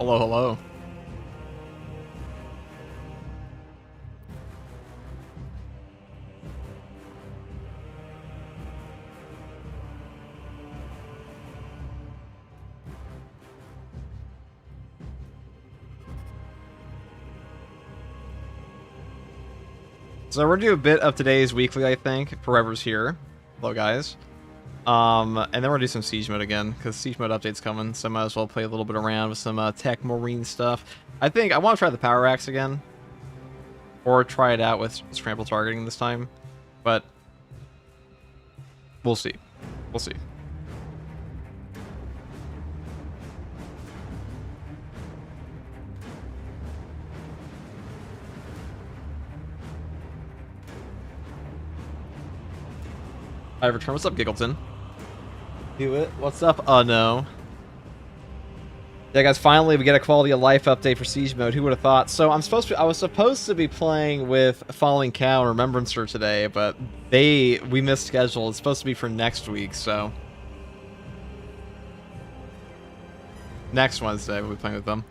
Hello, hello. So we're gonna do a bit of today's weekly, I think, for whoever's here. Hello, guys. And then we're gonna do some Siege Mode again, because Siege Mode update's coming, so I might as well play a little bit around with some tech marine stuff. I think I want to try the power axe again, or try it out with scramble targeting this time, but we'll see. We'll see. I return. What's up, Giggleton? Do it. What's up? Oh no. Yeah, guys. Finally, we get a quality of life update for Siege Mode. Who would have thought? So I was supposed to be playing with Falling Cow and Remembrancer today, but we missed schedule. It's supposed to be for next week, so next Wednesday we'll be playing with them.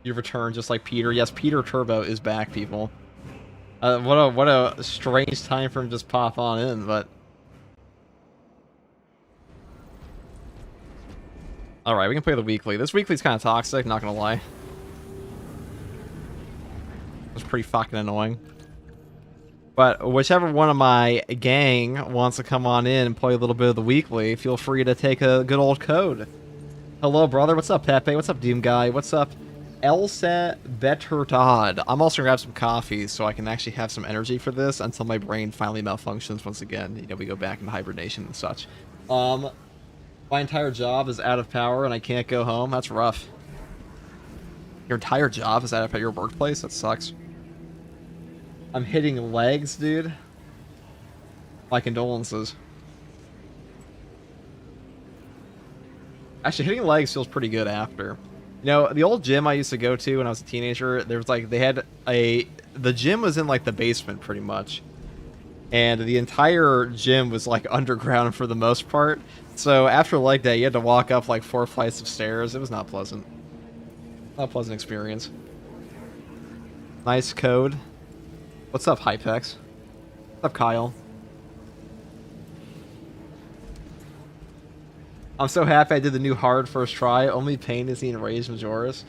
You return just like Peter. Yes, Peter Turbo is back, people. What a strange time for him to just pop on in, but all right, we can play the weekly. This weekly's kind of toxic, not gonna lie. It's pretty fucking annoying. But whichever one of my gang wants to come on in and play a little bit of the weekly, feel free to take a good old code. Hello, brother. What's up, Pepe? What's up, Doom Guy? What's up, Elsa Bettertod? I'm also gonna grab some coffee so I can actually have some energy for this until my brain finally malfunctions once again. You know, we go back into hibernation and such. My entire job is out of power and I can't go home. That's rough. Your entire job is out of your workplace? That sucks. I'm hitting legs, dude. My condolences. Actually, hitting legs feels pretty good after. You know, the old gym I used to go to when I was a teenager, there was like, the gym was in like the basement pretty much. And the entire gym was like underground for the most part. So after leg day, you had to walk up like 4 flights of stairs. It was not pleasant. Not a pleasant experience. Nice code. What's up, Hypex? What's up, Kyle? I'm so happy I did the new hard first try. Only pain is the enraged Majoris.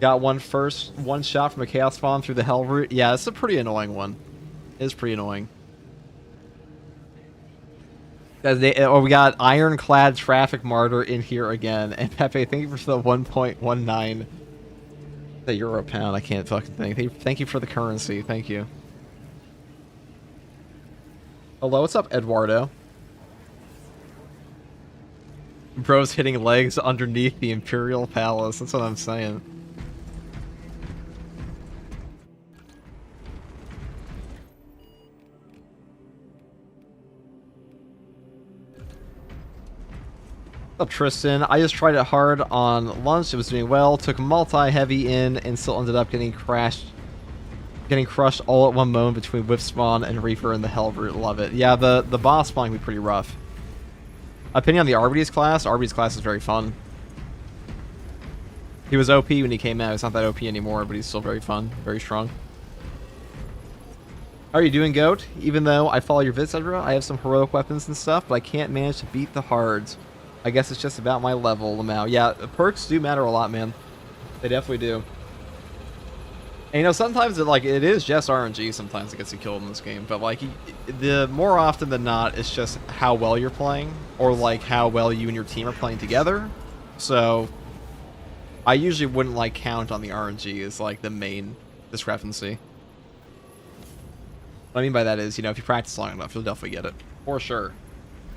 Got one shot from a chaos spawn through the hell route. Yeah, it's a pretty annoying one. It is pretty annoying. Guys, we got Ironclad Traffic Martyr in here again. And Pepe, thank you for the 1.19 the euro pound. I can't fucking think. Thank you for the currency. Thank you. Hello, what's up, Eduardo? Bro's hitting legs underneath the Imperial Palace. That's what I'm saying. What's up, Tristan? I just tried it hard on lunch. It was doing well. Took multi-heavy in and still ended up getting crushed all at one moment between Whiff Spawn and Reaper and the Hell Route. Love it. Yeah, the boss spawn can be pretty rough. Opinion on the Arbides class? Arbides class is very fun. He was OP when he came out. He's not that OP anymore, but he's still very fun. Very strong. How are you doing, Goat? Even though I follow your vids, Edra, I have some heroic weapons and stuff, but I can't manage to beat the hards. I guess it's just about my level, Lamau. Yeah, perks do matter a lot, man. They definitely do. And, you know, sometimes it is just RNG sometimes it gets you killed in this game, but like the more often than not it's just how well you're playing or like how well you and your team are playing together. So I usually wouldn't like count on the RNG as like the main discrepancy. What I mean by that is, you know, if you practice long enough, you'll definitely get it. For sure.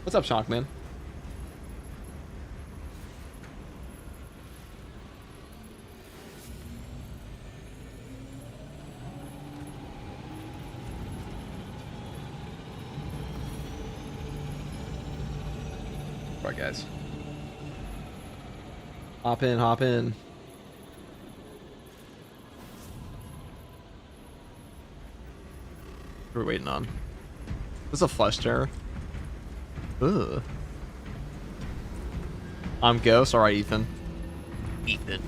What's up, Shockman? Alright, guys. Hop in, hop in. What are we waiting on? This is a flush terror. Ugh. I'm Ghost. Alright, Ethan. Ethan.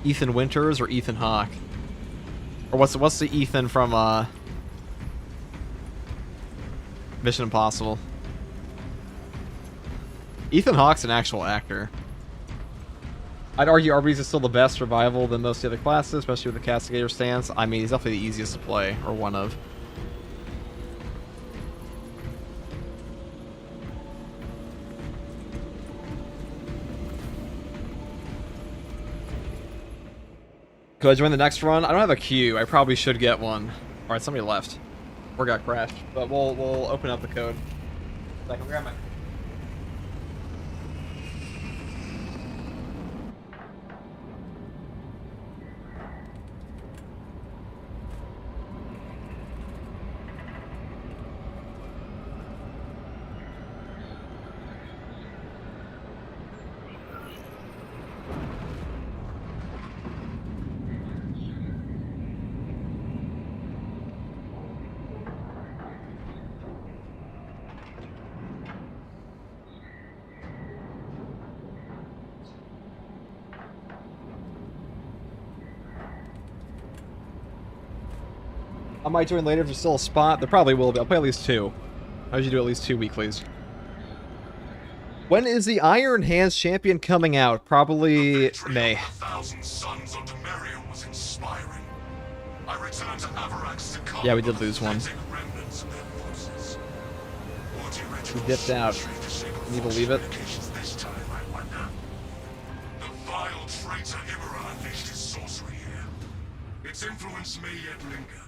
Ethan Winters or Ethan Hawke? Or what's the Ethan from Mission Impossible? Ethan Hawke's an actual actor. I'd argue Arby's is still the best survival than most of the other classes, especially with the Castigator stance. I mean, he's definitely the easiest to play, or one of. Could I join the next run? I don't have a queue. I probably should get one. Alright, somebody left. Or got crashed. But we'll open up the code. I can grab my... I might join later if there's still a spot. There probably will be. I'll play at least 2. I usually do at least 2 weeklies. When is the Iron Hands champion coming out? Probably May. Yeah, we did lose one. We dipped out. Can you believe it? Its influence may yet linger.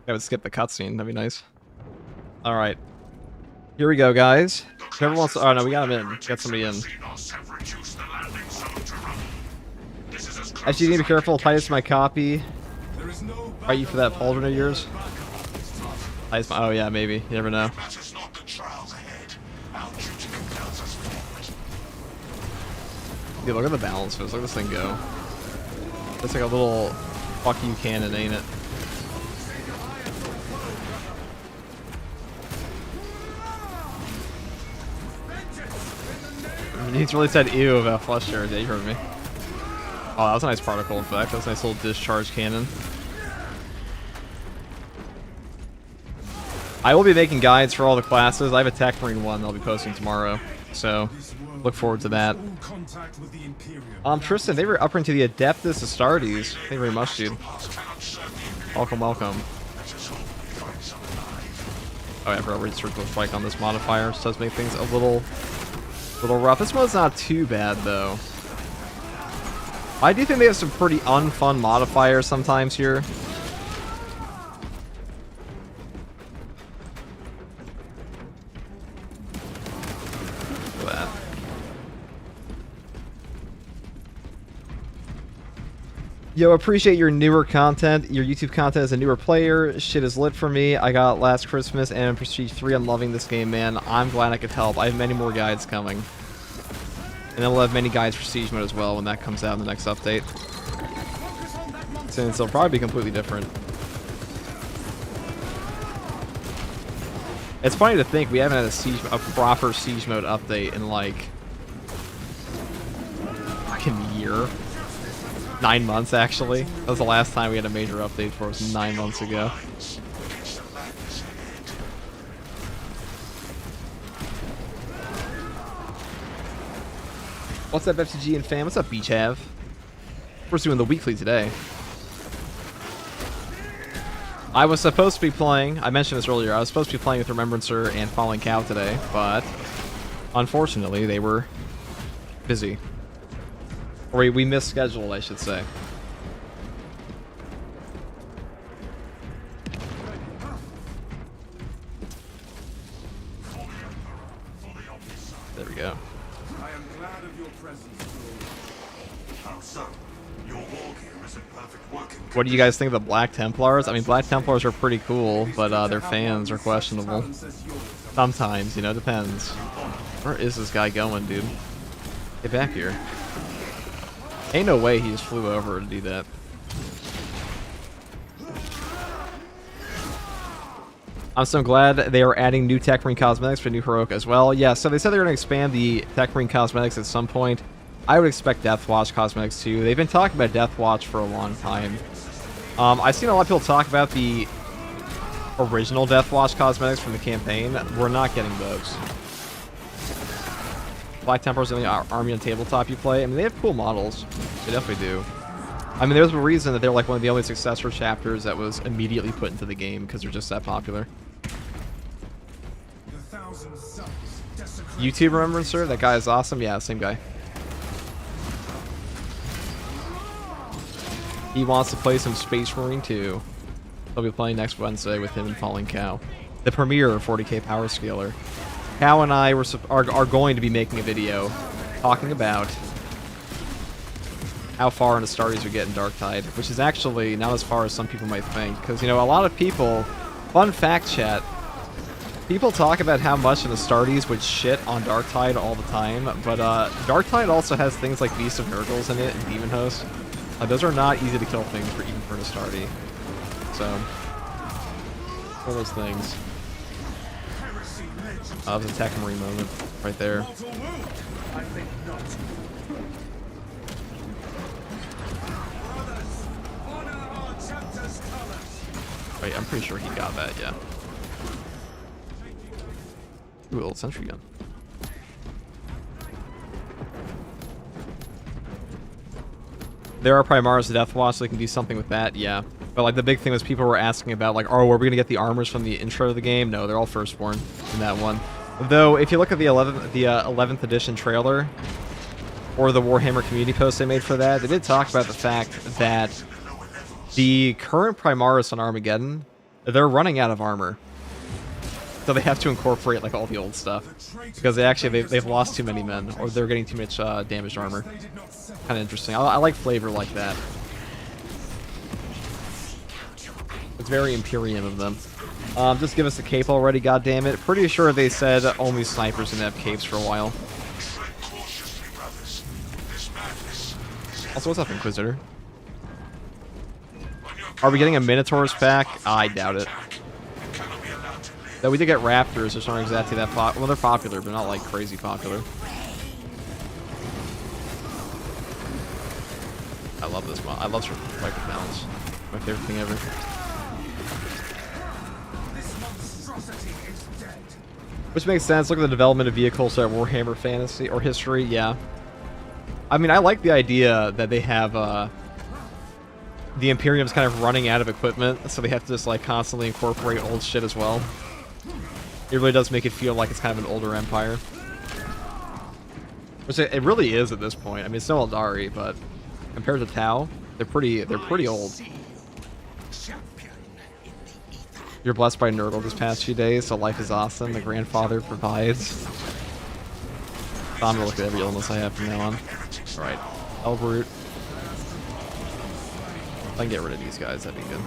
I would skip the cutscene. That'd be nice. All right, here we go, guys. Whoever wants to, oh no, we got him in. Got somebody in. Actually, you need to be careful. Titus my copy. Fight you for that pauldron of yours. Titus my, oh yeah, maybe. You never know. Dude, look at the balance. Look at this thing go. It's like a little fuck you cannon, ain't it? He's really said ew about flush terror. Yeah, you heard me. Oh, that was a nice particle effect. That was a nice little discharge cannon. I will be making guides for all the classes. I have a Tech Marine one that I'll be posting tomorrow. So, look forward to that. Tristan, they were up into the Adeptus Astartes. Thank you very much, dude. Welcome, welcome. Oh yeah, I forgot we're circular spike on this modifier, so it does make things a little rough. This one's not too bad, though. I do think they have some pretty unfun modifiers sometimes here. Look at that. Yo, appreciate your newer content. Your YouTube content as a newer player. Shit is lit for me. I got Last Christmas and Prestige 3. I'm loving this game, man. I'm glad I could help. I have many more guides coming. And then we'll have many guides for Siege Mode as well when that comes out in the next update. Since it'll probably be completely different. It's funny to think we haven't had a proper Siege Mode update in like fucking year. 9 months, actually. That was the last time we had a major update for us, 9 months ago. What's up, FTG and fam? What's up, Beach Have? We're doing the weekly today. I was supposed to be playing, I mentioned this earlier, I was supposed to be playing with Remembrancer and Falling Cow today, but unfortunately they were busy. Or we misscheduled, I should say. There we go. I am glad of your presence. How so? Your war gear isn't perfect working. What do you guys think of the Black Templars? I mean, Black Templars are pretty cool, but their fans are questionable. Sometimes, you know, depends. Where is this guy going, dude? Get back here. Ain't no way he just flew over to do that. I'm so glad they are adding new Tech Marine cosmetics for new Heroic as well. Yeah, so they said they're going to expand the Tech Marine cosmetics at some point. I would expect Deathwatch cosmetics too. They've been talking about Deathwatch for a long time. I've seen a lot of people talk about the original Deathwatch cosmetics from the campaign. We're not getting those. Black Templars in the army on tabletop you play. I mean, they have cool models. They definitely do. I mean, there's a reason that they're like one of the only successor chapters that was immediately put into the game because they're just that popular. YouTube Remembrancer? That guy is awesome. Yeah, same guy. He wants to play some Space Marine 2. I'll be playing next Wednesday with him and Falling Cow. The premier 40k power scaler. Cow and I are going to be making a video talking about how far into Astartes we get in Darktide, which is actually not as far as some people might think. Because, you know, a lot of people... Fun fact, chat. People talk about how much an Astartes would shit on Darktide all the time, but Darktide also has things like Beast of Nurgles in it and Demon Host. Those are not easy to kill things for even for an Astarte. So, one of those things. That was a Tech Marine moment right there. Wait, I'm pretty sure he got that, yeah. Ooh, a little sentry gun. There are Primaris Deathwatch, so they can do something with that, yeah. But like the big thing was people were asking about like, oh, are we gonna get the armors from the intro of the game? No, they're all Firstborn in that one. Though, if you look at the 11th edition trailer, or the Warhammer community post they made for that, they did talk about the fact that the current Primaris on Armageddon, they're running out of armor. So they have to incorporate like all the old stuff. Because they've lost too many men, or they're getting too much damaged armor. Kind of interesting. I like flavor like that. It's very Imperium of them. Just give us a cape already, goddammit. Pretty sure they said only snipers can have capes for a while. Also, what's up, Inquisitor? Are we getting a Minotaur's pack? I doubt it. Though we did get Raptors, which aren't exactly that popular. Well, they're popular, but not like crazy popular. I love this mod. I love Viper Balance. My favorite thing ever. Which makes sense. Look at the development of vehicles at Warhammer Fantasy or History. Yeah. I mean, I like the idea that they have the Imperium's kind of running out of equipment, so they have to just like constantly incorporate old shit as well. It really does make it feel like it's kind of an older empire. Which it really is at this point. I mean, it's no Eldari, but compared to Tau, they're pretty old. You're blessed by Nurgle this past few days, so life is awesome. The grandfather provides. I'm gonna look at every illness I have from now on. Alright. Elbrute. If I can get rid of these guys, that'd be good.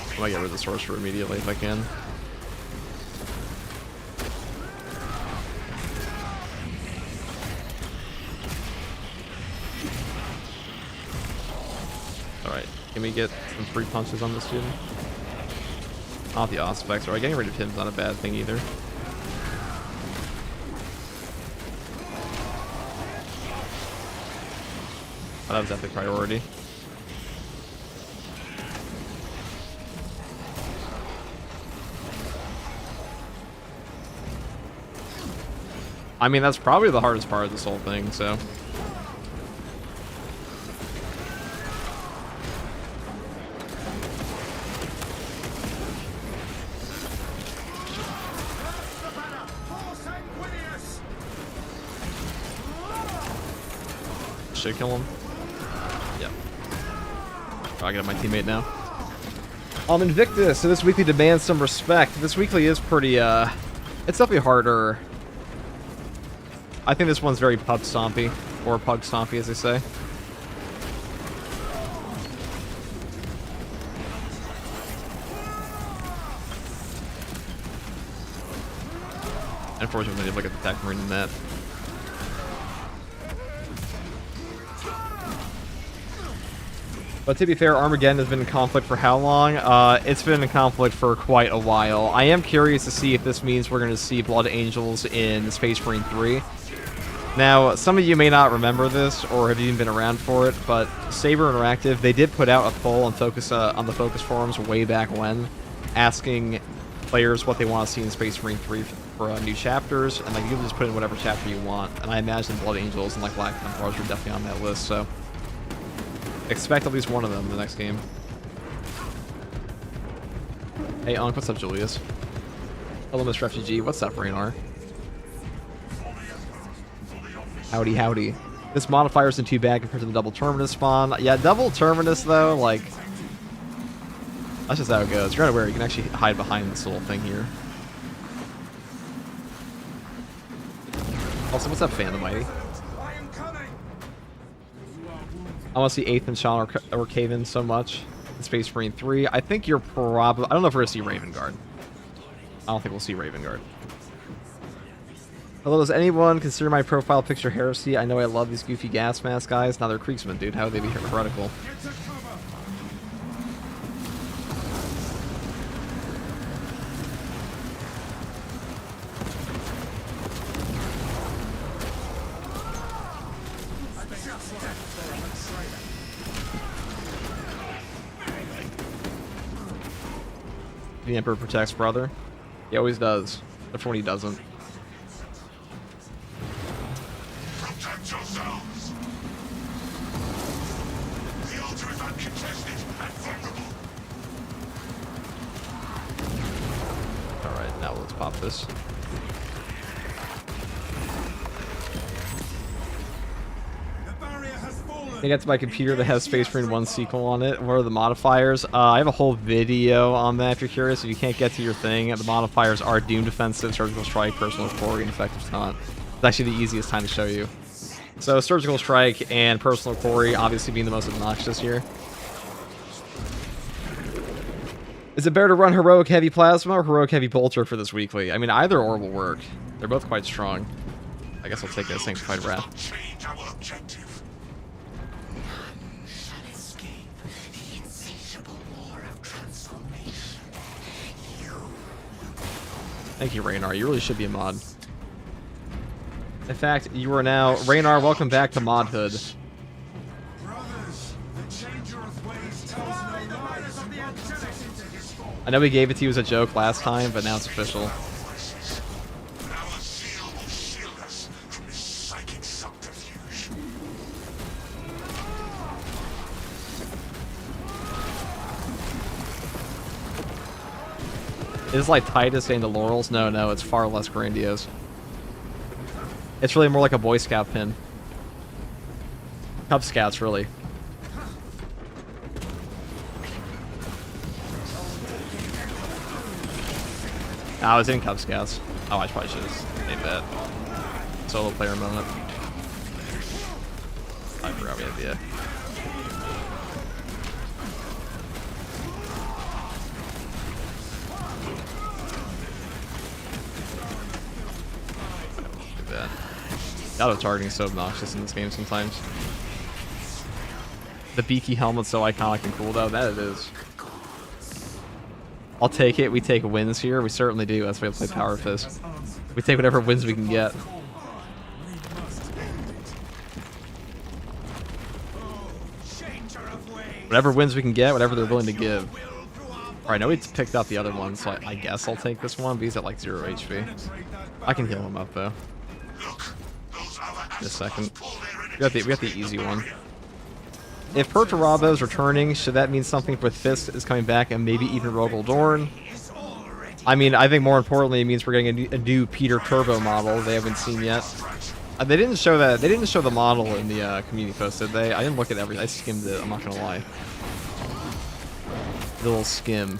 I might get rid of the Sorcerer immediately if I can. Alright, can we get some free punches on this dude? Not the Auspex. Alright, getting rid of him's not a bad thing either. Oh, that was epic priority. I mean, that's probably the hardest part of this whole thing, so... Should kill him? Yep. Oh, I got my teammate now. Invictus, so this weekly demands some respect. This weekly is pretty, it's definitely harder. I think this one's very pub stompy, or pug stompy as they say. Unfortunately, we need to look at the Tech Marine in that. But to be fair, Armageddon has been in conflict for how long? It's been in conflict for quite a while. I am curious to see if this means we're going to see Blood Angels in Space Marine 3. Now, some of you may not remember this, or have even been around for it, but Saber Interactive, they did put out a poll on the Focus forums way back when, asking players what they want to see in Space Marine 3 for new chapters, and like you can just put in whatever chapter you want. And I imagine Blood Angels and like Black Templars are definitely on that list, so expect at least one of them in the next game. Hey, Unc, what's up, Julius? Hello, Miss Refugee. What's up, Raynar? Howdy, howdy. This modifier isn't too bad compared to the double terminus spawn. Yeah, double terminus, though, like, that's just how it goes. You're unaware, you can actually hide behind this little thing here. Also, what's up, Phantom Mighty? I want to see 8th and Sean or Kaven so much in Space Marine 3. I think you're probably... I don't know if we're going to see Raven Guard. I don't think we'll see Raven Guard. Hello, does anyone consider my profile picture heresy? I know I love these goofy gas mask guys. Now they're Kriegsmen, dude. How would they be heretical? The Emperor protects, brother. He always does. Except for when he doesn't. Protect yourselves. The altar is uncontested and vulnerable. Alright, now let's pop this. I got to my computer that has Space Marine 1 sequel on it. What are the modifiers? I have a whole video on that if you're curious. If you can't get to your thing, the modifiers are Doom Defensive, Surgical Strike, Personal Quarry, and Effective Taunt. It's actually the easiest time to show you. So Surgical Strike and Personal Quarry obviously being the most obnoxious here. Is it better to run Heroic Heavy Plasma or Heroic Heavy Bolter for this weekly? I mean, either or will work. They're both quite strong. I guess I'll take a Sanctified Wrath. Change our objective. Thank you, Raynar. You really should be a mod. In fact, you are now... Raynar, welcome back to Modhood. I know we gave it to you as a joke last time, but now it's official. Is like Titus saying the laurels? No, it's far less grandiose. It's really more like a Boy Scout pin. Cub Scouts, really. I was in Cub Scouts. Oh, I probably should have made that. Solo player moment. I forgot we had the... Auto targeting is so obnoxious in this game sometimes. The beaky helmet's so iconic and cool though, that it is. I'll take it, we take wins here, we certainly do, that's why I play Power Fist. We take whatever wins we can get. Whatever wins we can get, whatever they're willing to give. Alright, I know we picked up the other one, so I guess I'll take this one, but he's at like 0 HP. I can heal him up though. Just a second. We got the easy one. If Perturabo's returning, should that mean something for Fist is coming back and maybe even Rogel Dorn? I mean, I think more importantly it means we're getting a new Peter Turbo model they haven't seen yet. They didn't show that. They didn't show the model in the community post, did they? I didn't look at everything. I skimmed it. I'm not gonna lie. The little skim.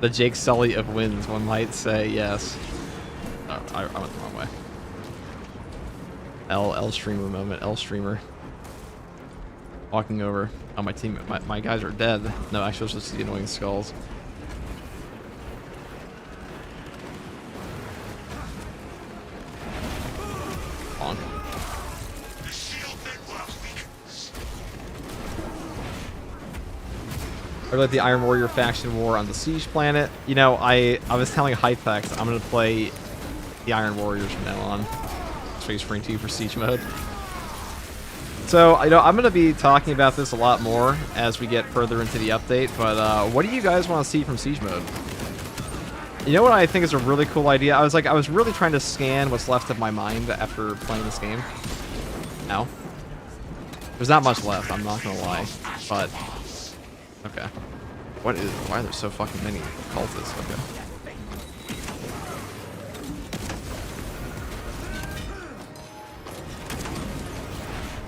The Jake Sully of wins, one might say, yes. Oh, I went the wrong way. L streamer moment, L streamer. Walking over. Oh, my team, my guys are dead. No, actually, it's just the annoying skulls. On. I like the Iron Warrior faction war on the Siege planet. You know, I was telling Hypex I'm gonna play the Iron Warriors from now on. Space Marine 2 for Siege mode. So, you know, I'm gonna be talking about this a lot more as we get further into the update, but what do you guys want to see from Siege mode? You know what I think is a really cool idea? I was really trying to scan what's left of my mind after playing this game. Now, there's not much left, I'm not gonna lie, but okay. Why are there so fucking many cultists? Okay.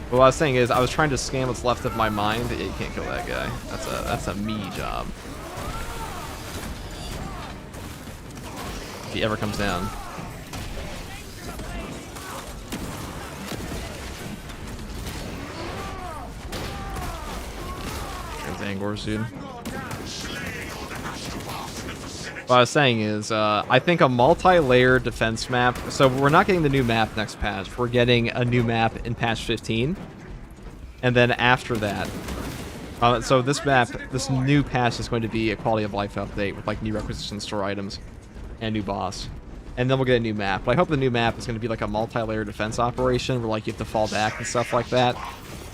What I was saying is, I was trying to scan what's left of my mind. Yeah, you can't kill that guy. That's a me job. If he ever comes down. There's Angors, dude. What I was saying is, I think a multi-layered defense map. So we're not getting the new map next patch. We're getting a new map in patch 15, and then after that, so this map, this new patch is going to be a quality of life update with like new requisition store items and new boss, and then we'll get a new map. But I hope the new map is going to be like a multi-layered defense operation where like you have to fall back and stuff like that.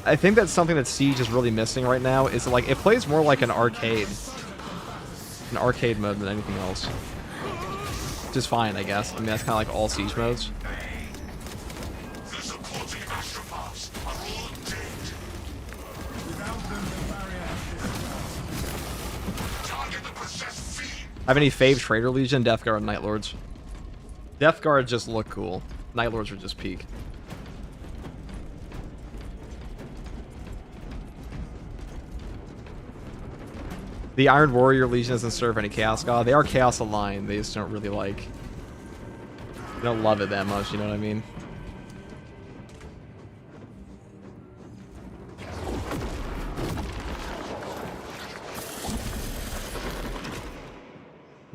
I think that's something that Siege is really missing right now. Is like it plays more like an arcade mode than anything else. Which is fine, I guess. I mean, that's kind of like all Siege modes. Have any fave Trader Legion, Death Guard, and Night Lords? Death Guard just look cool. Night Lords are just peak. The Iron Warrior Legion doesn't serve any Chaos God. They are Chaos aligned. They just don't really like... They don't love it that much, you know what I mean?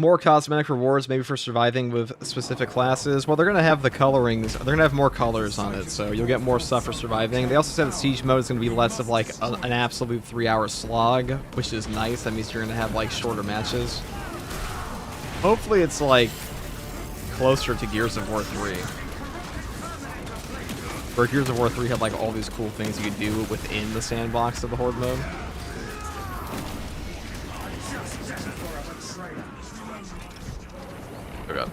More cosmetic rewards, maybe for surviving with specific classes. Well, they're going to have the colorings. They're going to have more colors on it, so you'll get more stuff for surviving. They also said that Siege mode is going to be less of like an absolute 3-hour slog, which is nice. That means you're going to have like shorter matches. Hopefully it's like closer to Gears of War 3. Where Gears of War 3 had like all these cool things you could do within the sandbox of the Horde mode. Okay.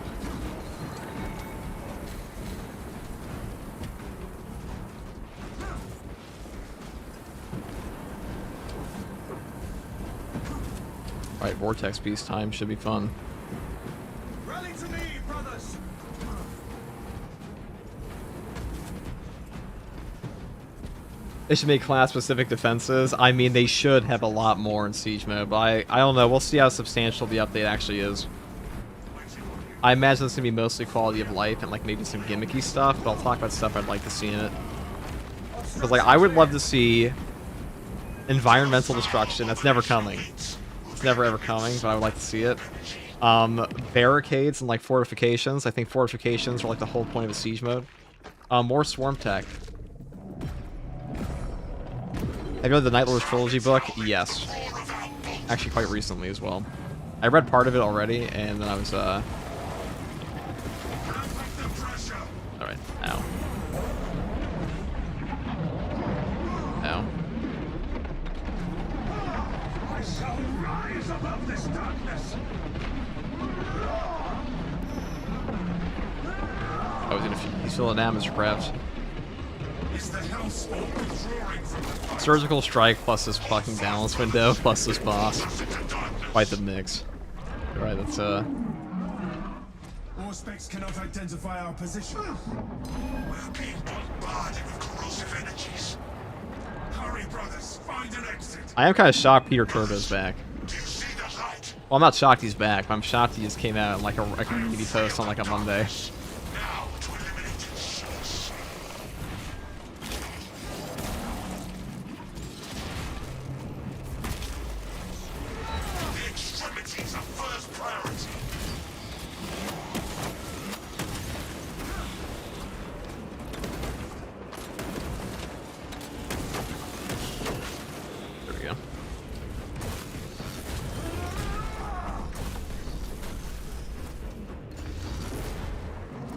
Alright, Vortex Beast time. Should be fun. Rally to me, brothers. They should make class-specific defenses. I mean, they should have a lot more in Siege mode, but I don't know. We'll see how substantial the update actually is. I imagine it's going to be mostly quality of life and like maybe some gimmicky stuff, but I'll talk about stuff I'd like to see in it. Because like, I would love to see environmental destruction. That's never coming. It's never ever coming, but I would like to see it. Barricades and like fortifications. I think fortifications are like the whole point of a Siege mode. More swarm tech. Have you read the Night Lords Trilogy book? Yes. Actually quite recently as well. I read part of it already, and then I was, Alright, ow. Ow. I shall rise above this darkness. I was gonna fill it down, Mr. Krabs. Is the hellspawn roaring from the Surgical strike plus this fucking balance window plus this boss. Quite the mix. Alright, that's All specs cannot identify our position. We're being bombarded with corrosive energies. Hurry, brothers, find an exit. I am kind of shocked Peter Turbo's back. Do you see the light? Well, I'm not shocked he's back, but I'm shocked he just came out in like a community post on like a Monday. Now to eliminate the source.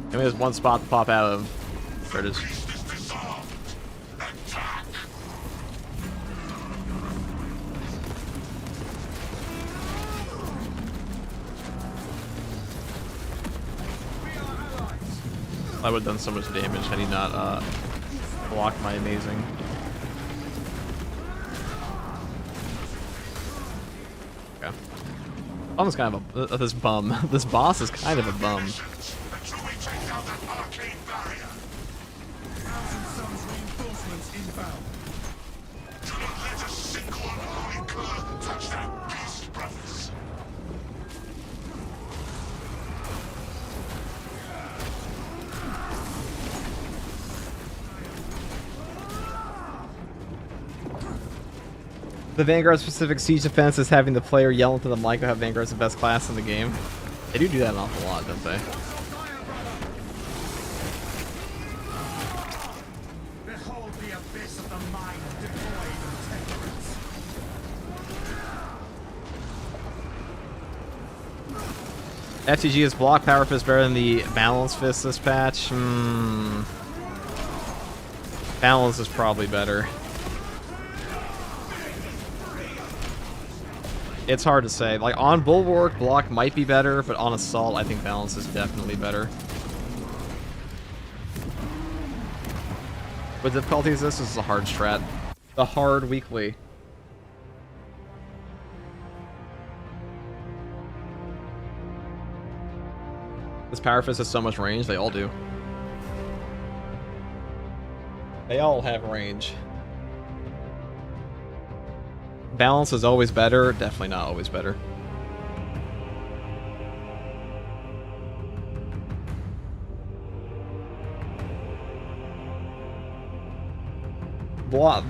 Maybe there's one spot to pop out of. There it is. I would have done so much damage had he not blocked my amazing. Okay. Bum's kind of a this bum. This boss is kind of a bum. Until we take down that arcane barrier. Thousand Suns reinforcements inbound. Do not let a single unholy cur touch that beast, brothers. The Vanguard specific siege defense is having the player yell into the mic how Vanguard's the best class in the game. They do that an awful lot, don't they? Behold the abyss of the mind devoid of temperance. FTG is block power fist better than the balance fist this patch. Balance is probably better. It's hard to say. Like, on Bulwark, block might be better, but on Assault, I think balance is definitely better. What difficulty is this? This is a hard strat. The hard weekly. This Power Fist has so much range, they all do. They all have range. Balance is always better, definitely not always better.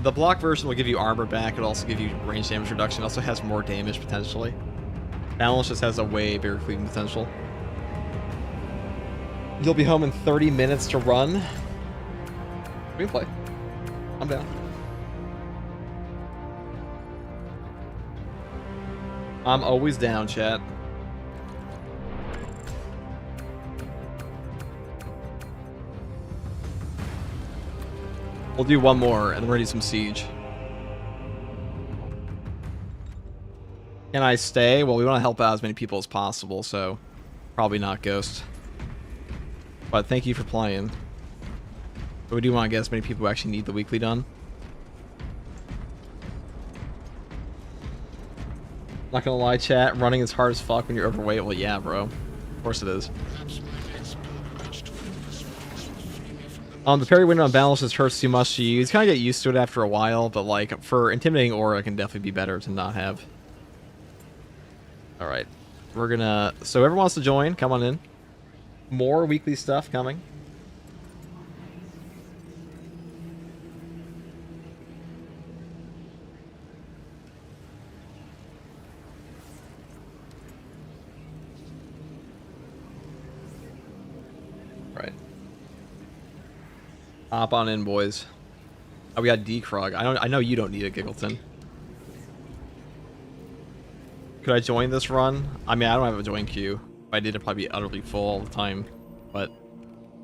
The block version will give you armor back, it'll also give you range damage reduction, it also has more damage potentially. Balance just has a way bigger cleaving potential. You'll be home in 30 minutes to run. We can play. I'm down. I'm always down, chat. We'll do one more, and then we're gonna do some siege. Can I stay? Well, we want to help out as many people as possible, so probably not Ghost. But thank you for playing. But we do want to get as many people who actually need the weekly done. Not gonna lie, chat, running is hard as fuck when you're overweight. Well, yeah, bro. Of course it is. The parry window on balance just hurts too much to use. Kind of get used to it after a while, but like for intimidating aura, it can definitely be better to not have. All right, we're gonna. So whoever wants to join, come on in. More weekly stuff coming. Hop on in, boys. Oh, we got D-Krug. I know you don't need it, Giggleton. Could I join this run? I mean, I don't have a join queue. If I did, it'd probably be utterly full all the time. But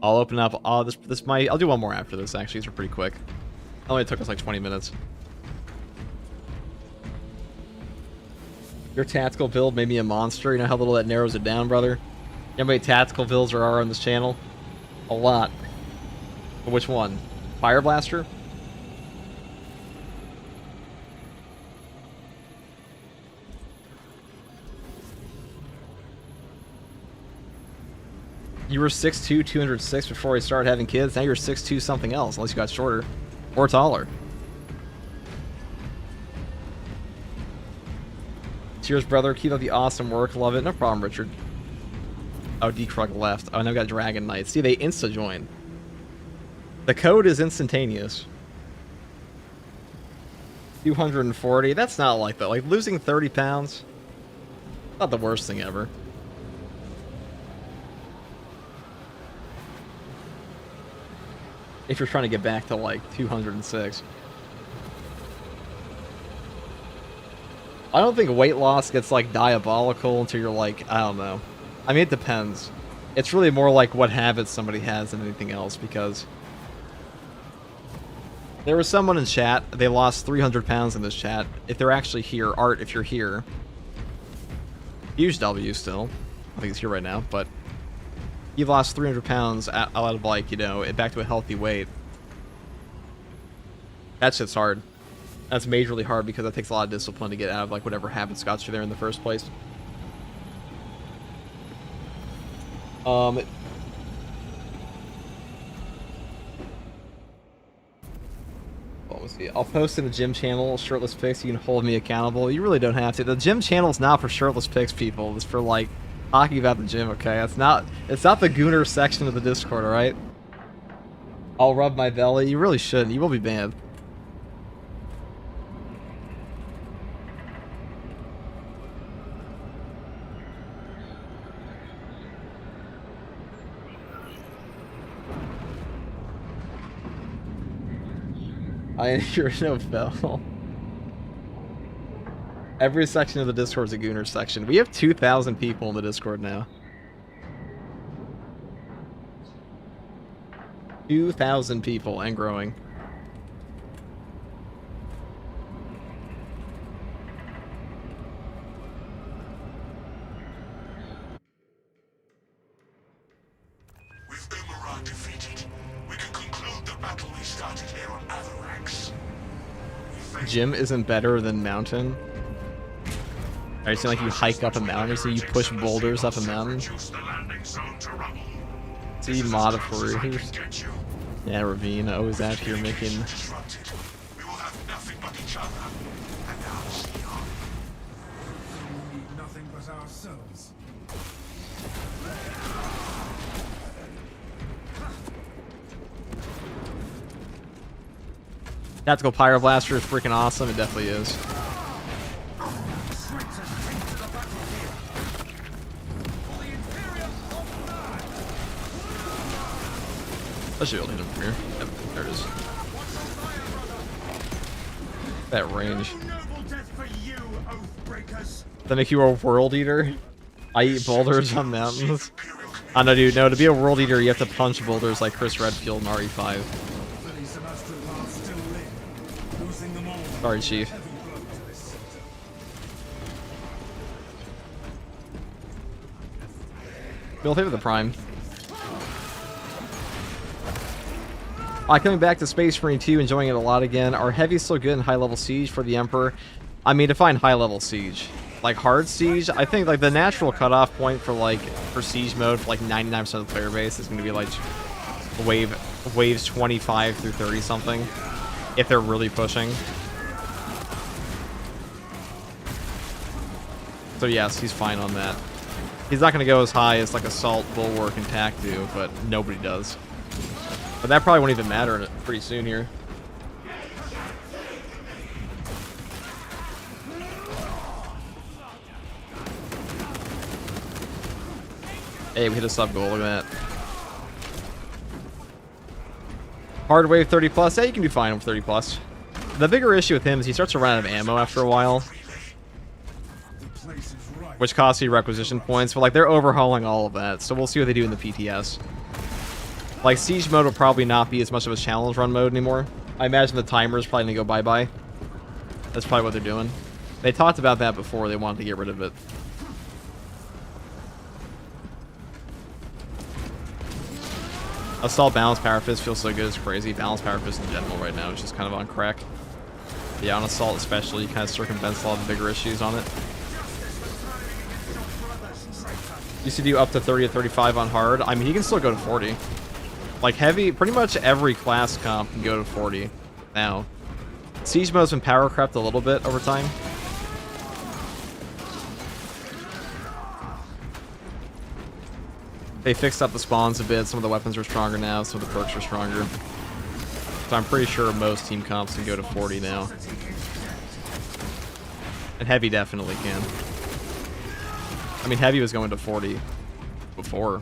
I'll open up. I'll do one more after this. Actually, these are pretty quick. It only took us like 20 minutes. Your tactical build made me a monster. You know how little that narrows it down, brother? You know how many tactical builds there are on this channel? A lot. But which one? Fire Blaster? You were 6'2", 206 before we started having kids. Now you're 6'2", something else, unless you got shorter or taller. Cheers, brother. Keep up the awesome work. Love it. No problem, Richard. Oh, D-Krug left. Oh, now we got Dragon Knight. See, they insta-join. The code is instantaneous. 240. That's not like that. Like, losing 30 pounds. Not the worst thing ever. If you're trying to get back to, like, 206. I don't think weight loss gets, like, diabolical until you're, like, I don't know. I mean, it depends. It's really more like what habits somebody has than anything else, because there was someone in chat, they lost 300 pounds in this chat. If they're actually here, Art, if you're here, huge W still. I think he's here right now, but he lost 300 pounds out of, like, you know, back to a healthy weight. That shit's hard. That's majorly hard because that takes a lot of discipline to get out of, like, whatever habits got you there in the first place. Let's see. I'll post in the gym channel shirtless pics. You can hold me accountable. You really don't have to. The gym channel is not for shirtless pics, people. It's for, like, talking about the gym. Okay, it's not the Gooner section of the Discord. All right. I'll rub my belly. You really shouldn't. You will be banned. I hear no bell. Every section of the Discord is a Gooner section. We have 2,000 people in the Discord now. 2,000 people and growing. With Boomerang defeated, we can conclude the battle we started here on Avarax. Gym isn't better than mountain. Are you saying like you hike up a mountain, or so you push boulders up a mountain? See, modifiers. Yeah, Ravine always out here making. We will have nothing but each other, and our Sion. We need nothing but ourselves. Tactical Pyroblaster is freaking awesome. It definitely is. I should be able to hit him from here. Yep, there it is. That range. Does that make you a world eater? I eat boulders on mountains. I know, dude. No, to be a world eater, you have to punch boulders like Chris Redfield in RE5. Sorry, Chief. Build hit with the Prime. Coming back to Space Marine 2, enjoying it a lot again. Are heavy still good in high-level siege for the Emperor? I mean, define high-level siege. Like, hard siege, I think, like, the natural cutoff point for, like, for siege mode for, like, 99% of the player base is going to be, like, waves 25 through 30-something. If they're really pushing. So, yes, he's fine on that. He's not going to go as high as, like, Assault, Bulwark, and TAC do, but nobody does. But that probably won't even matter pretty soon here. Hey, we hit a sub goal. Look at that. Hard wave 30 plus. Yeah, you can do fine with 30 plus. The bigger issue with him is he starts to run out of ammo after a while, which costs you requisition points. But like they're overhauling all of that, so we'll see what they do in the PTS. Like, siege mode will probably not be as much of a challenge run mode anymore. I imagine the timer is probably going to go bye-bye. That's probably what they're doing. They talked about that before. They wanted to get rid of it. Assault Balance Power Fist feels so good. It's crazy. Balance Power Fist in general right now is just kind of on crack. Yeah, on Assault especially, you kind of circumvents a lot of the bigger issues on it. Used to do up to 30 to 35 on hard. I mean, he can still go to 40. Like, heavy, pretty much every class comp can go to 40 now. Siege mode's been power crept a little bit over time. They fixed up the spawns a bit. Some of the weapons are stronger now. Some of the perks are stronger. So I'm pretty sure most team comps can go to 40 now. And heavy definitely can. I mean, heavy was going to 40 before.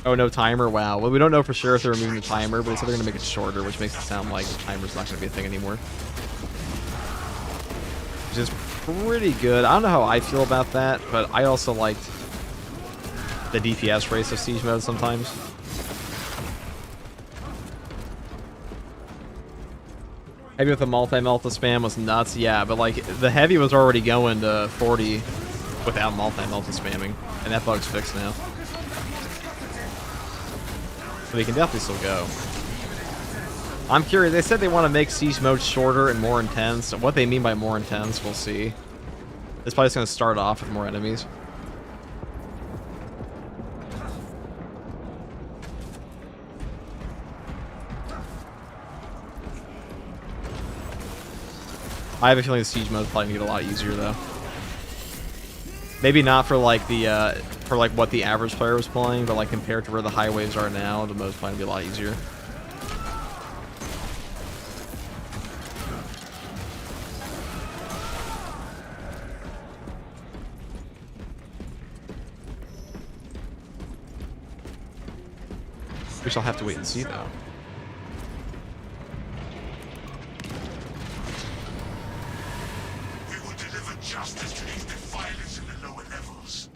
Oh, no timer? Wow. Well, we don't know for sure if they're removing the timer, but they said they're going to make it shorter, which makes it sound like the timer's not going to be a thing anymore. Which is pretty good. I don't know how I feel about that, but I also liked the DPS race of siege mode sometimes. Heavy with the multi-melt spam was nuts, yeah, but like the heavy was already going to 40 without multi-melt spamming, and that bug's fixed now. So we can definitely still go. I'm curious, they said they want to make siege mode shorter and more intense. What they mean by more intense, we'll see. It's probably just going to start off with more enemies. I have a feeling the siege mode is probably going to get a lot easier though. Maybe not for like the for like what the average player was playing, but like compared to where the high waves are now, the mode's probably going to be a lot easier. We shall have to wait and see, though. We will deliver justice to these defilers in the lower levels.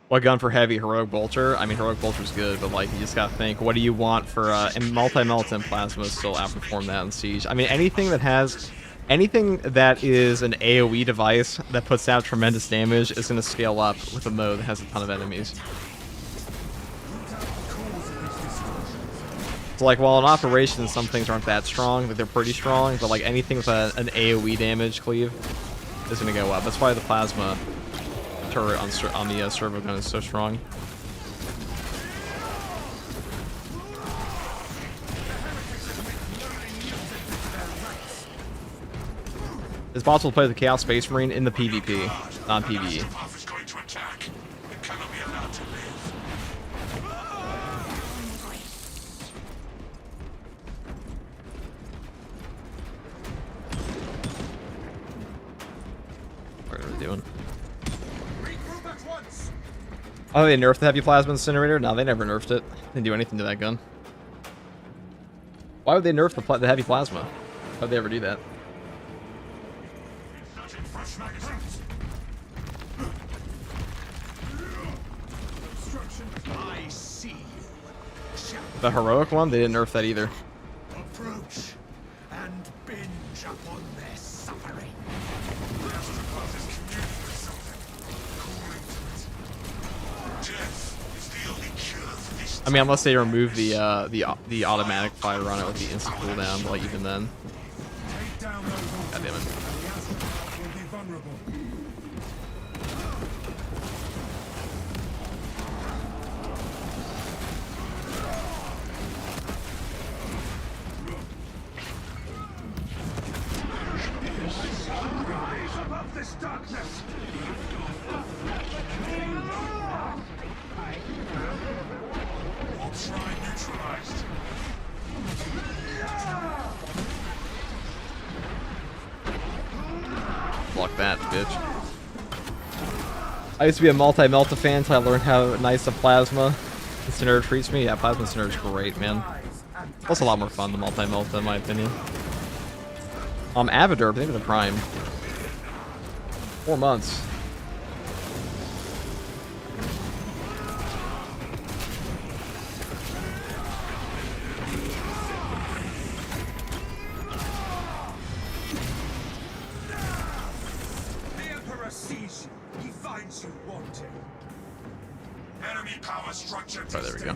What gun for heavy? Heroic Bolter? I mean, Heroic Bolter's good, but like, you just gotta think, what do you want for, and multi-melt and plasma still outperform that in Siege. I mean, anything that is an AoE device that puts out tremendous damage is going to scale up with a mode that has a ton of enemies. So like, while in operation some things aren't that strong, but they're pretty strong, but like anything with an AoE damage cleave is going to go up. That's why the plasma turret on the servo gun is so strong. It's possible to play the Chaos Space Marine in the PvP, not PvE. What are they doing? Oh, they nerfed the heavy plasma incinerator? No, they never nerfed it. They didn't do anything to that gun. Why would they nerf the heavy plasma? How'd they ever do that? The heroic one? They didn't nerf that either. Approach and binge upon their suffering. I mean, unless they remove the automatic fire on it with the instant cooldown, but like even then. God damn it. Block that, bitch. I used to be a multi-melta fan until I learned how nice a plasma incinerator treats me. Yeah, plasma incinerator is great, man. Plus a lot more fun than multi-melta, in my opinion. Avidur, maybe the Prime. 4 months. Oh, there we go.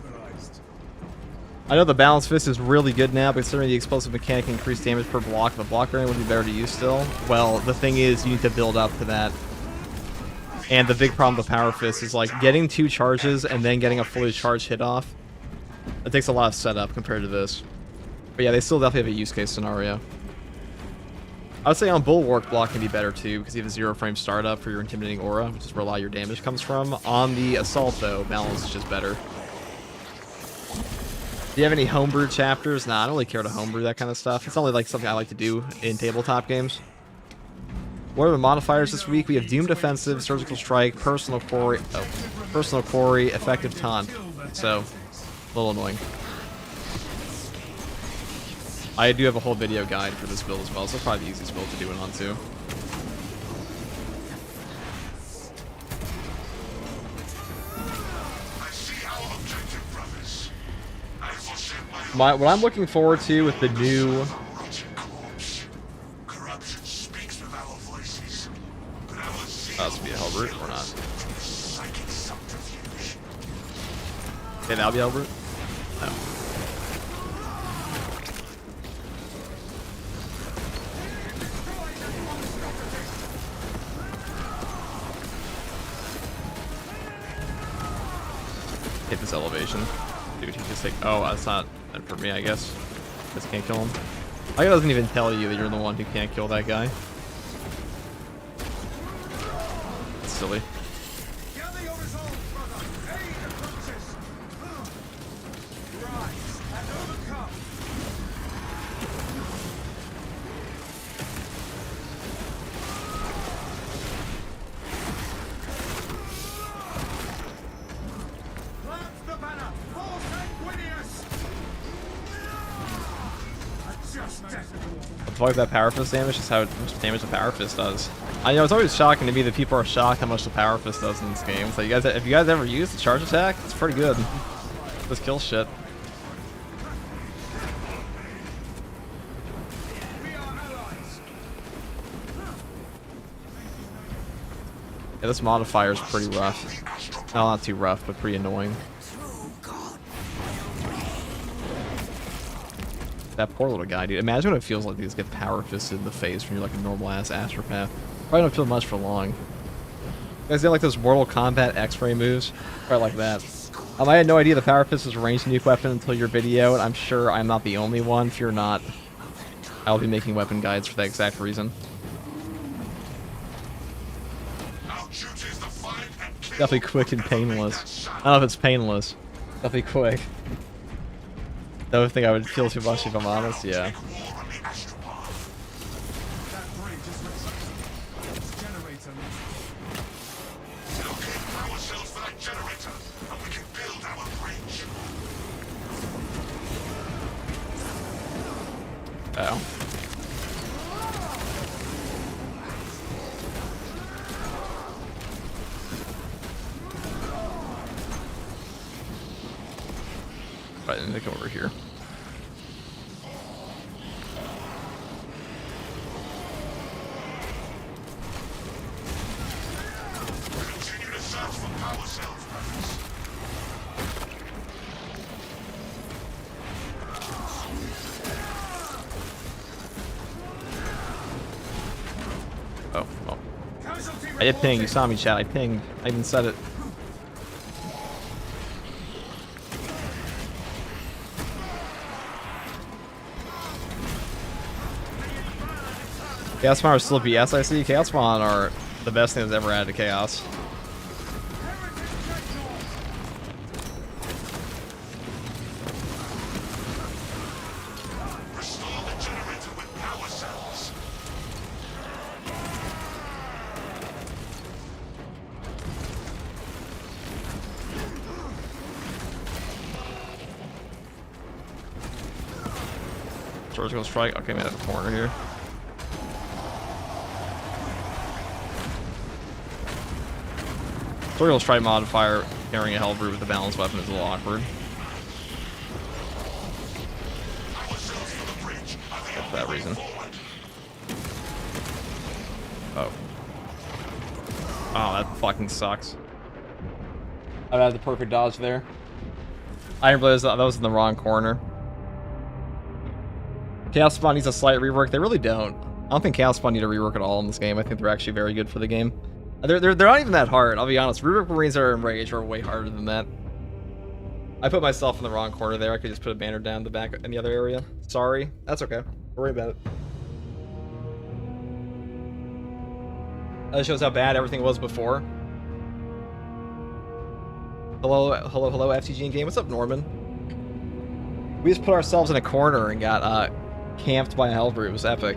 I know the Balance Fist is really good now, but considering the explosive mechanic increased damage per block, the block variant would be better to use still. Well, the thing is, you need to build up to that. And the big problem with the Power Fist is like getting 2 charges and then getting a fully charged hit off. It takes a lot of setup compared to this. But yeah, they still definitely have a use case scenario. I would say on Bulwark, block can be better too, because you have a 0-frame startup for your Intimidating Aura, which is where a lot of your damage comes from. On the Assault, though, balance is just better. Do you have any homebrew chapters? Nah, I don't really care to homebrew that kind of stuff. It's only like something I like to do in tabletop games. What are the modifiers this week? We have Doomed Offensive, Surgical Strike, Personal Quarry, Effective Taunt. So, a little annoying. I do have a whole video guide for this build as well, so it's probably the easiest build to do it on too. what I'm looking forward to with the new. Corruption speaks with our voices, but our That's be a Halbert or not? psychic subterfuge. Okay, that'll be Halbert. No. Hit this elevation. Dude, he just like, oh, that's not meant for me, I guess. Just can't kill him. Like, it doesn't even tell you that you're the one who can't kill that guy. That's silly. Gather your resolve, brother. Aid the process. Rise and overcome. Plant the banner. For Sanguinius. Adjust death. Avoid that power fist damage is how much damage the power fist does. I know it's always shocking to me that people are shocked how much the power fist does in this game. So you guys, if you guys ever use the charge attack, it's pretty good. Just kills shit. We are allies. Yeah, this modifier is pretty rough. No, not too rough, but pretty annoying. That poor little guy, dude. Imagine what it feels like to just get power fisted in the face when you're like a normal ass astropath. Probably don't feel much for long. You guys did like those Mortal Kombat X-ray moves? Probably like that. I had no idea the power fist was a ranged nuke weapon until your video, and I'm sure I'm not the only one. If you're not, I'll be making weapon guides for that exact reason. Our duty is to find and kill. Definitely quick and painless. I don't know if it's painless. Definitely quick. Don't think I would feel too much if I'm honest, yeah. War on the astropath. That bridge is ready. Its generator. Locate power cells for that generator, and we can build our bridge. Oh. Right, let me come over here. Continue to search for power cells, brothers. Oh, well. Casualty I did ping, you reported. saw me chat, I pinged. I even said it. Chaos Spawn are still BS, I see. Chaos Spawn are the best thing that's ever added to Chaos. Restore the generator with power cells. Surgical strike. Okay, I'm at the corner here. Surgical strike modifier carrying a Hellbrute with a balanced weapon is a little awkward. Power cells for the bridge are the For that only way reason. forward. Oh. Oh, that fucking sucks. I had the perfect dodge there. I didn't realize that was in the wrong corner. Chaos Spawn needs a slight rework. They really don't. I don't think Chaos Spawn need a rework at all in this game. I think they're actually very good for the game. They're not even that hard, I'll be honest. Rework Marines are in Rage are way harder than that. I put myself in the wrong corner there. I could just put a banner down the back in the other area. Sorry. That's okay. Don't worry about it. That shows how bad everything was before. Hello, FTG in game. What's up, Norman? We just put ourselves in a corner and got camped by a Hellbrute. It was epic.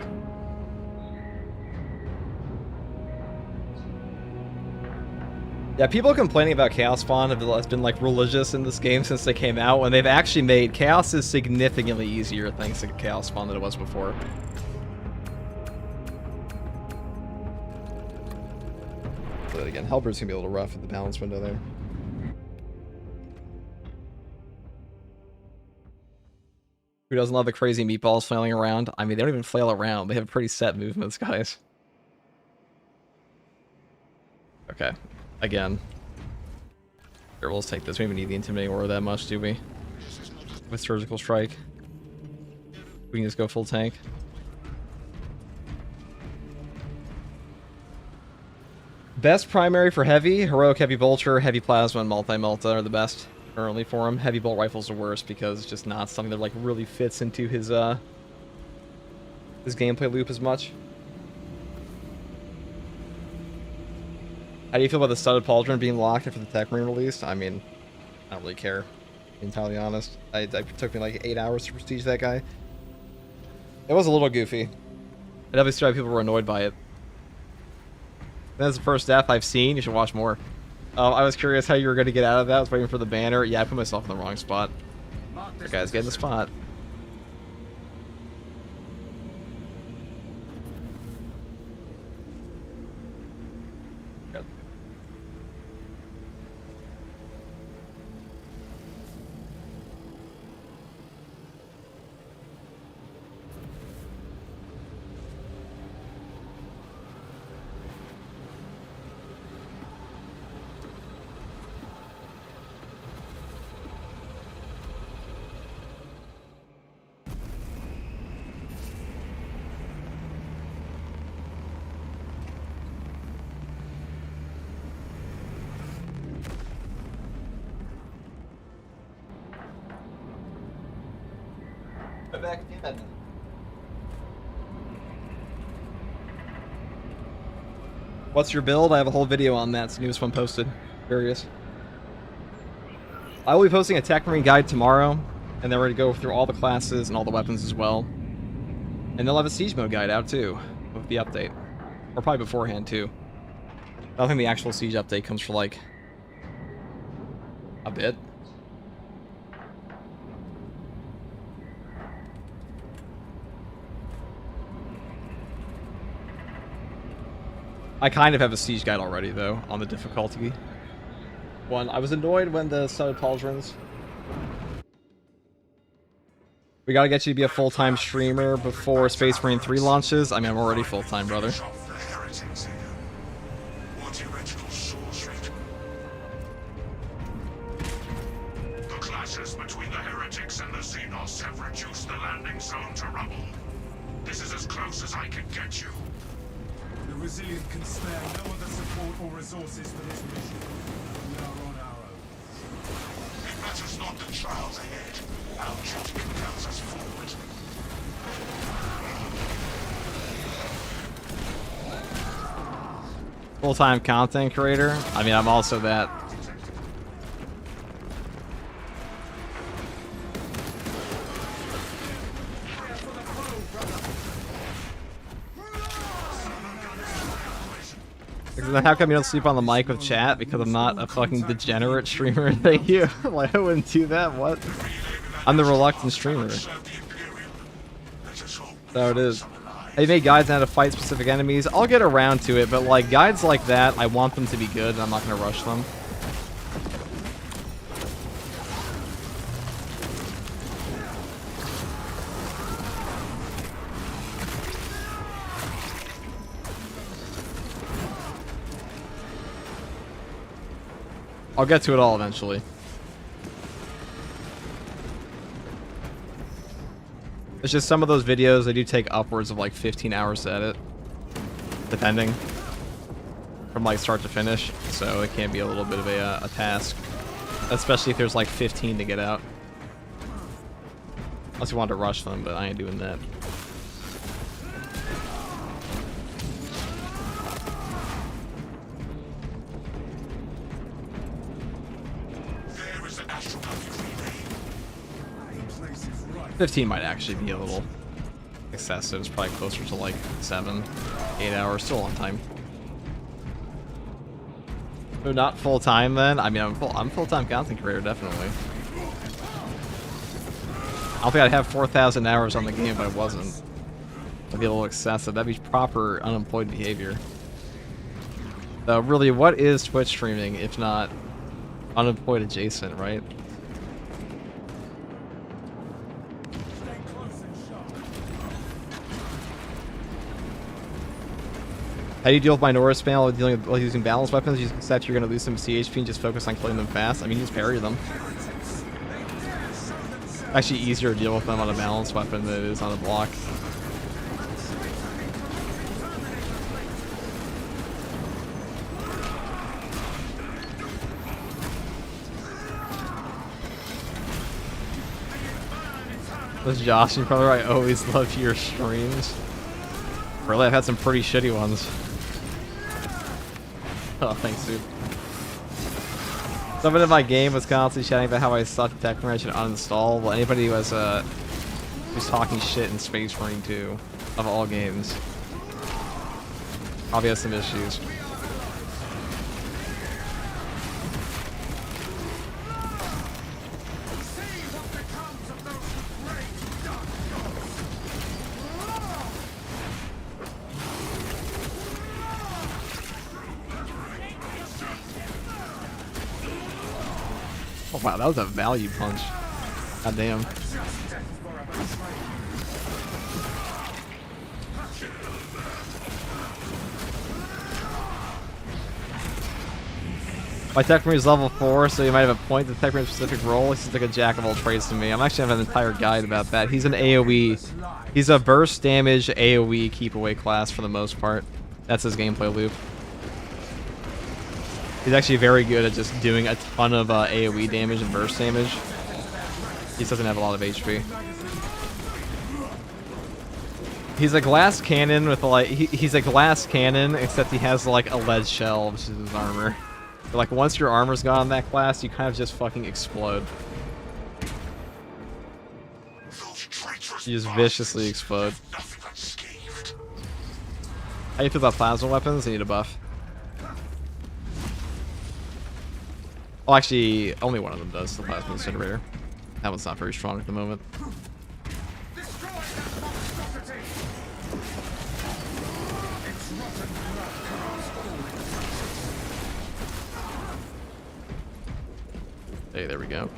Yeah, people complaining about Chaos Spawn have been like religious in this game since they came out, when they've actually made Chaos is significantly easier thanks to Chaos Spawn than it was before. But again, Hellbrute's gonna be a little rough at the balance window there. Who doesn't love the crazy meatballs flailing around? I mean, they don't even flail around. They have pretty set movements, guys. Okay. Again. Here, we'll just take this. We don't even need the intimidating aura that much, do we? With surgical strike. We can just go full tank. Best primary for heavy, heroic heavy vulture, heavy plasma, and multi-melta are the best currently for him. Heavy bolt rifles are worse because it's just not something that like really fits into his gameplay loop as much. How do you feel about the studded pauldron being locked after the tech marine released? I mean, I don't really care, to be entirely honest. It took me like 8 hours to prestige that guy. It was a little goofy. I definitely see why people were annoyed by it. That's the first death I've seen. You should watch more. I was curious how you were going to get out of that. I was waiting for the banner. Yeah, I put myself in the wrong spot. That guy's getting the spot. Good. Back again. What's your build? I have a whole video on that. It's the newest one posted. Curious. I will be posting a Tech Marine guide tomorrow, and then we're going to go through all the classes and all the weapons as well. And they'll have a siege mode guide out too, with the update. Or probably beforehand too. I don't think the actual siege update comes for like a bit. I kind of have a siege guide already, though, on the difficulty one. I was annoyed when the studded pauldrons. We gotta get you to be a full-time streamer before Space Marine 3 launches. I mean, I'm already full-time, brother. The clashes between the heretics and the Xenos have reduced the landing zone to rubble. This is as close as I can get you. The Resilient can spare no other support or resources for this mission. We are on our own. It matters not the trials ahead. Our duty compels us forward. Full-time content creator? I mean, I'm also that. How come you don't sleep on the mic with chat? Because I'm not a fucking degenerate streamer. Thank you. Like, I wouldn't do that. What? I'm the reluctant streamer. So it is. They made guides on how to fight specific enemies. I'll get around to it, but like guides like that, I want them to be good, and I'm not going to rush them. I'll get to it all eventually. It's just some of those videos, they do take upwards of like 15 hours to edit. Depending. From like start to finish. So it can be a little bit of a task. Especially if there's like 15 to get out. Unless you want to rush them, but I ain't doing that. There is an astronaut relay. 15 might actually be a little excessive. It's probably closer to like 7, 8 hours. Still a long time. So not full time then? I mean, I'm full-time content creator, definitely. I don't think I'd have 4,000 hours on the game if I wasn't. That'd be a little excessive. That'd be proper unemployed behavior. So really, what is Twitch streaming if not unemployed adjacent, right? How do you deal with minority spam while dealing with, while using balanced weapons? You accept you're going to lose some CHP and just focus on killing them fast. I mean, you just parry them. Actually, easier to deal with them on a balanced weapon than it is on a block. This is Josh, your brother. I always love your streams. Really, I've had some pretty shitty ones. Oh, thanks, dude. Someone in my game was constantly chatting about how I suck at Tech Marine. I should uninstall. Well, anybody who was who's talking shit in Space Marine 2, of all games, probably has some issues. Oh wow, that was a value punch. God damn. My Tech Marine is level 4, so you might have a point. The Tech Marine specific role, he's like a jack of all trades to me. I'm actually having an entire guide about that. He's an AoE. He's a burst damage AoE keep away class for the most part. That's his gameplay loop. He's actually very good at just doing a ton of AoE damage and burst damage. He just doesn't have a lot of HP. He's a glass cannon with like he's a glass cannon, except he has like a lead shell, which is his armor. But like once your armor's gone on that class, you kind of just fucking explode. You just viciously explode. How do you feel about plasma weapons? They need a buff. Well, actually, only one of them does, the plasma incinerator. That one's not very strong at the moment. Hey, there we go.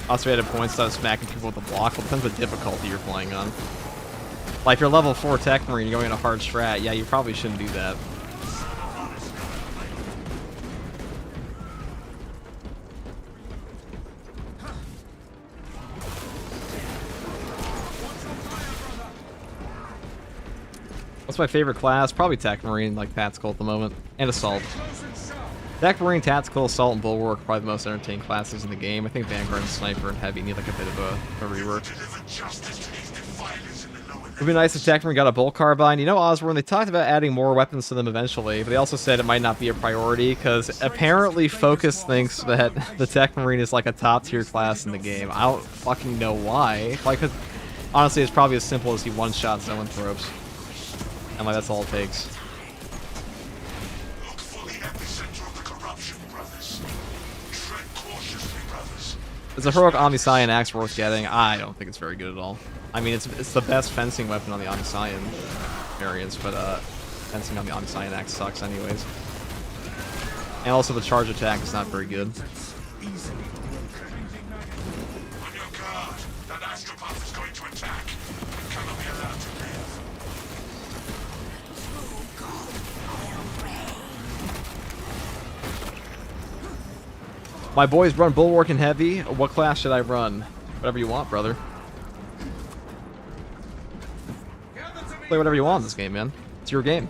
Also, we had a point stop smacking people with a block. Well, depends what difficulty you're playing on. Like, you're level 4 Tech Marine, you're going in a hard strat. Yeah, you probably shouldn't do that. What's my favorite class? Probably Tech Marine, like Tactical at the moment. And Assault. Tech Marine, Tactical, Assault, and Bulwark are probably the most entertaining classes in the game. I think Vanguard and Sniper and Heavy need like a bit of a rework. It would be nice if Tech Marine got a bolt carbine. You know, Osborne, they talked about adding more weapons to them eventually, but they also said it might not be a priority, because apparently Focus thinks that the Tech Marine is like a top tier class in the game. I don't fucking know why. Like, honestly, it's probably as simple as he one-shot zoanthropes. And like, that's all it takes. Look for the epicenter of the corruption, brothers. Tread cautiously, brothers. Is a heroic Omniscient axe worth getting? I don't think it's very good at all. I mean, it's the best fencing weapon on the Omniscient variants, but fencing on the Omniscient axe sucks anyways. And also the charge attack is not very good. On your guard. That astropath is going to attack. You cannot be allowed to live. My boys run Bulwark and Heavy. What class should I run? Whatever you want, brother. Play whatever you want in this game, man. It's your game.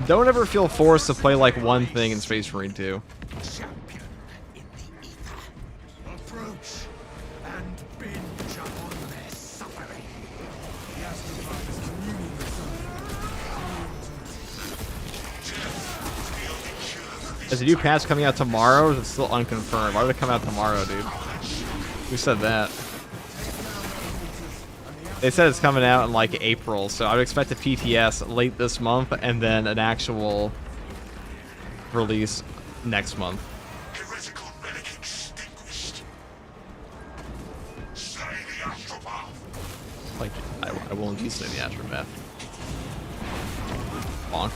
Don't ever feel forced to play like one thing in Space Marine 2. Champion in the ether. Approach and binge upon their suffering. The astropath is communing with Is the new patch coming out tomorrow, or is it still unconfirmed? Why would it come out tomorrow, dude? Who said that? They said it's coming out in like April, so I would expect a PTS late this month and then an actual release next month. heretical relic extinguished. Slay the astropath. Like, I will indeed say the Astropath. Bonk.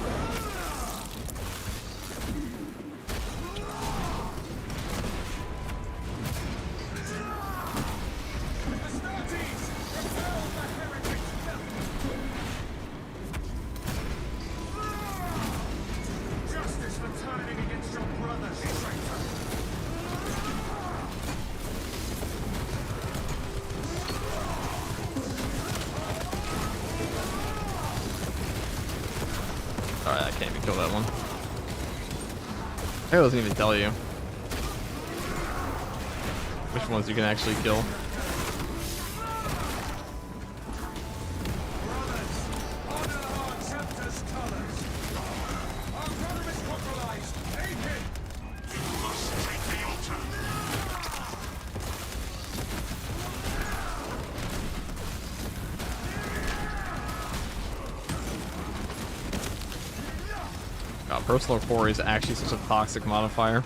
Can't even kill that one. It doesn't even tell you which ones you can actually kill. God, personal quarry is actually such a toxic modifier.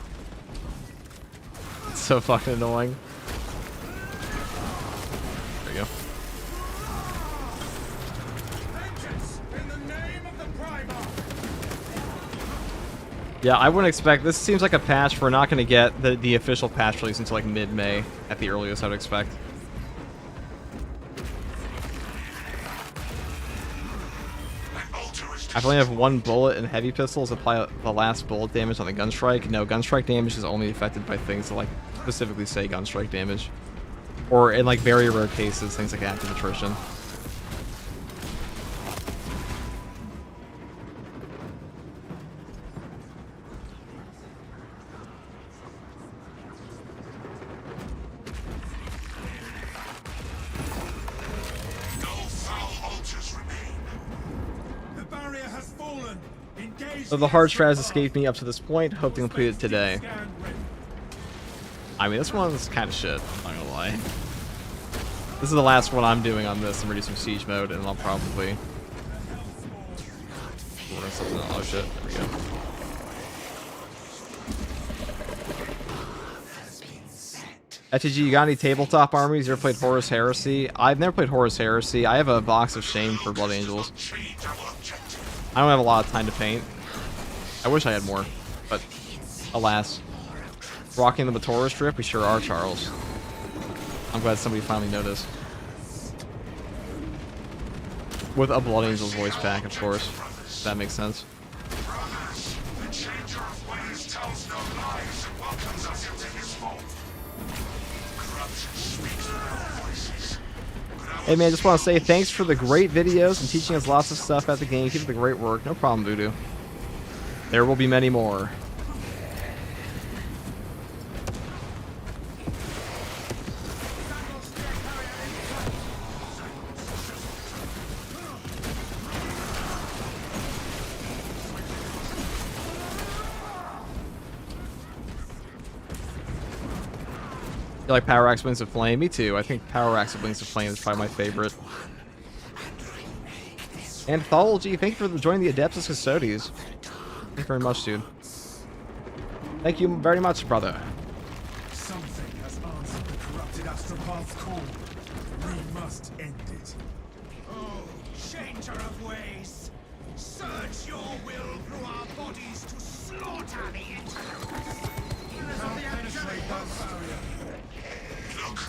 It's so fucking annoying. There you go. Yeah, I wouldn't expect. This seems like a patch we're not going to get the official patch release until like mid-May at the earliest, I would expect. I only have one bullet and heavy pistols apply the last bullet damage on the gunstrike. No, gunstrike damage is only affected by things that like specifically say gunstrike damage. Or in like very rare cases, things like active attrition. So the hard strat has escaped me up to this point. Hope to complete it today. I mean, this one's kind of shit, I'm not gonna lie. This is the last one I'm doing on this. I'm ready some siege mode, and I'll probably... Oh shit, there we go. FTG, you got any tabletop armies? You ever played Horus Heresy? I've never played Horus Heresy. I have a box of shame for Blood Angels. I don't have a lot of time to paint. I wish I had more, but alas. Rocking the Matora strip? We sure are, Charles. I'm glad somebody finally noticed. With a Blood Angels voice pack, of course. If that makes sense. Hey man, I just want to say thanks for the great videos and teaching us lots of stuff at the game. Keep up the great work. No problem, Voodoo. There will be many more. You like Power Axe Wings of Flame? Me too. I think Power Axe Wings of Flame is probably my favorite. Anthology, thank you for joining the Adeptus Custodes. Thank you very much, dude. Thank you very much, brother. Something has answered the corrupted astropath's call. We must end it. Oh, changer of ways! Surge your will through our bodies to slaughter the intelligence. Penetrate that barrier. Look,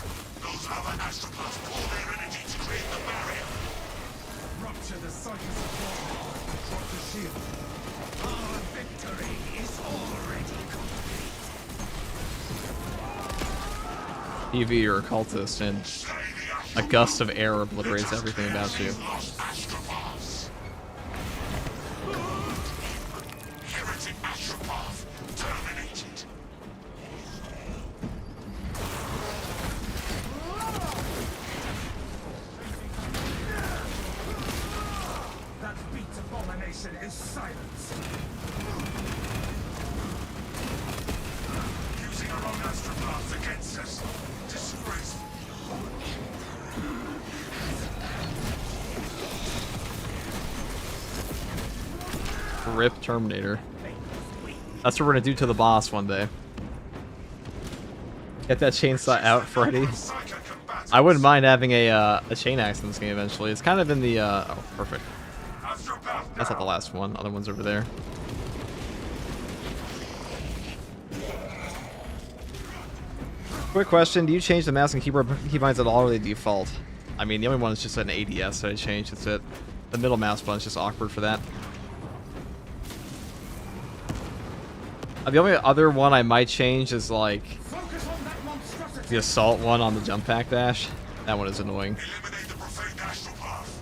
those other astropaths pour their energy to create the barrier. Rupture the cycles of water to drop the shield. Our victory is already complete. EV, you're a cultist, and a gust of air obliterates everything about you. Heretic astropath terminated. That beat abomination is silenced. Using our own astropaths against us. Disgraceful. Rip Terminator. That's what we're gonna do to the boss one day. Get that chainsaw out, Freddy. I wouldn't mind having a chain axe in this game eventually. It's kind of in the oh, perfect. That's not the last one. Other one's over there. Quick question: do you change the mouse and keyboard keybinds at all, or they default? I mean, the only one is just an ADS that I changed. That's it. The middle mouse button is just awkward for that. The only other one I might change is like the assault one on the jump pack dash. That one is annoying. Eliminate the profane astropath.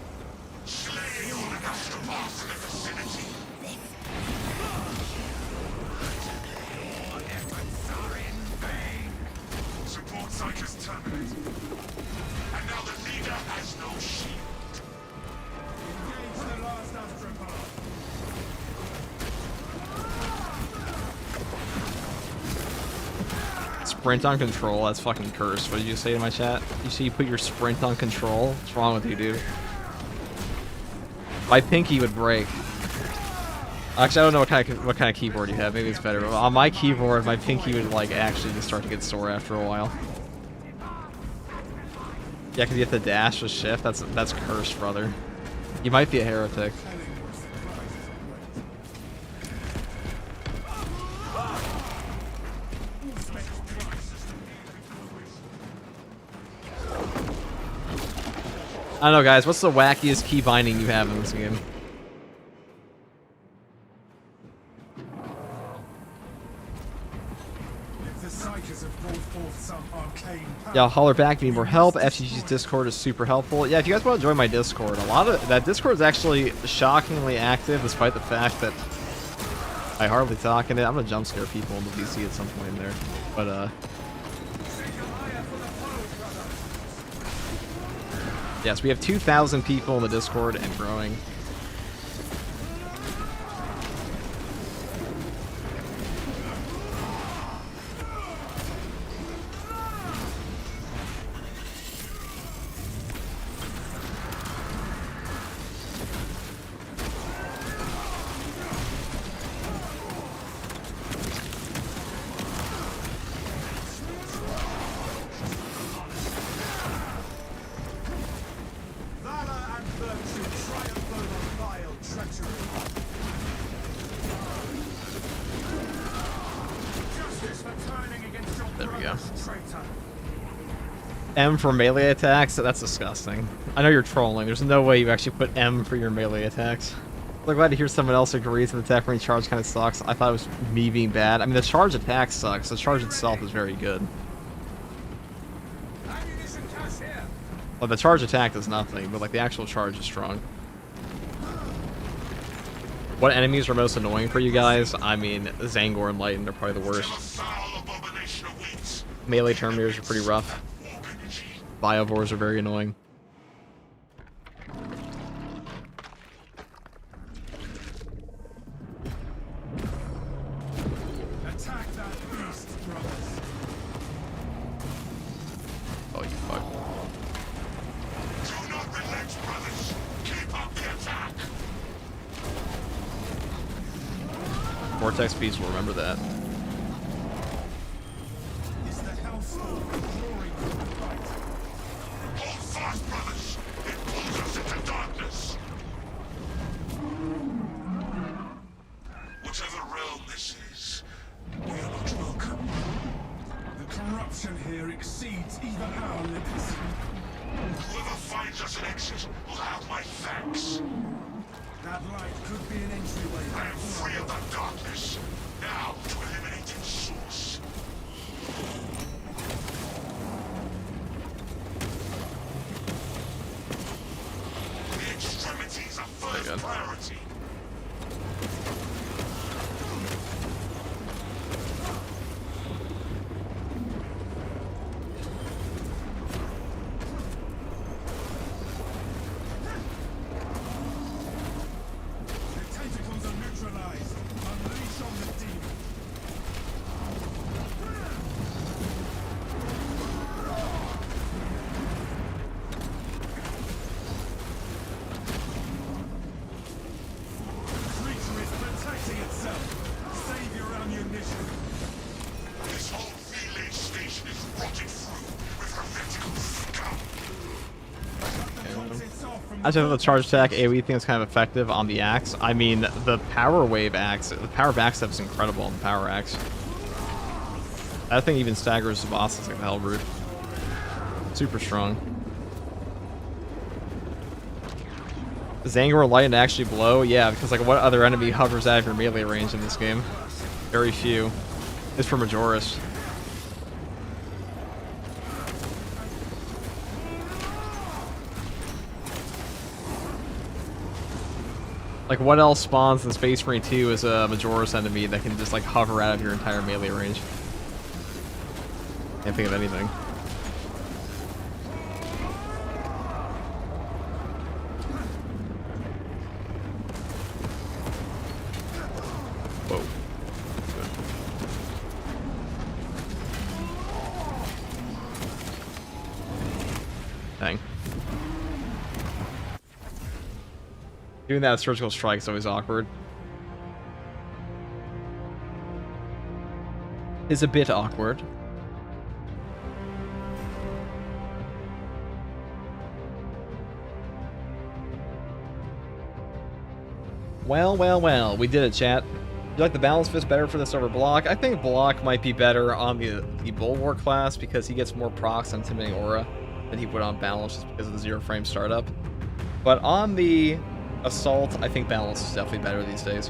Slay all astropaths in the vicinity. Psyker's terminated. And now the leader has no shield. Engage the last astropod. Sprint on control, that's fucking cursed. What did you say in my chat? You see you put your sprint on control? What's wrong with you, dude? My pinky would break. Actually, I don't know what kind of keyboard you have. Maybe it's better. But on my keyboard, my pinky would like actually just start to get sore after a while. Yeah, because you have to dash or shift. That's cursed, brother. You might be a heretic. I don't know, guys. What's the wackiest key binding you have in this game? Yeah, holler back, need more help. FGG's Discord is super helpful. Yeah, if you guys want to join my Discord, a lot of that Discord is actually shockingly active, despite the fact that I hardly talk in it. I'm gonna jump scare people in the VC at some point in there, but yes, we have 2,000 people in the Discord and growing. There we go. M for melee attacks? That's disgusting. I know you're trolling. There's no way you actually put M for your melee attacks. I'm glad to hear someone else agrees that the attack range charge kind of sucks. I thought it was me being bad. I mean, the charge attack sucks. The charge itself is very good. Well, the charge attack does nothing, but like the actual charge is strong. What enemies are most annoying for you guys? I mean, Zangor and Lighten are probably the worst. Melee Terminators are pretty rough. Biovores are very annoying. Attack that beast, brothers. Oh, you fuck. Do not relent, brothers. Keep up the attack. Vortex Beast will remember that. Is the Hellstorm roaring from the fight? Hold fast, brothers. It pulls us into darkness. Whatever realm this is, we are not welcome. The corruption here exceeds even our limits. Whoever finds us an exit will have my thanks. That light could be an entryway. I am free of the darkness. Now to eliminate its source. The extremities are first priority. The tentacles are neutralized. Unleash on the demon. The creature is protecting itself. Save your ammunition. This whole village station is rotted through with heretical scum. I just the charge attack AoE thing is kind of effective on the axe. I mean, the power wave axe, the power backstab is incredible on the power axe. That thing even staggers the bosses like the Hellbrute. Super strong. Zangor Light and actually blow? Yeah, because like what other enemy hovers out of your melee range in this game? Very few. It's for Majoris. Like, what else spawns in Space Marine 2 as a Majoris enemy that can just, like, hover out of your entire melee range? Can't think of anything. Dang. Doing that surgical strike is always awkward. Is a bit awkward. Well, well, well. We did it, chat. You like the balance fist better for this over block? I think block might be better on the Bulwark class because he gets more procs on Intimidating Aura than he would on balance just because of the 0 frame startup. But on the assault, I think balance is definitely better these days.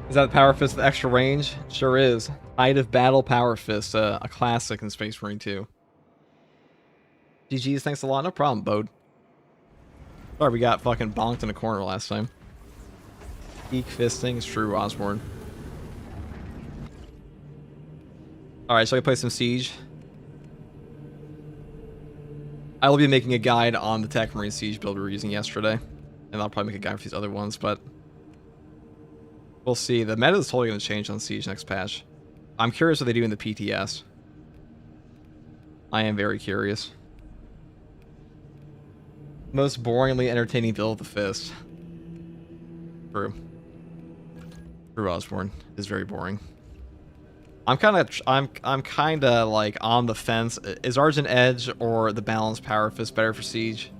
Is that the Power Fist with extra range? Sure is. Height of Battle Power Fist, a classic in Space Marine 2. GG's, thanks a lot. No problem, Bode. Sorry, we got fucking bonked in a corner last time. Peak fisting is true, Osborne. Alright, shall we play some Siege? I will be making a guide on the Tech Marine Siege build we were using yesterday. And I'll probably make a guide for these other ones, but we'll see. The meta is totally going to change on Siege next patch. I'm curious what they do in the PTS. I am very curious. Most boringly entertaining build of the Fist. True. True, Osborne is very boring. I'm kind of like on the fence. Is Argent Edge or the Balanced Power Fist better for Siege?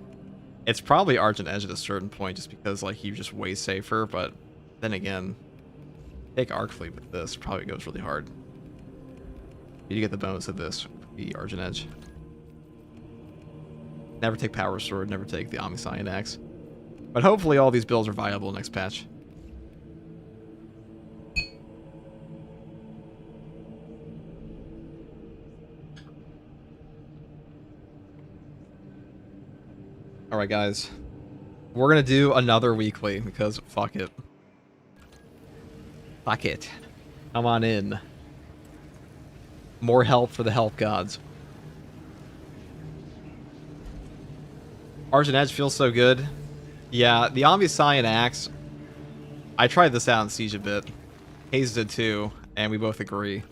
It's probably Argent Edge at a certain point, just because like he's just way safer. But then again, take Arc Fleet with this probably goes really hard. You get the bonus of this would be Argent Edge. Never take Power Sword. Never take the Omniscient Axe. But hopefully all these builds are viable next patch. Alright guys, we're gonna do another weekly because fuck it. Fuck it. Come on in. More help for the help gods. Argent Edge feels so good. Yeah, the Omniscient Axe, I tried this out in Siege a bit. Hayes did too, and we both agree.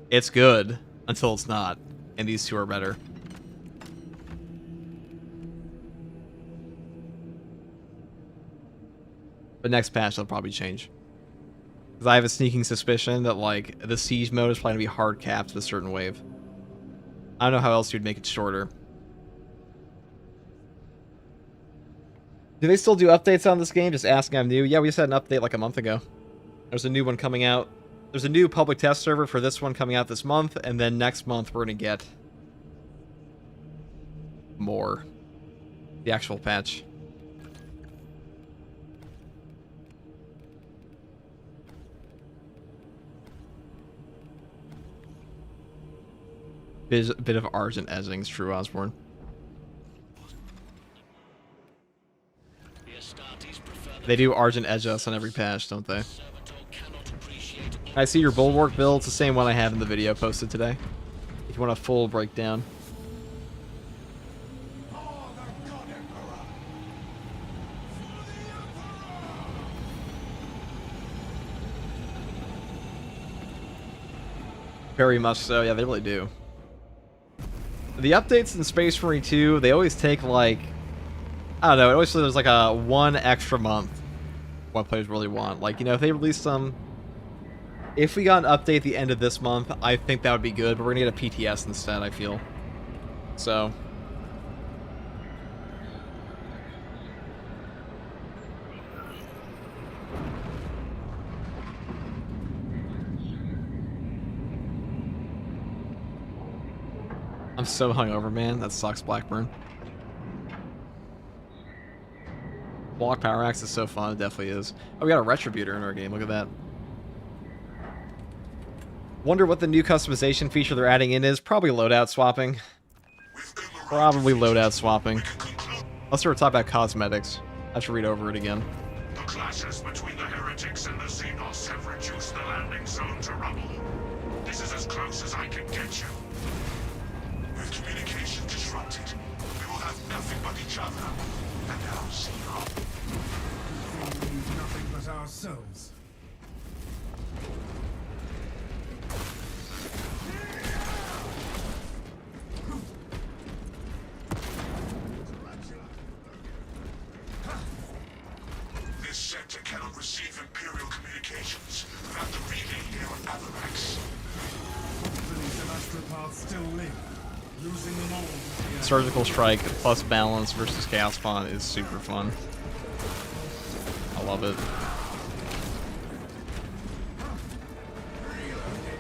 It's good until it's not, and these two are better. But next patch they'll probably change. Because I have a sneaking suspicion that like the Siege mode is probably going to be hard capped with a certain wave. I don't know how else you'd make it shorter. Do they still do updates on this game? Just asking, I'm new. Yeah, we just had an update like a month ago. There's a new one coming out. There's a new public test server for this one coming out this month, and then next month we're going to get more. The actual patch. Bit of Argent Edging's true, Osborne. They do Argent Edge us on every patch, don't they? I see your Bulwark build. It's the same one I have in the video posted today. If you want a full breakdown. Very much so. Yeah, they really do. The updates in Space Marine 2, they always take like, I don't know, it always feels there's like a one extra month what players really want. Like, you know, if they release some, if we got an update at the end of this month, I think that would be good, but we're gonna get a PTS instead, I feel. So I'm so hungover, man. That sucks, Blackburn. Block Power Axe is so fun. It definitely is. Oh, we got a Retributor in our game. Look at that. Wonder what the new customization feature they're adding in is. Probably loadout swapping. Probably loadout swapping. Let's sort of talk about cosmetics. I have to read over it again. The clashes between the heretics and the Xenos have reduced the landing zone to rubble. This is as close as I can get you. With communication disrupted, we will have nothing but each other and our Xenon. We need nothing but ourselves. This sector cannot receive Imperial communications without the relay here on Avarax. Companies and astropaths still live. Losing them all. Surgical Strike plus balance versus Chaos Spawn is super fun. I love it.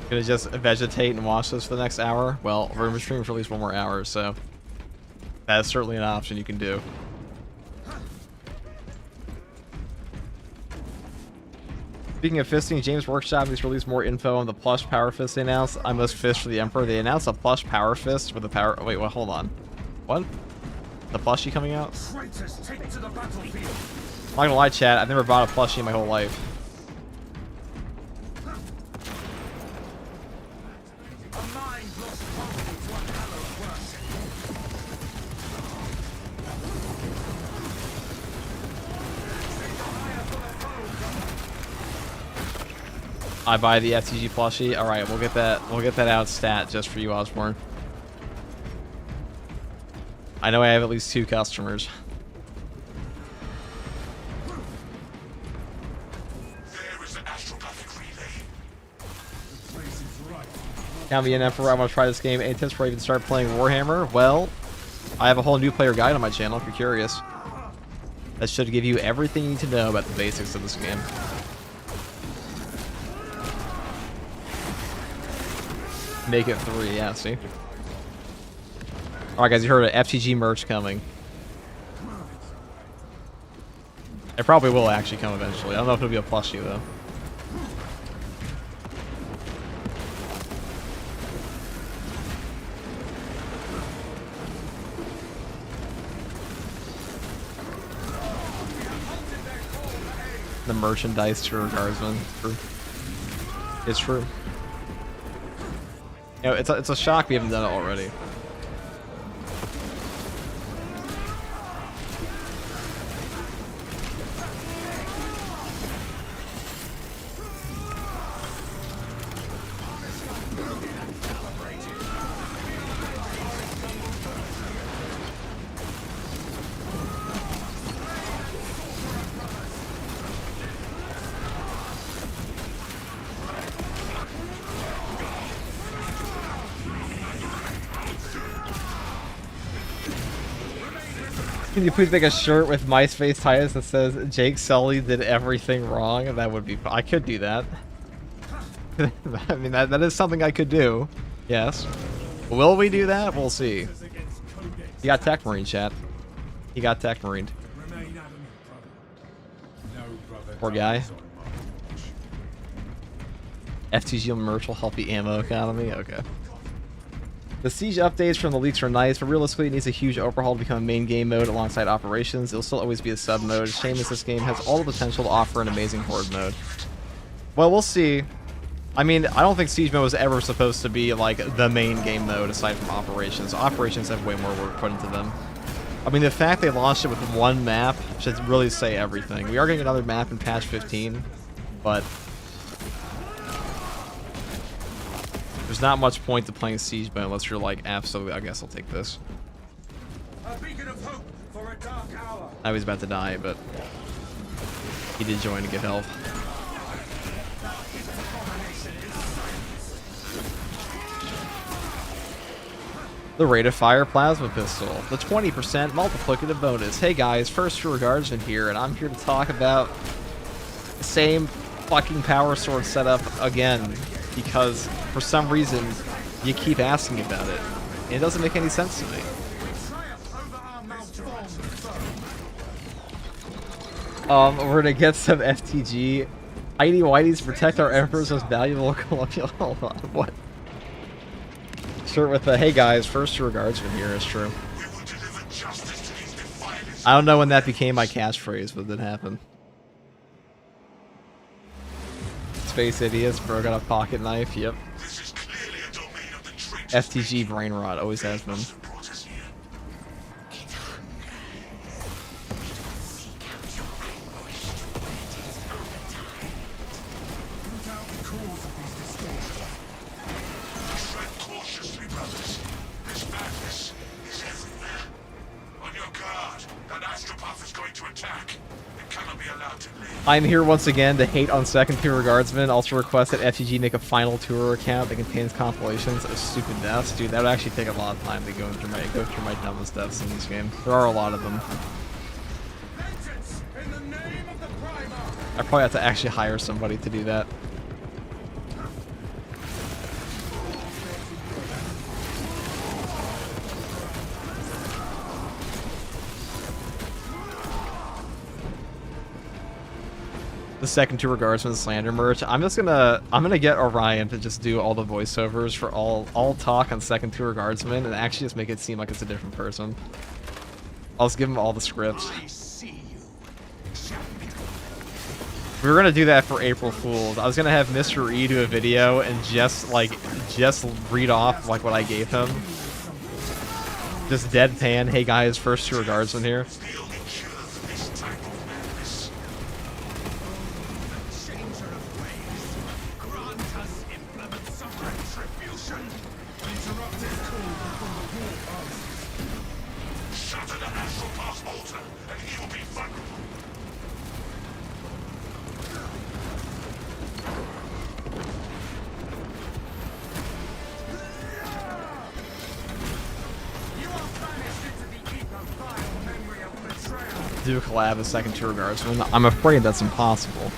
Gonna just vegetate and watch this for the next hour? Well, we're gonna stream for at least 1 more hour, so that is certainly an option you can do. Speaking of fisting, James Workshop has released more info on the plush power fist they announced. I must fist for the Emperor. They announced a plush power fist with a power. Wait, well, hold on. What? The plushie coming out? Traitors, take to the battlefield. I'm not gonna lie, chat. I've never bought a plushie in my whole life. A mind lost wholly to a hallowed worship. I buy the FTG plushie. All right, we'll get that out stat just for you, Osborne. I know I have at least 2 customers. There is an astrographic relay. The place is right. Count me an Emperor. I want to try this game. Any tips before I even start playing Warhammer? Well, I have a whole new player guide on my channel if you're curious. That should give you everything you need to know about the basics of this game. Make it 3, yeah, see? Alright guys, you heard of FTG merch coming. It probably will actually come eventually. I don't know if it'll be a plushie though. The merchandise to guardsmen. True. It's true. You know, it's a shock we haven't done it already. Can you please make a shirt with MySpace Titus that says Jake Sully did everything wrong? That would be fun. I could do that. I mean, that is something I could do. Yes. Will we do that? We'll see. He got Tech Marine, chat. He got Tech Marine. Poor guy. FTG merch will help the ammo economy? Okay. The Siege updates from the leaks are nice, but realistically it needs a huge overhaul to become a main game mode alongside operations. It'll still always be a sub mode. Shame is this game has all the potential to offer an amazing horde mode. Well, we'll see. I mean, I don't think Siege mode was ever supposed to be like the main game mode aside from operations. Operations have way more work put into them. I mean, the fact they launched it with 1 map should really say everything. We are getting another map in patch 15, but there's not much point to playing Siege mode unless you're like, absolutely, I guess I'll take this. A beacon of hope for a dark hour. I was about to die, but he did join to get help. The rate of fire plasma pistol, the 20% multiplicative bonus. Hey guys, first True Guardsman here, and I'm here to talk about the same fucking power sword setup again, because for some reason you keep asking about it. And it doesn't make any sense to me. We're gonna get some FTG. Heidi Whitey's protect our Emperor's most valuable colonial. Hold on, what? Shirt with the hey guys, first True Guardsman here is true. We will deliver justice to these defiant I don't know when that became my catchphrase, but it happened. Space idiots, bro got a pocket knife, yep. This is clearly a domain of the traitors. FTG brain rot, always has been. Brought us here. Tread cautiously, brothers. This madness is everywhere. On your guard. That astropath is going to attack. It cannot be allowed to live. I'm here once again to hate on second tier guardsmen. Also request that FTG make a final tour account that contains compilations of stupid deaths. Dude, that would actually take a lot of time to go through my dumbest deaths in this game. There are a lot of them. I probably have to actually hire somebody to do that. The second tier guardsman slander merch. I'm gonna get Orion to just do all the voiceovers for all talk on second tier guardsmen and actually just make it seem like it's a different person. I'll just give him all the scripts. We were gonna do that for April Fools. I was gonna have Mr. E do a video and just read off like what I gave him. Just deadpan, hey guys, first tier guardsman here. The only cure for this type of madness. Changer of ways. Grant us implements of retribution. Interrupt his call before the war passes. Shatter the astropath's altar, and he will be vulnerable. Do a collab with second tier guardsman. I'm afraid that's impossible.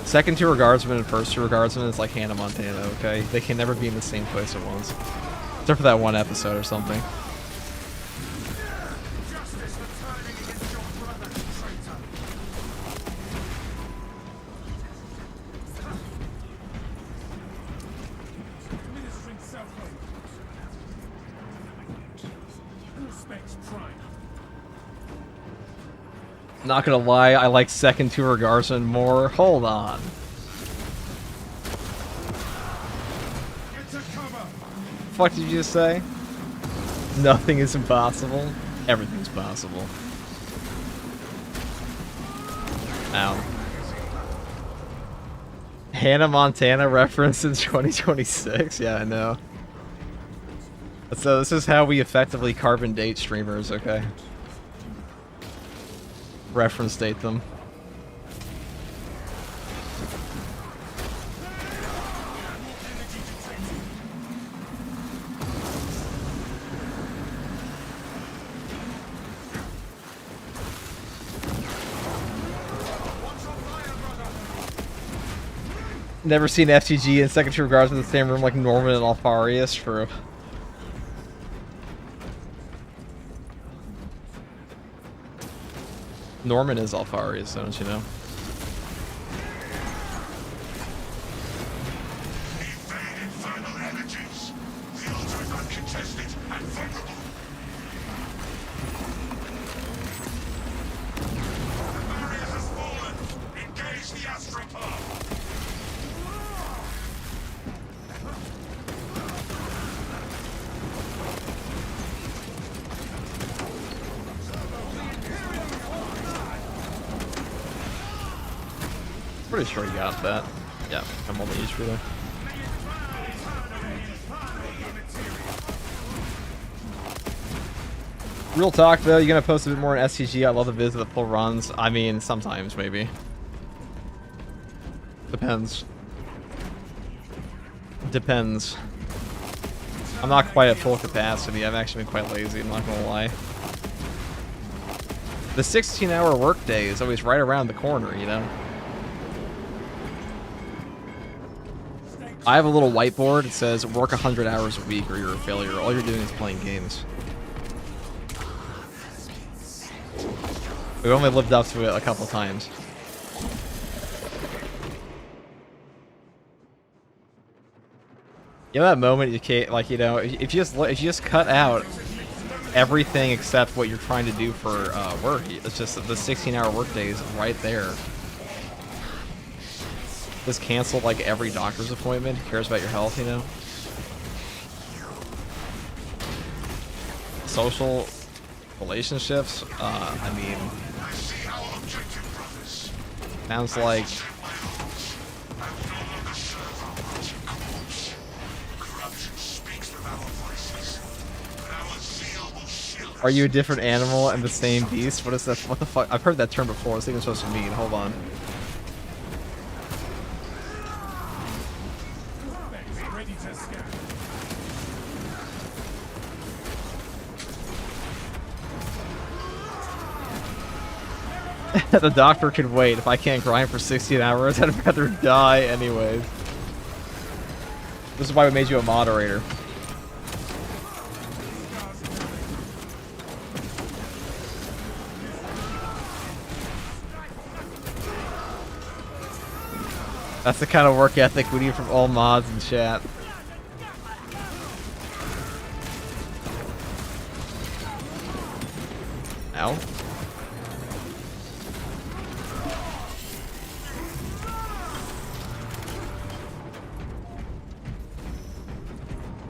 Second tier guardsman and first tier guardsman is like Hannah Montana, okay? They can never be in the same place at once. Except for that one episode or something. Not gonna lie, I like second tier guardsman more. Hold on. Fuck did you just say? Nothing is impossible. Everything's possible. Ow. Hannah Montana reference in 2026? Yeah, I know. So this is how we effectively carbon date streamers, okay? Reference date them. Never seen FTG and second tier guards in the same room like Norman and Alfarius. True. Norman is Alfarius, don't you know? Evade infernal energies. The altar is uncontested and vulnerable. The barrier has fallen. Engage the astropath. Pretty sure you got that. Yeah, I'm on the HP there. Real talk though, you gonna post a bit more on STG? I love the vids of the full runs. I mean, sometimes maybe. Depends. Depends. I'm not quite at full capacity. I've actually been quite lazy, I'm not gonna lie. The 16-hour workday is always right around the corner, you know? I have a little whiteboard. It says, work 100 hours a week or you're a failure. All you're doing is playing games. We've only lived up to it a couple times. You know that moment you can't, like, you know, if you just cut out everything except what you're trying to do for work, it's just the 16-hour workday is right there. Just cancel like every doctor's appointment. Who cares about your health, you know? Social relationships. I mean, sounds like. Are you a different animal and the same beast? What is that? What the fuck? I've heard that term before. What's it even supposed to mean? Hold on. The doctor can wait. If I can't grind for 16 hours, I'd rather die anyways. This is why we made you a moderator. That's the kind of work ethic we need from all mods in chat. Ow.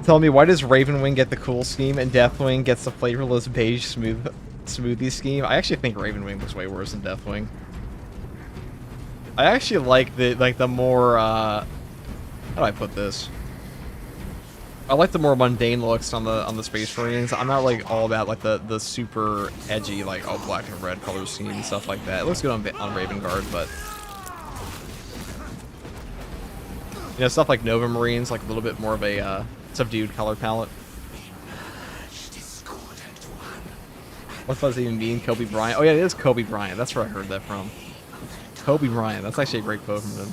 Tell me, why does Ravenwing get the cool scheme and Deathwing gets the flavorless beige smoothie scheme? I actually think Ravenwing looks way worse than Deathwing. I actually like the more how do I put this? I like the more mundane looks on the Space Marines. I'm not like all about like the super edgy like all black and red color scheme and stuff like that. It looks good on Raven Guard, but you know, stuff like Nova Marines, like a little bit more of a subdued color palette. What does it even mean, Kobe Bryant? Oh yeah, it is Kobe Bryant. That's where I heard that from. Kobe Bryant. That's actually a great quote from him.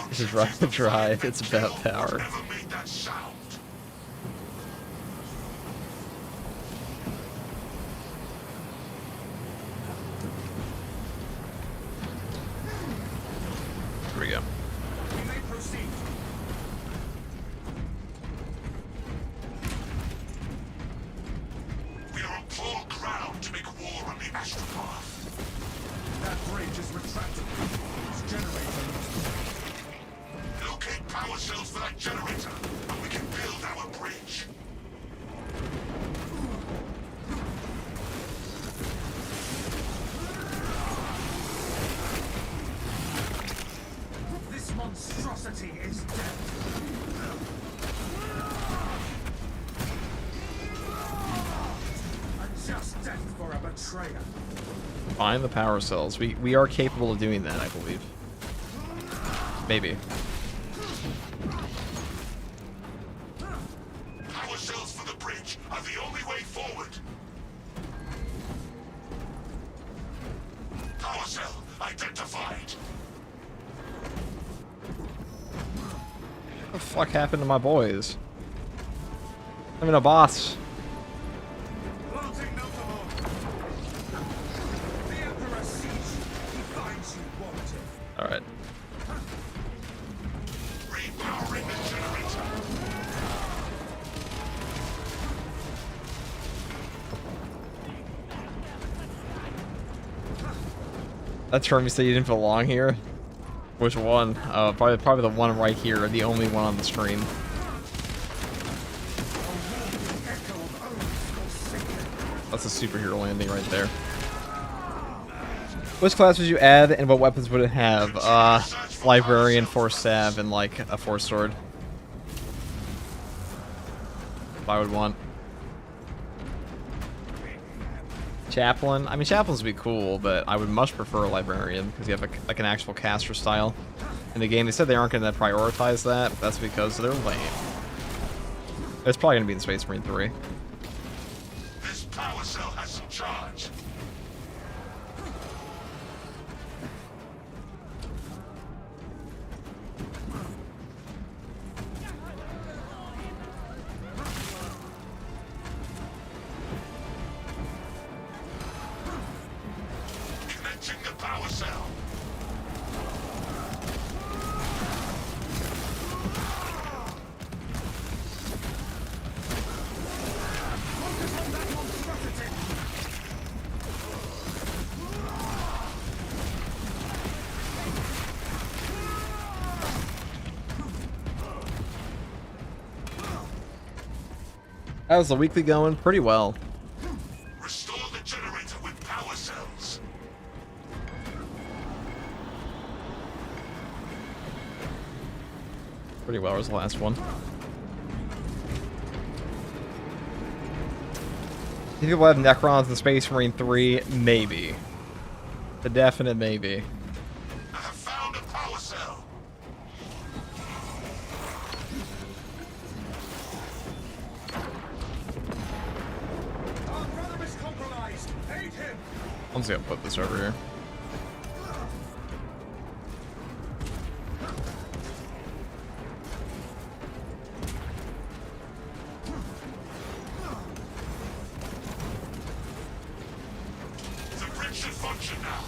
This is right to drive. It's about power. Here we go. We are on poor ground to make war on the Astropath. That bridge is retractable. Its generator needs locate power cells for that generator, and we can build our bridge. This monstrosity is dead. Just death for a betrayer. Find the power cells. We are capable of doing that, I believe. Maybe. Power cells for the bridge are the only way forward. Power cell identified. What the fuck happened to my boys? I'm in a boss. Alright. Repowering the generator. That term you said you didn't belong here? Which one? Probably the one right here, the only one on the stream. That's a superhero landing right there. Which class would you add, and what weapons would it have? Librarian, Force Sav, and like a Force Sword. If I would want. Chaplain. I mean, Chaplains would be cool, but I would much prefer a Librarian because you have like an actual caster style. In the game, they said they aren't going to prioritize that. But that's because they're lame. It's probably going to be in Space Marine 3. This power cell has some charge. Connecting the power cell. How's the weekly going? Pretty well. Restore the generator with power cells. Pretty well was the last one. Do you think we'll have Necrons in Space Marine 3? Maybe. A definite maybe. I have found a power cell. Our brother is compromised. Aid him. I'm just gonna put this over here. The bridge should function now.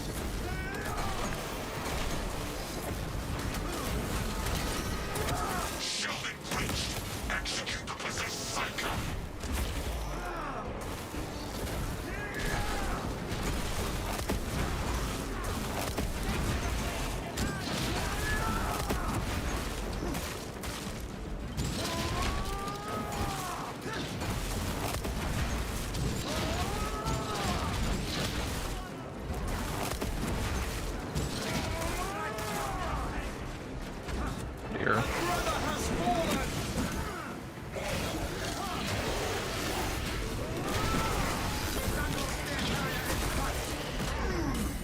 Shielding breached. Execute the possessed cyclone. Here.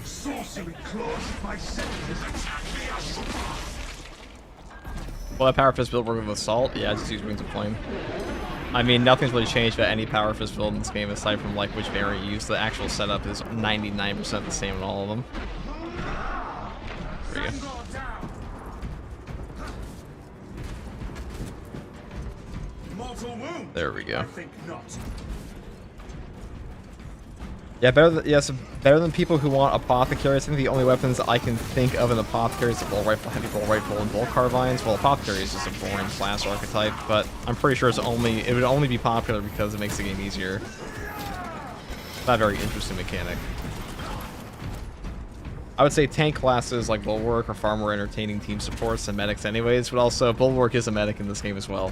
Sorcery claws my senses. Attack the astral path. Will that Power Fist build work with Assault? Yeah, just use Wings of Flame. I mean, nothing's really changed about any Power Fist build in this game aside from like which variant you use. The actual setup is 99% the same in all of them. There you go. Mortal wound. There we go. I think not. Yeah, better than people who want apothecaries. I think the only weapons I can think of in apothecaries are bull rifle, heavy bull rifle, and bull carbines. Well, apothecary is just a boring class archetype, but I'm pretty sure it would only be popular because it makes the game easier. Not a very interesting mechanic. I would say tank classes like Bulwark are far more entertaining team supports than medics anyways, but also Bulwark is a medic in this game as well.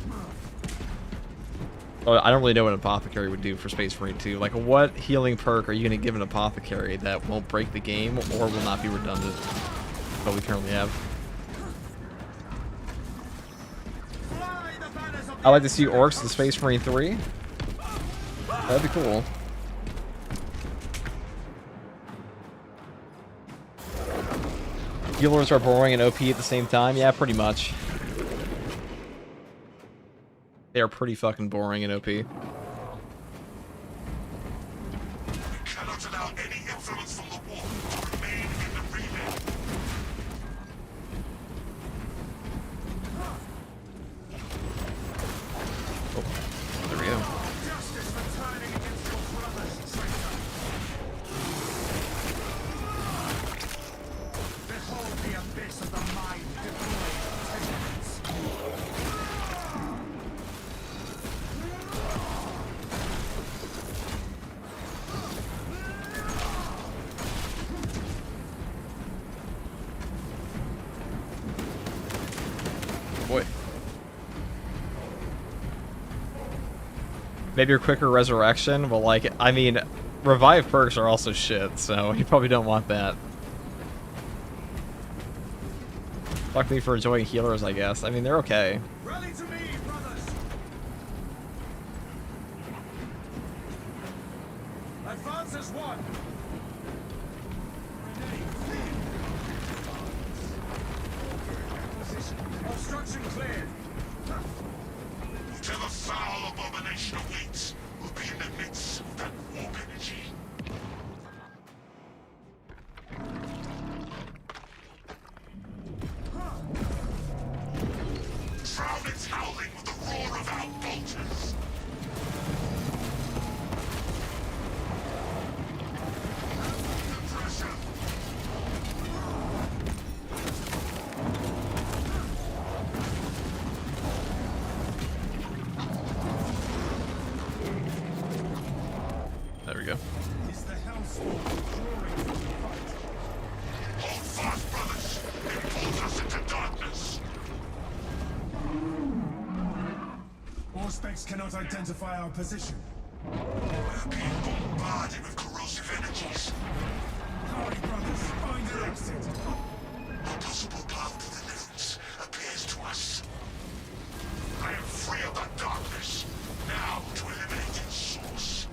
Well, I don't really know what an apothecary would do for Space Marine 2. Like, what healing perk are you going to give an apothecary that won't break the game or will not be redundant? What we currently have. I like to see orcs in Space Marine 3. That'd be cool. Healers are boring and OP at the same time. Yeah, pretty much. They are pretty fucking boring and OP. We cannot allow any influence from the war to remain in the remit. Oh, there we go. Justice for turning against your brothers, traitor. Behold the abyss of the mind devoid of tenderness. Boy. Maybe a quicker resurrection? Well, like, I mean, revive perks are also shit, so you probably don't want that. Fuck me for enjoying healers, I guess. I mean, they're okay. Rally to me, brothers! Advance as one! Obstruction cleared. Whatever foul abomination awaits will be in the midst of that warp energy. Drown its howling with the roar of our bolters. The pressure. There we go. Is the hellstorm drawing from the fight? Hold fast, brothers! It pulls us into darkness! Suspects cannot identify our position. We're being bombarded with corrosive energies. Hurry, brothers, find an exit. A possible path to deliverance appears to us. I am free of the darkness. Now to eliminate its source.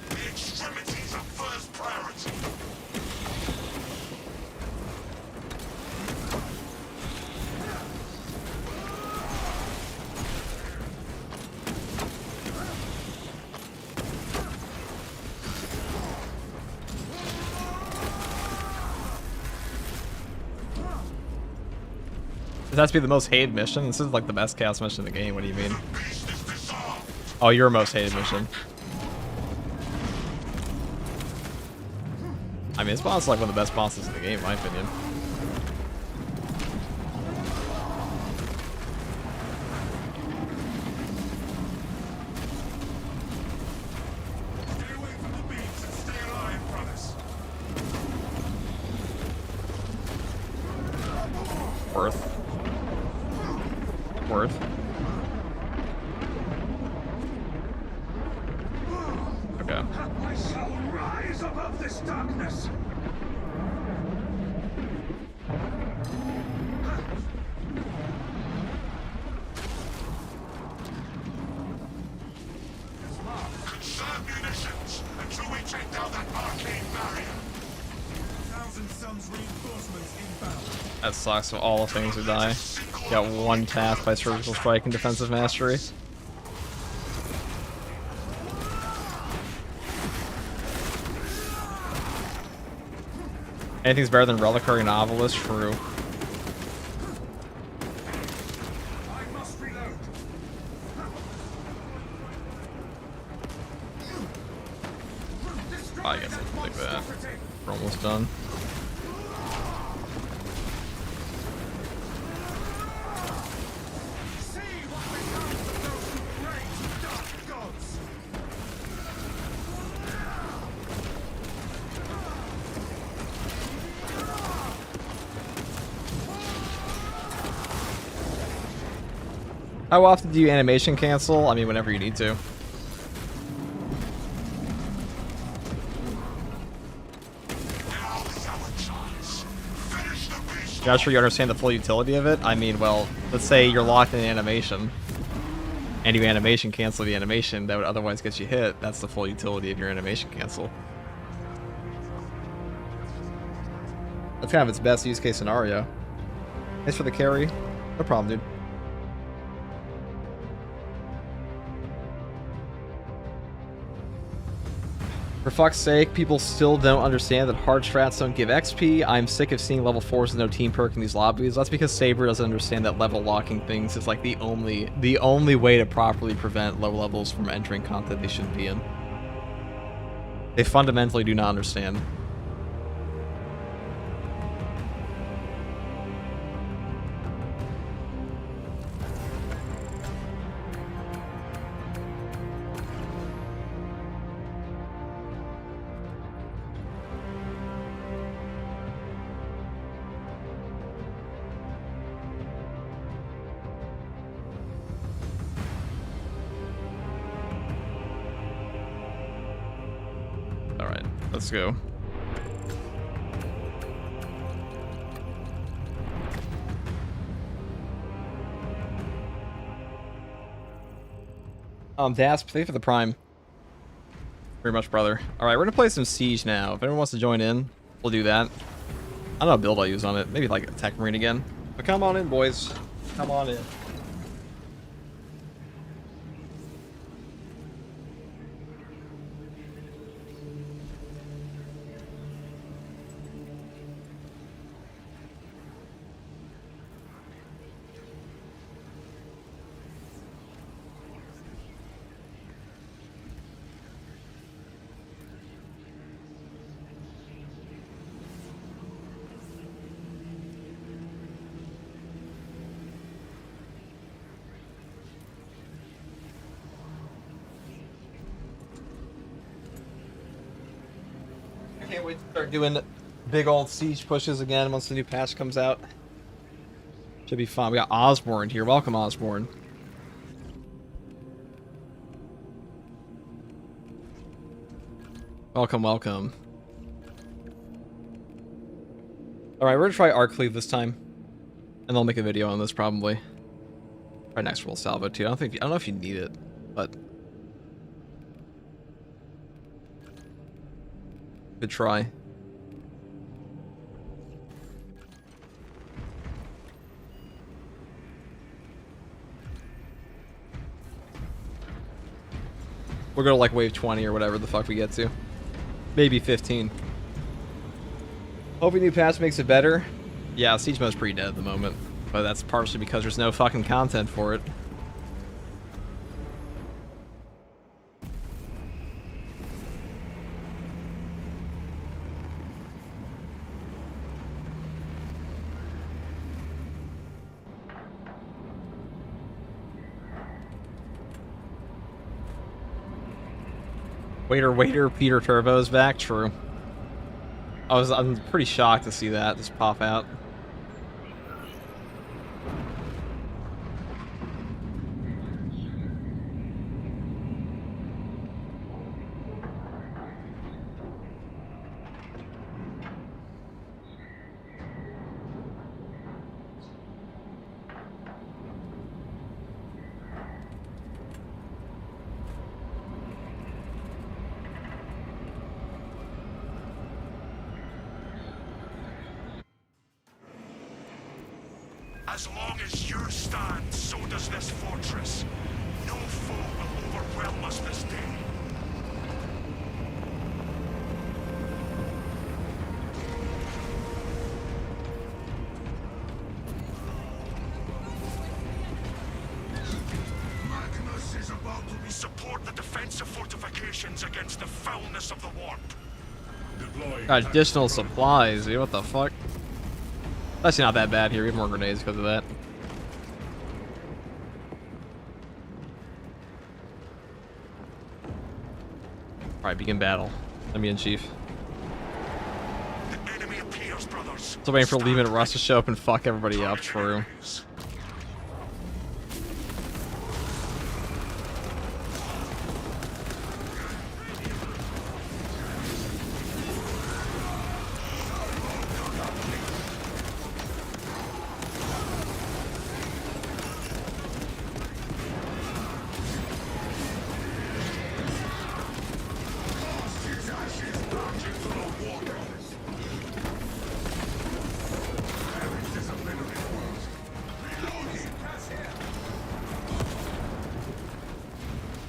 The extremities are first priority. This has to be the most hated mission. This is like the best chaos mission in the game. What do you mean? Oh, your most hated mission. I mean, this boss is like one of the best bosses in the game, in my opinion. Stay away from the beams and stay alive, brothers. Worth. Okay. I shall rise above this darkness. Conserve munitions until we take down that arcane barrier. Thousand Suns reinforcements inbound. That sucks with all the things who die. Got one task by surgical strike and defensive mastery. Anything's better than Reliquary Novelist, true. I must reload. I guess I'll take that. We're almost done. See what becomes of those who pray to dark gods. How often do you animation cancel? I mean, whenever you need to. Now is our chance. Finish the beast. You're not sure you understand the full utility of it? I mean, well, let's say you're locked in animation, and you animation cancel the animation that would otherwise get you hit. That's the full utility of your animation cancel. That's kind of its best use case scenario. Thanks for the carry. No problem, dude. For fuck's sake, people still don't understand that hard strats don't give XP. I'm sick of seeing level 4s with no team perk in these lobbies. That's because Saber doesn't understand that level locking things is like the only way to properly prevent low levels from entering content they shouldn't be in. They fundamentally do not understand. Alright, let's go. Dasp, thank you for the prime. Very much, brother. Alright, we're gonna play some Siege now. If anyone wants to join in, we'll do that. I don't know what build I'll use on it. Maybe like Tech Marine again. But come on in, boys. Come on in. I can't wait to start doing Big old siege pushes again once the new patch comes out. Should be fun. We got Osborne here. Welcome, Osborne. Welcome, welcome. Alright, we're gonna try Arc Cleave this time. And I'll make a video on this probably. Try next roll salvo too. I don't know if you need it, but good try. We'll go to like wave 20 or whatever the fuck we get to. Maybe 15. Hoping new patch makes it better. Yeah, Siege mode's pretty dead at the moment. But that's partially because there's no fucking content for it. Waiter, Peter Turbo's back. True. I'm pretty shocked to see that just pop out. As long as you stand, so does this fortress. No foe will overwhelm us this day. Magnus is about to support the defensive fortifications against the foulness of the warp. Deploying Additional supplies, dude. What the fuck? That's not that bad here. We have more grenades because of that. Alright, begin battle. Enemy in chief. The enemy appears, brothers. Still waiting for Lehman Russ to show up and fuck everybody up. True.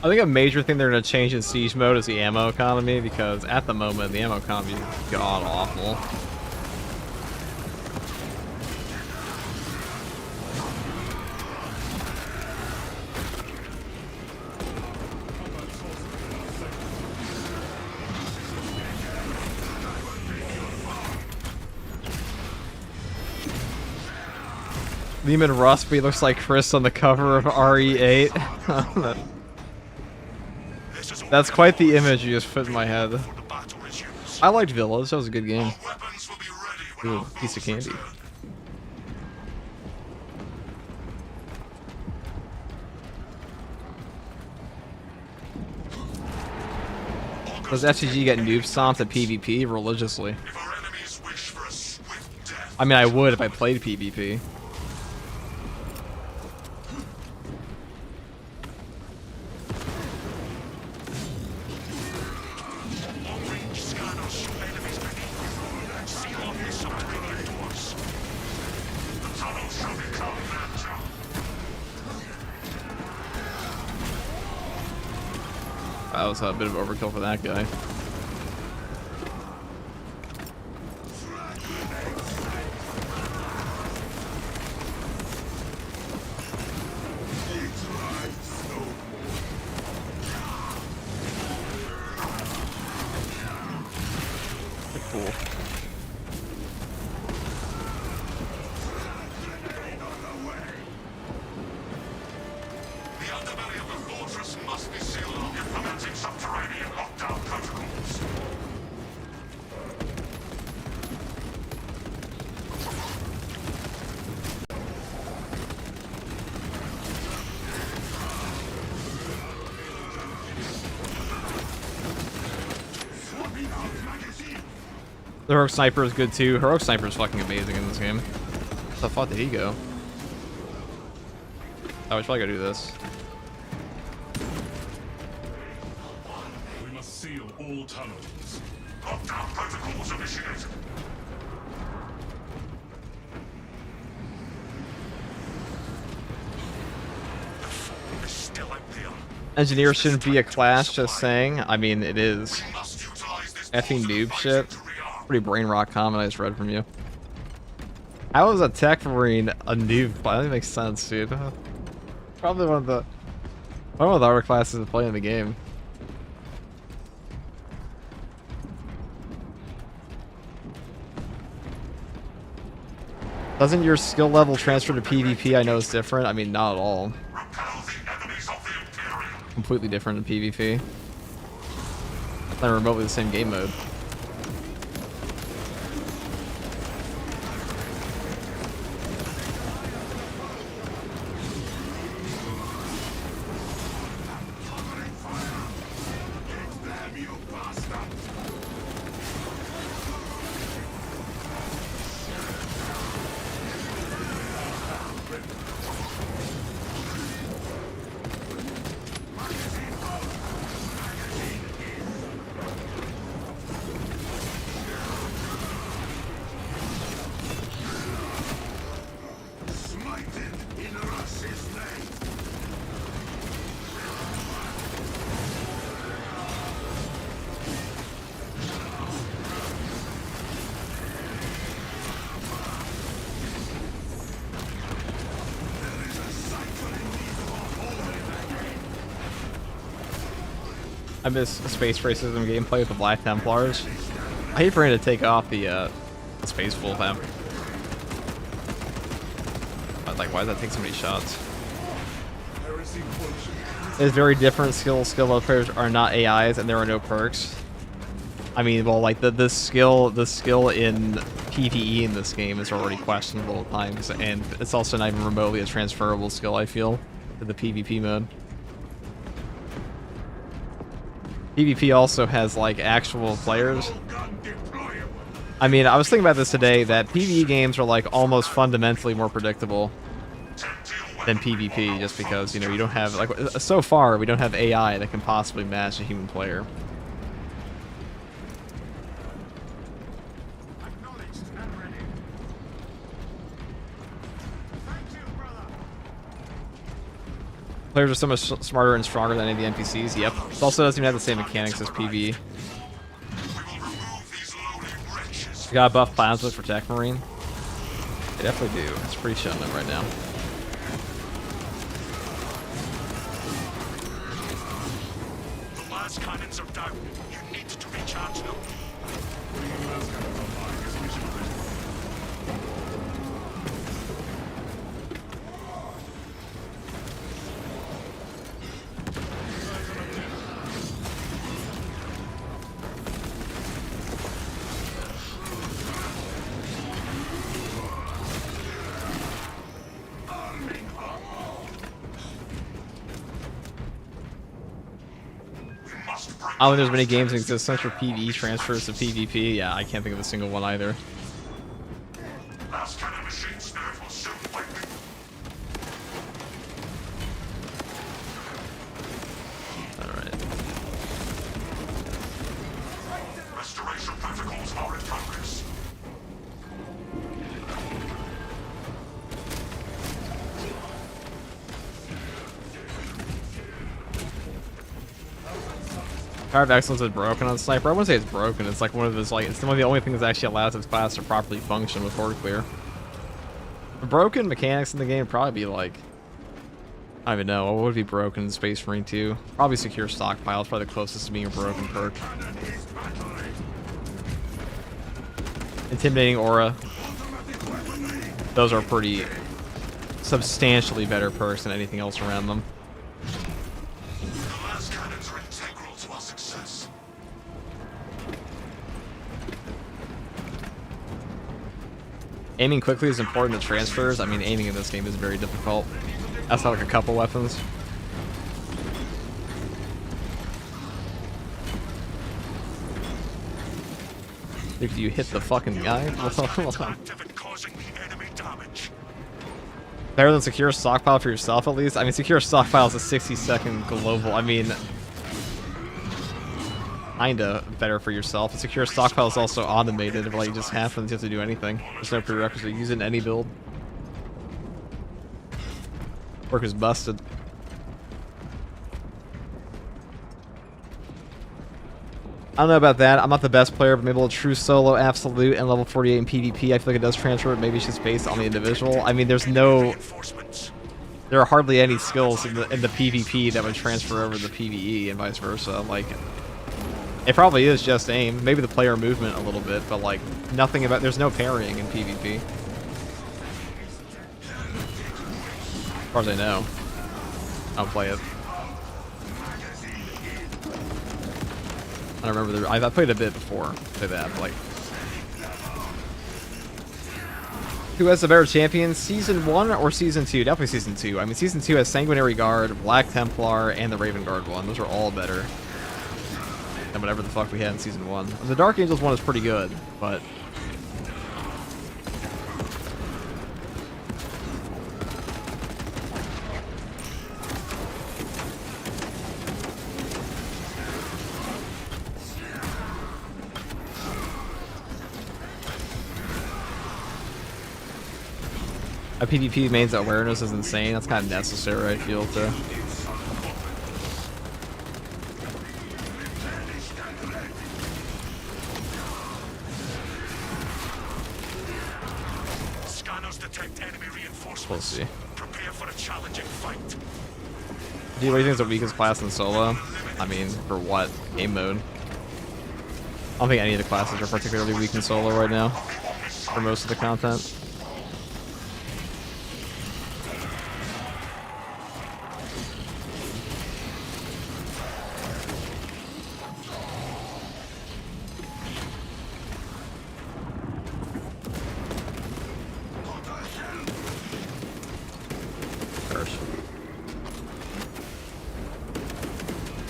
I think a major thing they're going to change in Siege mode is the ammo economy, because at the moment, the ammo economy is god-awful. Lehman Russby looks like Chris on the cover of RE8. That's quite the image you just put in my head. I liked Villas. That was a good game. Ooh, piece of candy. Does FCG get noob stomped at PvP religiously? I mean, I would if I played PvP. That was a bit of overkill for that guy. Cool. Heroic Sniper is good too. Heroic Sniper is fucking amazing in this game. Where the fuck did he go? Oh, we should probably go do this. We must seal all tunnels. Lockdown protocols initiated. The fort is still empty. Engineer shouldn't be a class, just saying. I mean, it is. We must utilize this Effing noob force shit. to rearm. Pretty brain rock comment I just read from you. How is a tech marine a noob? That doesn't make sense, dude. Probably one of the harder classes to play in the game. Doesn't your skill level transfer to PvP? I know it's different. I mean, not at all. Repel the enemies of the Imperium. Completely different in PvP. Not remotely the same game mode. I miss space racism gameplay with the Black Templars. I hate for him to take off the space full time. But like, why does that take so many shots? It's very different. Skill level players are not AIs, and there are no perks. I mean, well, like the skill in PvE in this game is already questionable at times, and it's also not even remotely a transferable skill. I feel to the PvP mode. PvP also has like actual players. I mean, I was thinking about this today, that PvE games are like almost fundamentally more predictable than PvP, just because, you know, you don't have, like, so far we don't have AI that can possibly match a human player. Players are so much smarter and stronger than any of the NPCs. Yep. It also doesn't even have the same mechanics as PvE. You got buff plasma for Tech Marine? They definitely do. It's pretty showing them right now. The last cannons are down. You need to recharge them. I don't think there's many games in existence for PvE transfers to PvP. Yeah, I can't think of a single one either. Last cannon machine spirit will soon wake me. Alright. Restoration protocols are in progress. Power of Excellence is broken on Sniper. I wouldn't say it's broken. It's like one of those, like, it's one of the only things that actually allows its class to properly function with Horde Clear. The broken mechanics in the game would probably be like, I don't even know, what would be broken in Space Marine 2? Probably Secure Stockpile. It's probably the closest to being a broken perk. Intimidating Aura. Those are pretty substantially better perks than anything else around them. The last cannons are integral to our success. Aiming quickly is important to transfers. I mean, aiming in this game is very difficult. That's not like a couple weapons. If you hit the fucking guy. Active and causing the enemy damage. Better than secure stockpile for yourself, at least? I mean, secure stockpile is a 60-second global. I mean, kinda better for yourself. A secure stockpile is also automated, but like, it just happens. You have to do anything. There's no prerequisite. Use it in any build. Work is busted. I don't know about that. I'm not the best player, but maybe a true solo, absolute, and level 48 in PvP. I feel like it does transfer, but maybe it's just based on the individual. I mean, there's no... There are hardly any skills in the PvP that would transfer over the PvE and vice versa. Like, it probably is just aim. Maybe the player movement a little bit, but like, nothing about... There's no parrying in PvP. As far as I know. I don't play it. I don't remember I played a bit before, say that, but like... Who has the better champion? Season 1 or Season 2? Definitely Season 2. I mean, Season 2 has Sanguinary Guard, Black Templar, and the Raven Guard one. Those are all better than whatever the fuck we had in Season 1. And the Dark Angels one is pretty good, but... A PvP main's awareness is insane. That's kind of necessary, I feel, to... Scanners detect enemy reinforcements. We'll see. Prepare for a challenging fight. Do you think it's the weakest class in solo? I mean, for what? Game mode? I don't think any of the classes are particularly weak in solo right now. For most of the content.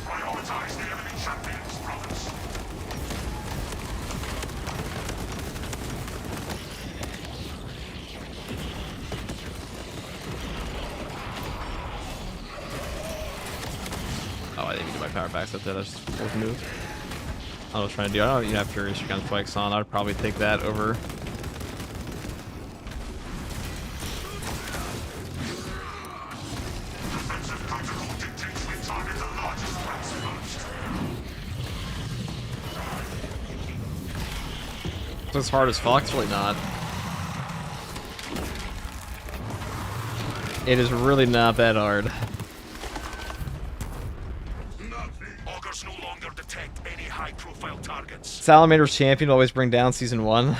Prioritize the enemy champions, brothers. Oh, I didn't even do my power backs up there. That's just a move. I was trying to do. I don't even have Furious Gun Spikes on. I'd probably take that over. Defensive tactical dictates we target the largest threats first. So it's hard as fuck. It's really not. It is really not that hard. Augurs no longer detect any high-profile targets. Salamander's champion will always bring down Season 1.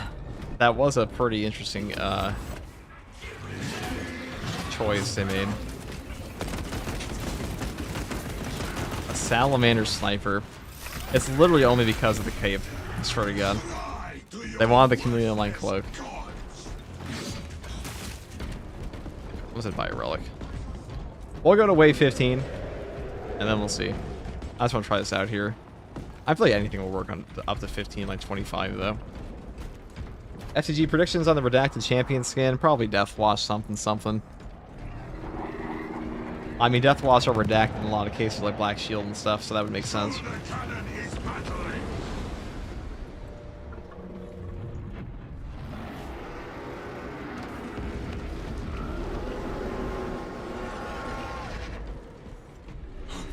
That was a pretty interesting choice they made. A Salamander sniper. It's literally only because of the cape. I swear to God. They wanted the Chameleon Line cloak. Was it by a relic? We'll go to wave 15, and then we'll see. I just want to try this out here. I feel like anything will work on up to 15, like 25 though. FTG predictions on the redacted champion skin. Probably Deathwatch something. I mean, Deathwatch are redacted in a lot of cases, like Black Shield and stuff, so that would make sense.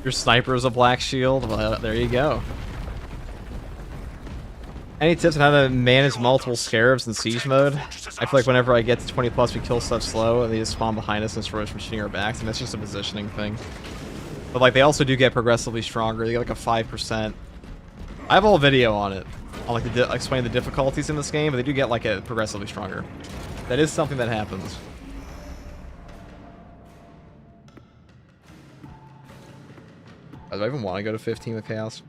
Your sniper is a Black Shield? Well, there you go. Any tips on how to manage multiple scarabs in siege mode? I feel like whenever I get to 20 plus, we kill stuff slow, and they just spawn behind us and destroy us from shooting our backs, and that's just a positioning thing. But like, they also do get progressively stronger. They get like a 5%. I have a whole video on it. I'll like explain the difficulties in this game, but they do get like a progressively stronger. That is something that happens. Do I even want to go to 15 with Chaos?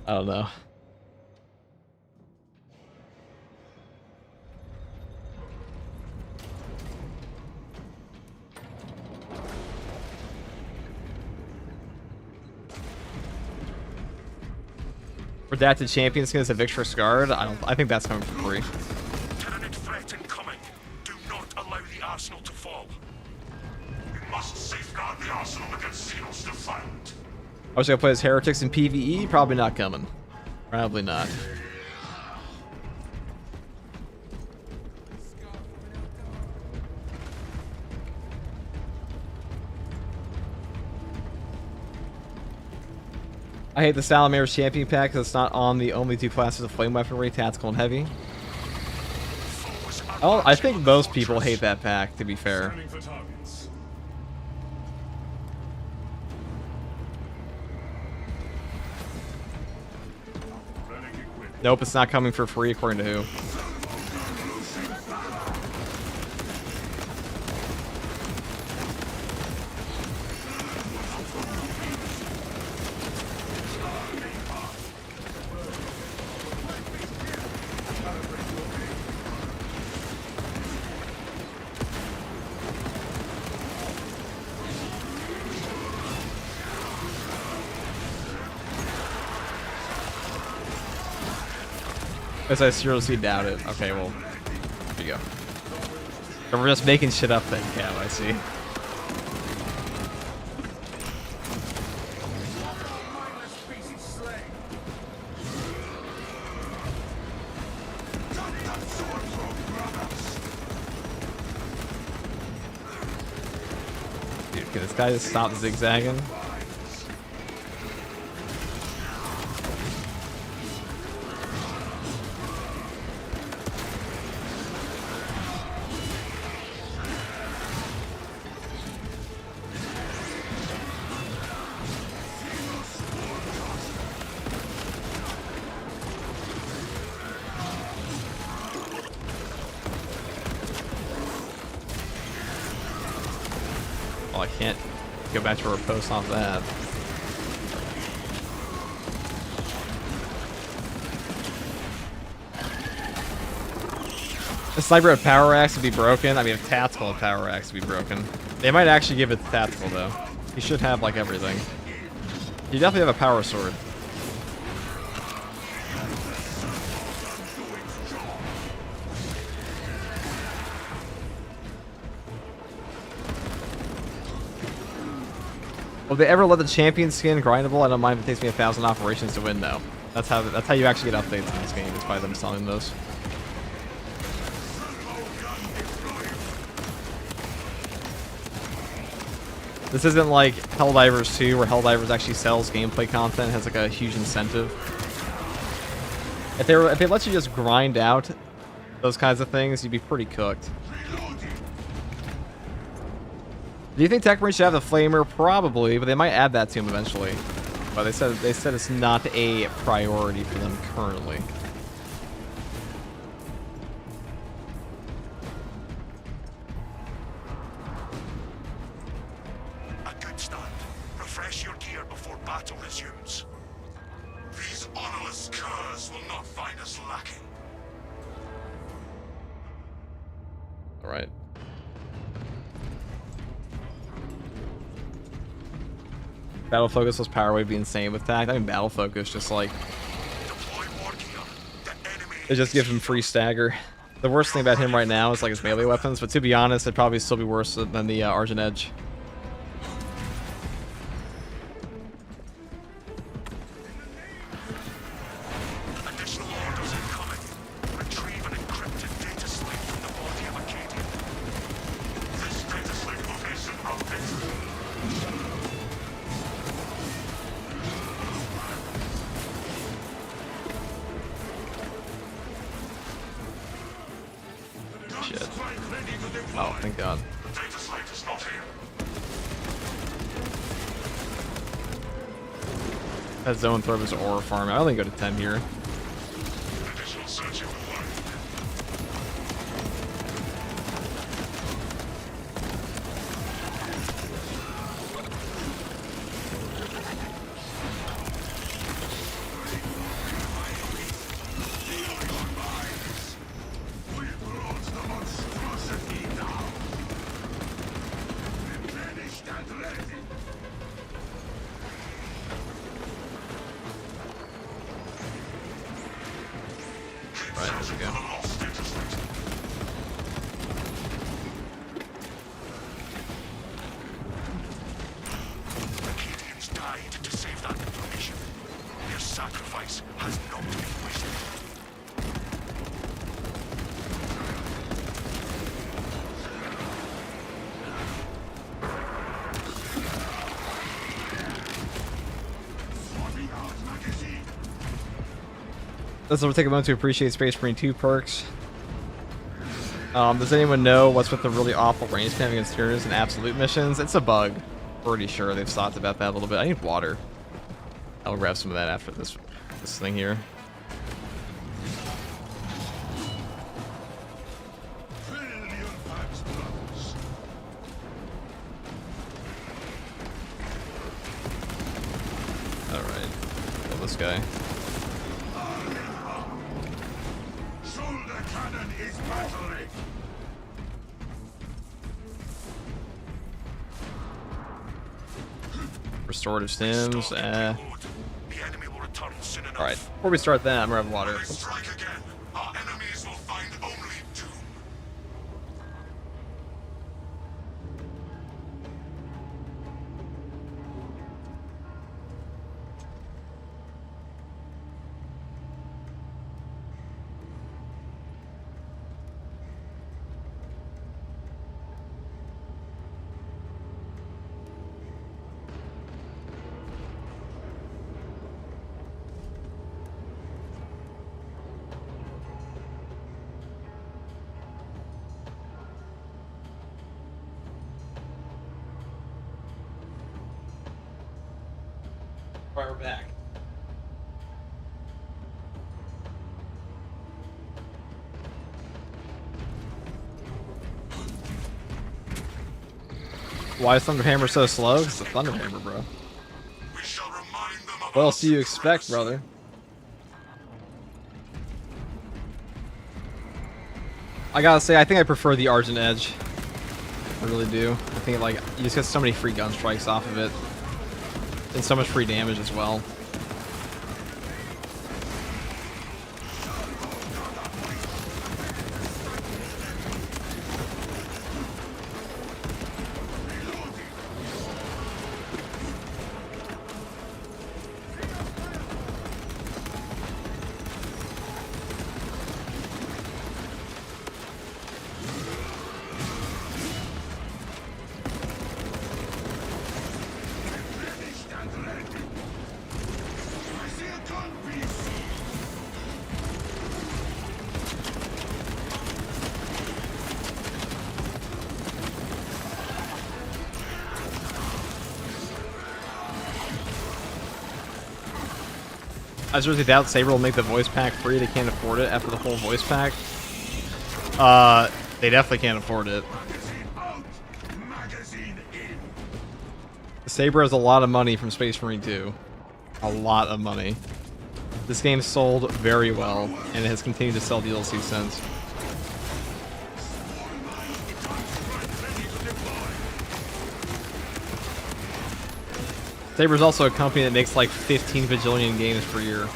I don't know. Redacted champion skins at Victor Scarred. I think that's coming for free. Tyrannic threat incoming. Do not allow the arsenal to fall. We must safeguard the arsenal against Xenos defilement. I was gonna play as heretics in PvE. Probably not coming. Probably not. I hate the Salamander's Champion Pack because it's not on the only two classes of flame weaponry, tactical and heavy. Oh, I think most people hate that pack, to be fair. Scanning for targets. Running equipped. Nope, it's not coming for free according to who. As I seriously doubt it. Okay, well, there you go. We're just making shit up then, Cam, I see. Dude, can this guy just stop zigzagging? Well, I can't go back to our post off that. The sniper at Power Axe would be broken. I mean, if tactical at Power Axe would be broken. They might actually give it to tactical, though. He should have, like, everything. You definitely have a power sword. Will they ever let the champion skin grindable? I don't mind if it takes me 1,000 operations to win, though. That's how you actually get updates in this game, is by them selling those. This isn't like Helldivers 2, where Helldivers actually sells gameplay content, has like a huge incentive. If they let you just grind out those kinds of things, you'd be pretty cooked. Do you think Tech Marine should have the Flamer? Probably, but they might add that to him eventually. But they said it's not a priority for them currently. A good start. Refresh your gear before battle resumes. These honorless curs will not find us lacking. All right. Battle Focus was Power Wave be insane with that. I mean, Battle Focus just like Deploy war gear. The enemy it just gives him free stagger. The worst thing about him right now is like his melee weapons, but to be honest, it'd probably still be worse than the Argent Edge. Additional orders incoming. Retrieve an encrypted data slate from the body of Acadia. This data slate location updated. Shit. Oh, thank God. The data slate is not here. That zone throw is ore farm. I only go to 10 here. Additional searching required. Right, there we go. The KEYBINDS died to save that information. Their sacrifice has not been wasted. Let's take a moment to appreciate Space Marine 2 perks. Does anyone know what's with the really awful range spam against tuners and absolute missions? It's a bug. Pretty sure they've thought about that a little bit. I need water. I'll grab some of that after this thing here. Alright. Kill this guy. Shoulder cannon is battering. Restorative stims. The enemy will return soon enough. Alright. Before we start that, I'm gonna have water. When we strike again, our enemies will find only doom. Alright, we're back. Why is Thunderhammer so slow? It's a Thunderhammer, bro. We shall remind them of What our else do you expect, sacrifice. brother? I gotta say, I think I prefer the Argent Edge. I really do. I think, like, you just get so many free gun strikes off of it. And so much free damage as well. I seriously doubt Saber will make the voice pack free. They can't afford it after the whole voice pack. They definitely can't afford it. Magazine out, magazine in. Saber has a lot of money from Space Marine 2. A lot of money. This game sold very well, and it has continued to sell DLC since. Saber's also a company that makes like 15 bajillion games per year.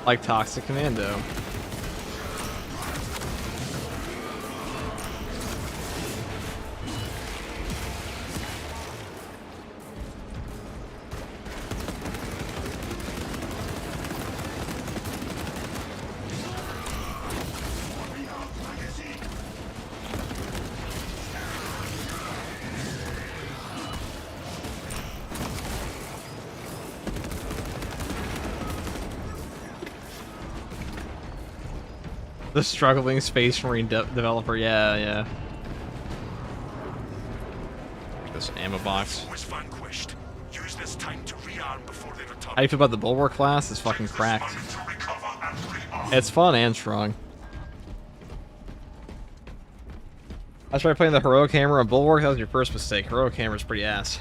Like Toxic Commando. The struggling Space Marine developer, yeah. This ammo box. Was vanquished. Use this time to rearm before they return. How do you feel about the Bulwark class? It's fucking cracked. To recover and rearm. It's fun and strong. I tried playing the Heroic Hammer on Bulwark. That was your first mistake. Heroic Hammer's pretty ass.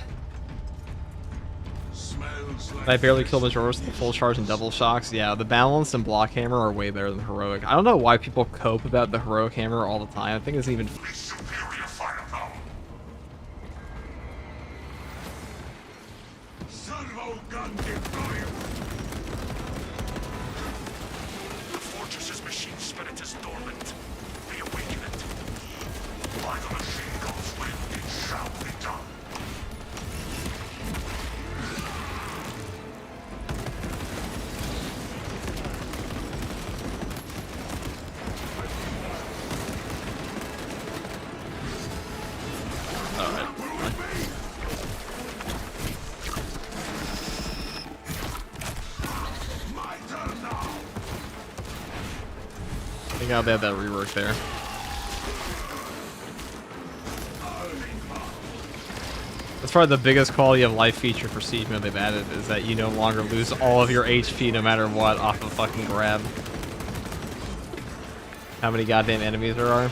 Smells like I barely killed Majora's with the full charge and double shocks. Yeah, the balance and block hammer are way better than Heroic. I don't know why people cope about the Heroic Hammer all the time. I think it's even... superior firepower. Servo gun deployed. think how they have that rework there. That's probably the biggest quality of life feature for Siege mode they've added, is that you no longer lose all of your HP no matter what off a fucking grab. How many goddamn enemies there are.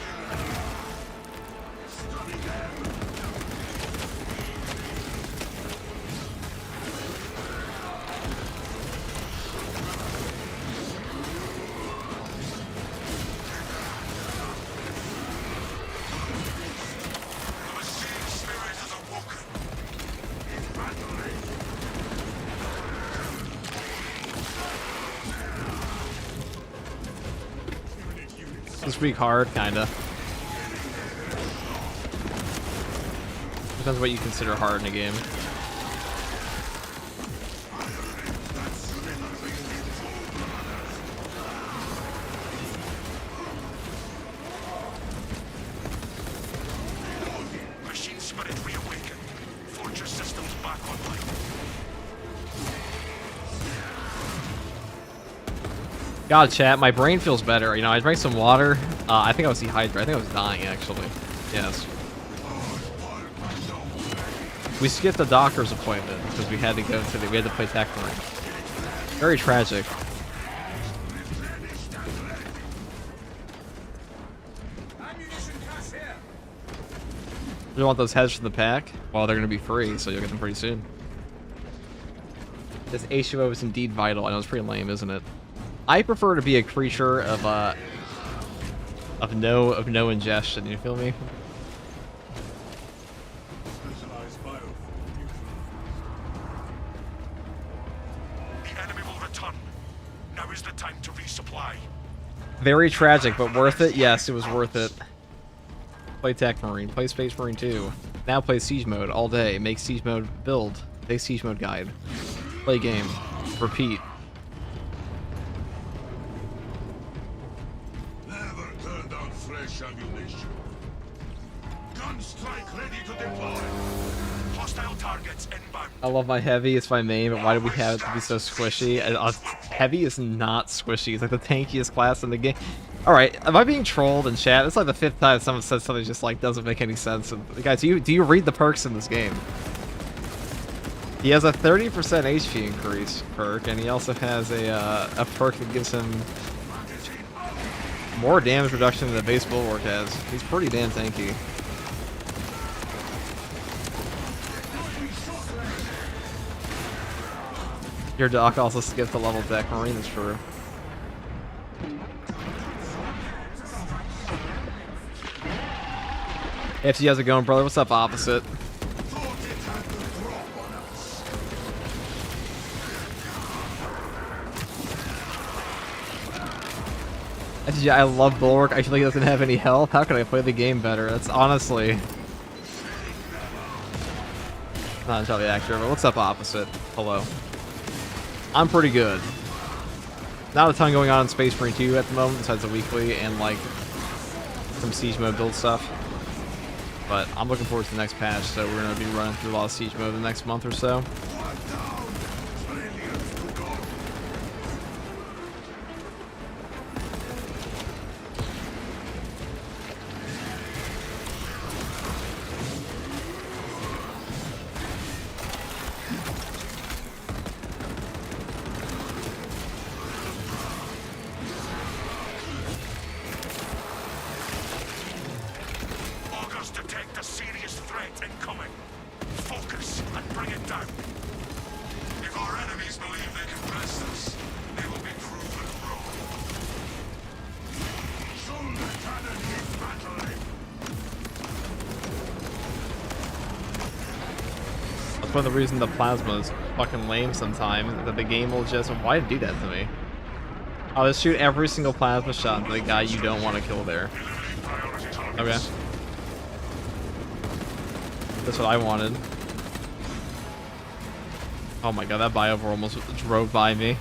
This week hard, kinda. Depends what you consider hard in a game. Machine spirit reawakened. Fortress systems back online. God, chat, my brain feels better. You know, I drank some water. I think I was dehydrated. I think I was dying, actually. Yes. We skipped the doctor's appointment because we had to go to we had to play Techmarine. Very tragic. You want those heads from the pack? Well, they're going to be free, so you'll get them pretty soon. This H2O is indeed vital. I know it's pretty lame, isn't it? I prefer to be a creature of no ingestion. You feel me? The enemy will return. Now is the time to resupply. Very tragic, but worth it. Yes, it was worth it. Play Techmarine. Play Space Marine 2. Now play Siege mode all day. Make Siege mode build. Take Siege mode guide. Play game. Repeat. Never turn down fresh ammunition. Gunstrike ready to deploy. Hostile targets inbound. I love my heavy. It's my main, but why do we have it to be so squishy? Heavy is not squishy. It's like the tankiest class in the game. All right, am I being trolled in chat? It's like the 5th time someone said something just like doesn't make any sense. And guys, do you read the perks in this game? He has a 30% HP increase perk, and he also has a perk that gives him more damage reduction than the base bulwark has. He's pretty damn tanky. Your doc also skipped the level deck marine, that's true. FG, how's it going, brother? What's up, opposite? FG, I love Bulwark. I feel like it doesn't have any health. How can I play the game better? That's honestly not entirely accurate, but what's up, opposite? Hello. I'm pretty good. Not a ton going on in Space Marine 2 at the moment, besides the weekly and like some Siege mode build stuff. But I'm looking forward to the next patch, so we're going to be running through a lot of Siege mode the next month or so. Detect a serious threat incoming. Focus and bring it down. If our enemies believe they can best us, they will be proven wrong. Shoulder cannon is battling. That's one of the reasons the plasma is fucking lame sometimes, that the game will just... Why did it do that to me? I'll just shoot every single plasma shot to the guy you don't want to kill there. Okay. That's what I wanted. Oh my god, that Biovore almost drove by me.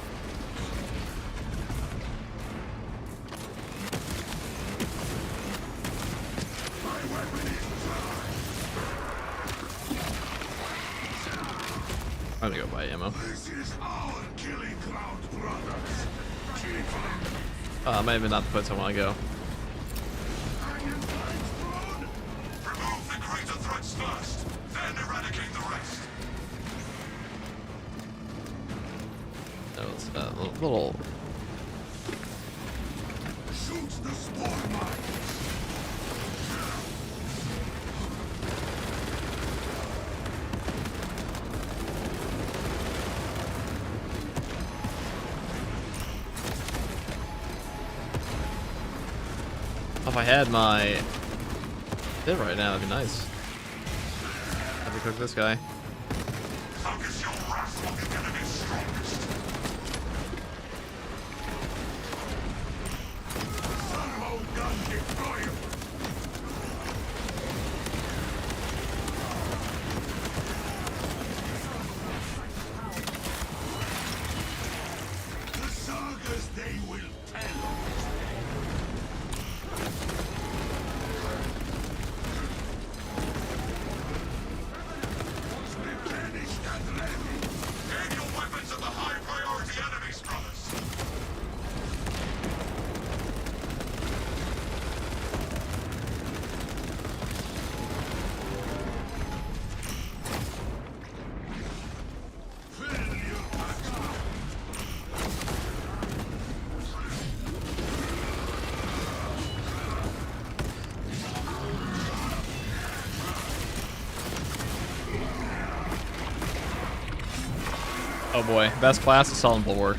I'm gonna go buy ammo. This is our killing ground, brothers. Keep on. Might have been not the place I want to go. Remove the greater threats first, then eradicate the rest. That was a little. Shoot the spore mines. If I had my bit right now, that'd be nice. Let me cook this guy. Focus your wrath on the enemy's strongest. Servo gun deployed. The sagas they will tell. Replenished and ready. Aim your weapons at the high priority enemies, brothers. Fill your back. Oh boy, best class assault and bulwark.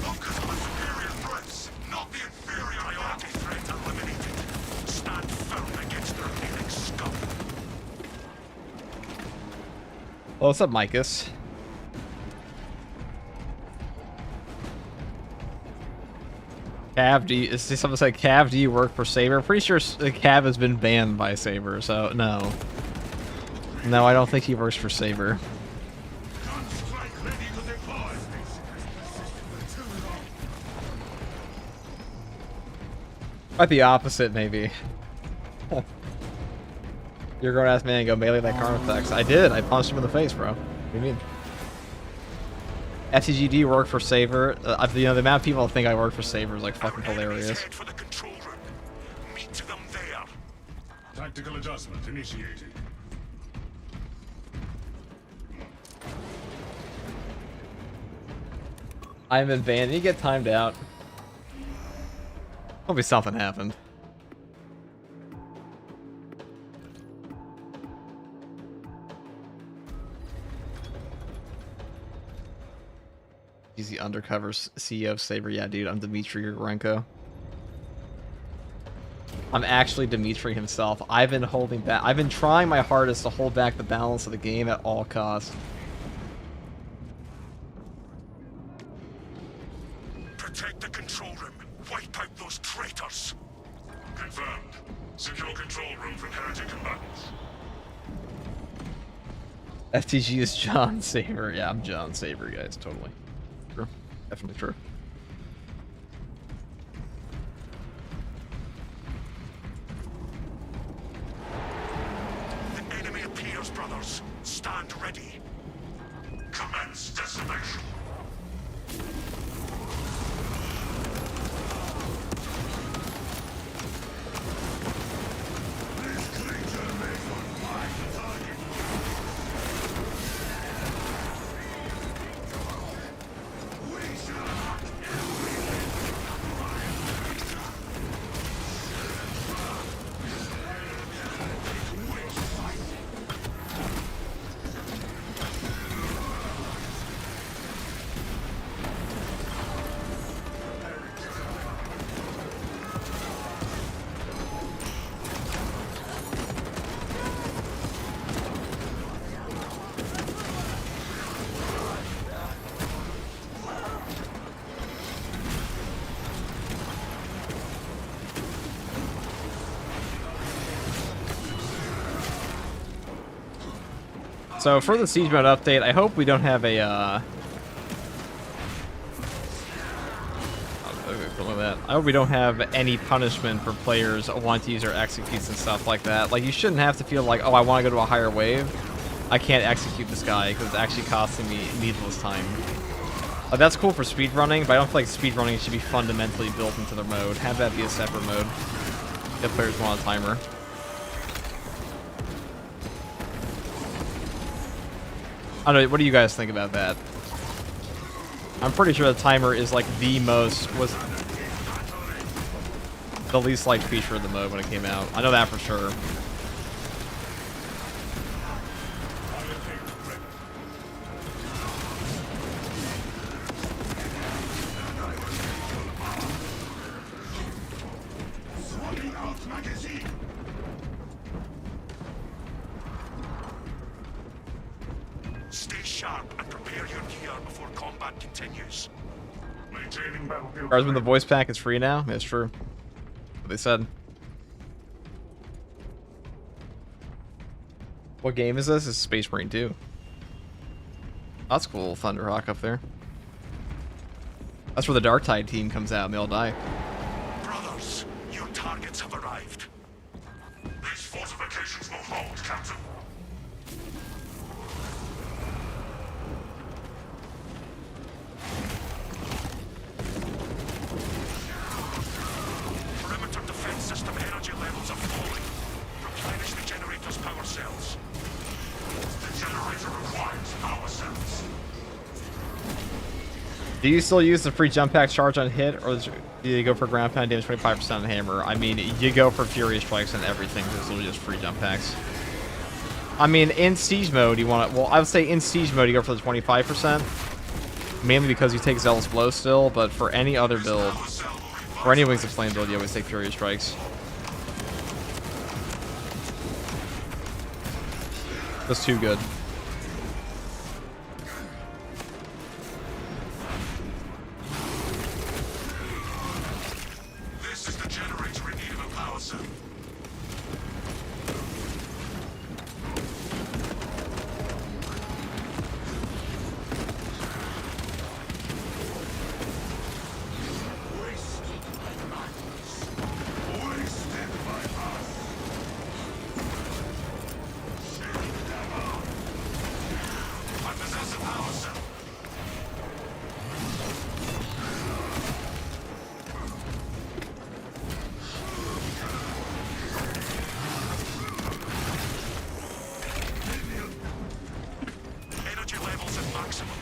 Focus on the superior threats, not the inferior priority threat eliminated. Stand firm against their remaining scum. Well, what's up, Micus? Cav, do you, is something like Cav, do you work for Saber? I'm pretty sure Cav has been banned by Saber, so no. No, I don't think he works for Saber. Gunstrike ready to deploy. Quite the opposite, maybe. You're going to ask me and go melee that Carnifex. I did. I punched him in the face, bro. What do you mean? FTG, do you work for Saber? You know, the amount of people that think I work for Saber is like fucking hilarious. Head for the control room. Meet them there. Tactical adjustment initiated. I'm been banned. You get timed out. Hopefully something happened. He's the undercover CEO of Saber. Yeah, dude, I'm Dmitry Grigorenko. I'm actually Dmitry himself. I've been holding back. I've been trying my hardest to hold back the balance of the game at all costs. Protect the control room. Wipe out those traitors. Confirmed. Secure control room from heretic combatants. FTG is John Saber. Yeah, I'm John Saber, guys. Totally. True. Definitely true. The enemy appears, brothers. Stand ready. Commence decimation. This creature may not find the target. We shall not So for the siege mode update, I hope we don't have a I hope we don't have any punishment for players wanting to use their executes and stuff like that. Like, you shouldn't have to feel like, oh, I want to go to a higher wave. I can't execute this guy because it's actually costing me needless time. That's cool for speedrunning, but I don't feel like speedrunning should be fundamentally built into the mode. Have that be a separate mode if players want a timer. I don't know, what do you guys think about that? I'm pretty sure the timer is like the least liked feature of the mode when it came out. I know that for sure. Stay sharp and prepare your gear before combat continues. Maintaining battlefield. Guardsman, the voice pack is free now? That's true. What they said. What game is this? It's Space Marine 2. That's cool, Thunderhawk up there. That's where the Dark Tide team comes out and they all die. Brothers, your targets have arrived. These fortifications will hold, Captain. Perimeter defense system energy levels are falling. Replenish the generator's power cells. The generator requires power cells. Do you still use the free jump pack charge on hit, or do you go for ground pound damage 25% on hammer? I mean, you go for Fury Strikes and everything, because it's literally just free jump packs. I mean, in Siege mode, you want to... Well, I would say in Siege mode, you go for the 25%. Mainly because you take Zealous Blow still, but for any other build, for any Wings of Flame build, you always take Fury Strikes. That's too good. This is the generator in need of a power cell. Energy levels at maximum.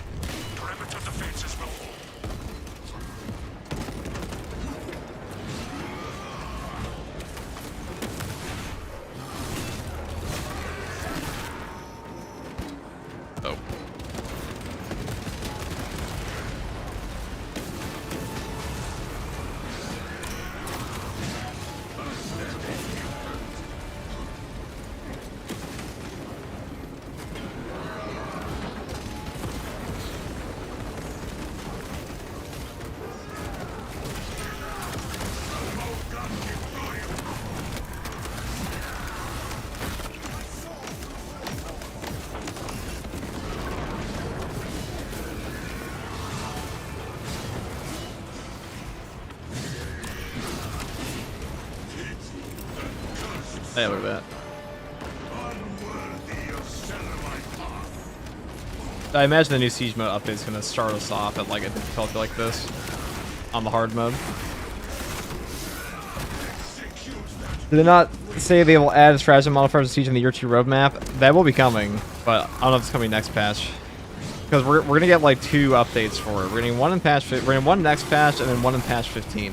Perimeter defenses will hold. Oh. Hey, look at that. I imagine the new Siege mode update is going to start us off at like a difficulty like this on the hard mode. Did they not say they will add stratagem modifiers to Siege in the Year 2 roadmap? That will be coming, but I don't know if it's coming next patch. Because we're going to get like 2 updates for it. We're getting one in patch, we're getting one next patch, and then one in patch 15.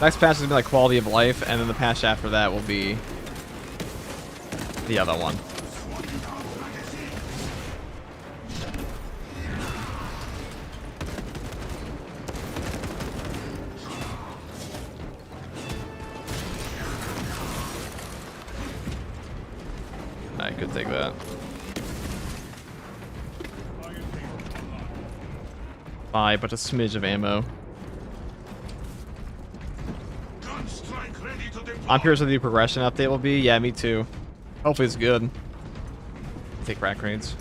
Next patch is going to be like quality of life, and then the patch after that will be the other one. I could take that. Buy but a smidge of ammo. I'm curious what the progression update will be. Yeah, me too. Hopefully it's good. Take crack grenades.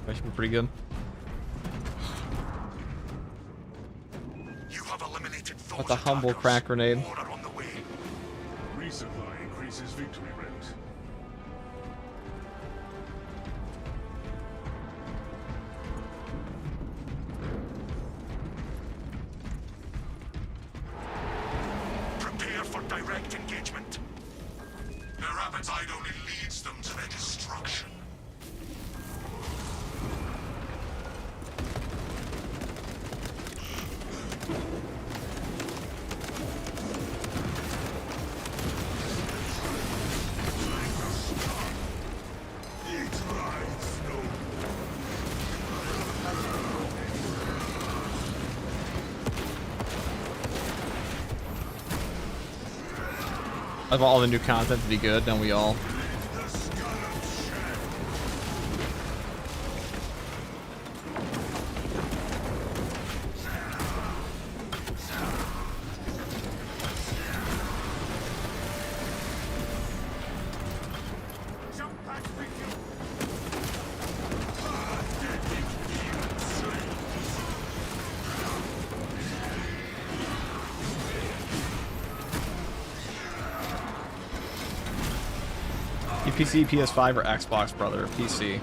That should be pretty good. You have eliminated those What a humble attackers. crack grenade. More are on the way. Resupply increases victory rate. Prepare for direct engagement. Their appetite only leads them to their destruction. I want all the new content to be good, don't we all? You PC, PS5, or Xbox, brother? PC.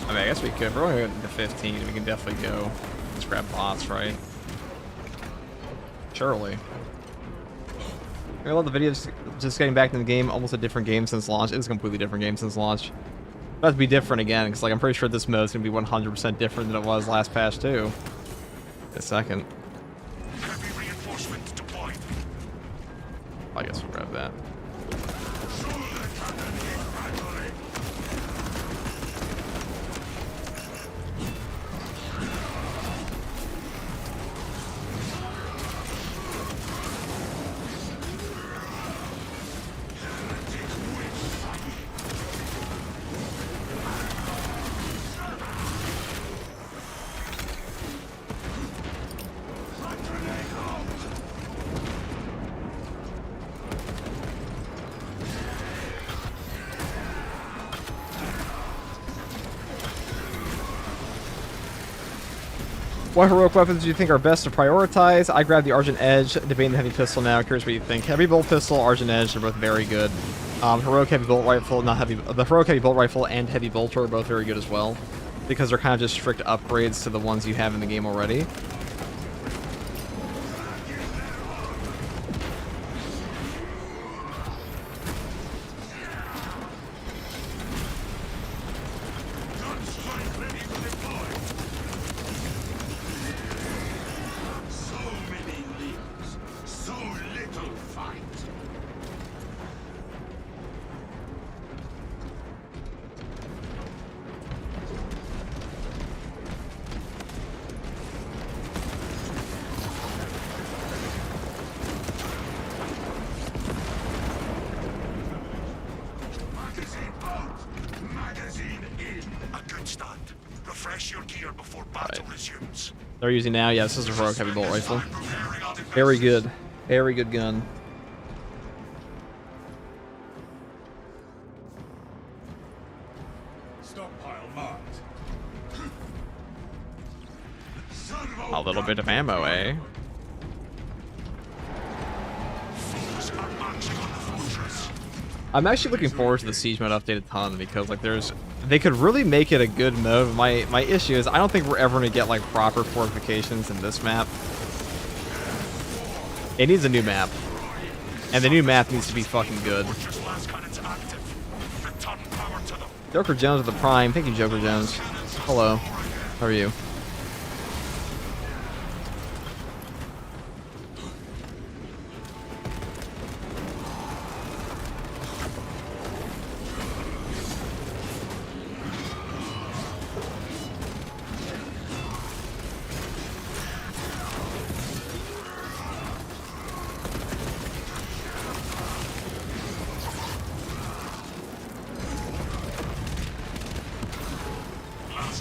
I mean, I guess we could. If we're only going to 15, we can definitely go. Let's grab bots, right? Surely. I love the videos just getting back to the game. Almost a different game since launch. It's a completely different game since launch. About to be different again, because like I'm pretty sure this mode's gonna be 100% different than it was last patch too. A second. Heavy reinforcement deployed. I guess we'll grab that. What heroic weapons do you think are best to prioritize? I grabbed the Argent Edge, debating the heavy pistol now. Curious what you think. Heavy bolt pistol, Argent Edge are both very good. Heroic heavy bolt rifle, not heavy. The heroic heavy bolt rifle and heavy bolter are both very good as well, because they're kind of just strict upgrades to the ones you have in the game already. They're using now. Yeah, this is a heroic heavy bolt rifle. Very good. Very good gun. Stockpile marked. A little bit of ammo, eh? I'm actually looking forward to the Siege mode update a ton, because like they could really make it a good mode. My issue is I don't think we're ever gonna get like proper fortifications in this map. It needs a new map, and the new map needs to be fucking good. Joker Jones with the Prime. Thank you, Joker Jones. Hello. How are you?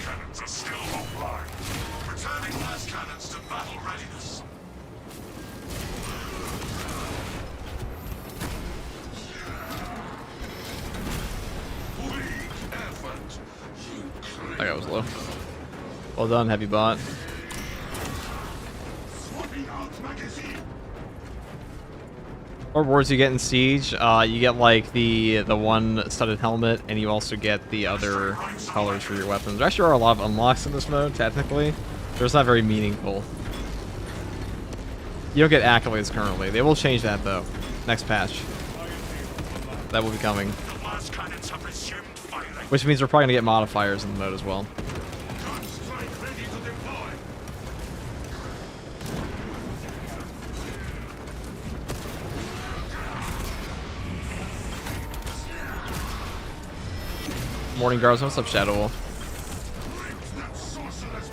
Cannons are still offline. slow. Well done, heavy bot. Swapping out magazine. What rewards you get in Siege? You get like the one studded helmet, and you also get the other colors for your weapons. There actually are a lot of unlocks in this mode, technically. They're just not very meaningful. You don't get accolades currently. They will change that though. Next patch. That will be coming. The Mars cannons have resumed firing. Which means we're probably gonna get modifiers in the mode as well. Gun strike ready to deploy. Morning guards, what's up, Shadow Wolf?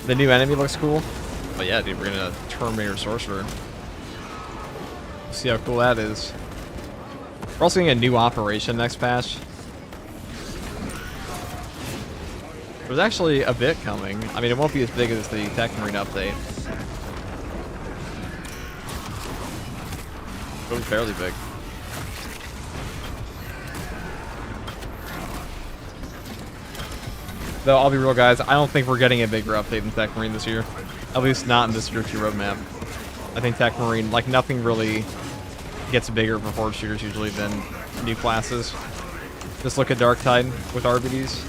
The new enemy looks cool. But yeah, dude, we're gonna Terminator Sorcerer. See how cool that is. We're also getting a new operation next patch. There's actually a bit coming. I mean, it won't be as big as the Tech Marine update. It'll be fairly big. Though, I'll be real, guys, I don't think we're getting a bigger update than Tech Marine this year. At least not in this Year 2 roadmap. I think Tech Marine, like, nothing really gets bigger for Horde shooters usually than new classes. Just look at Darktide with RBDs.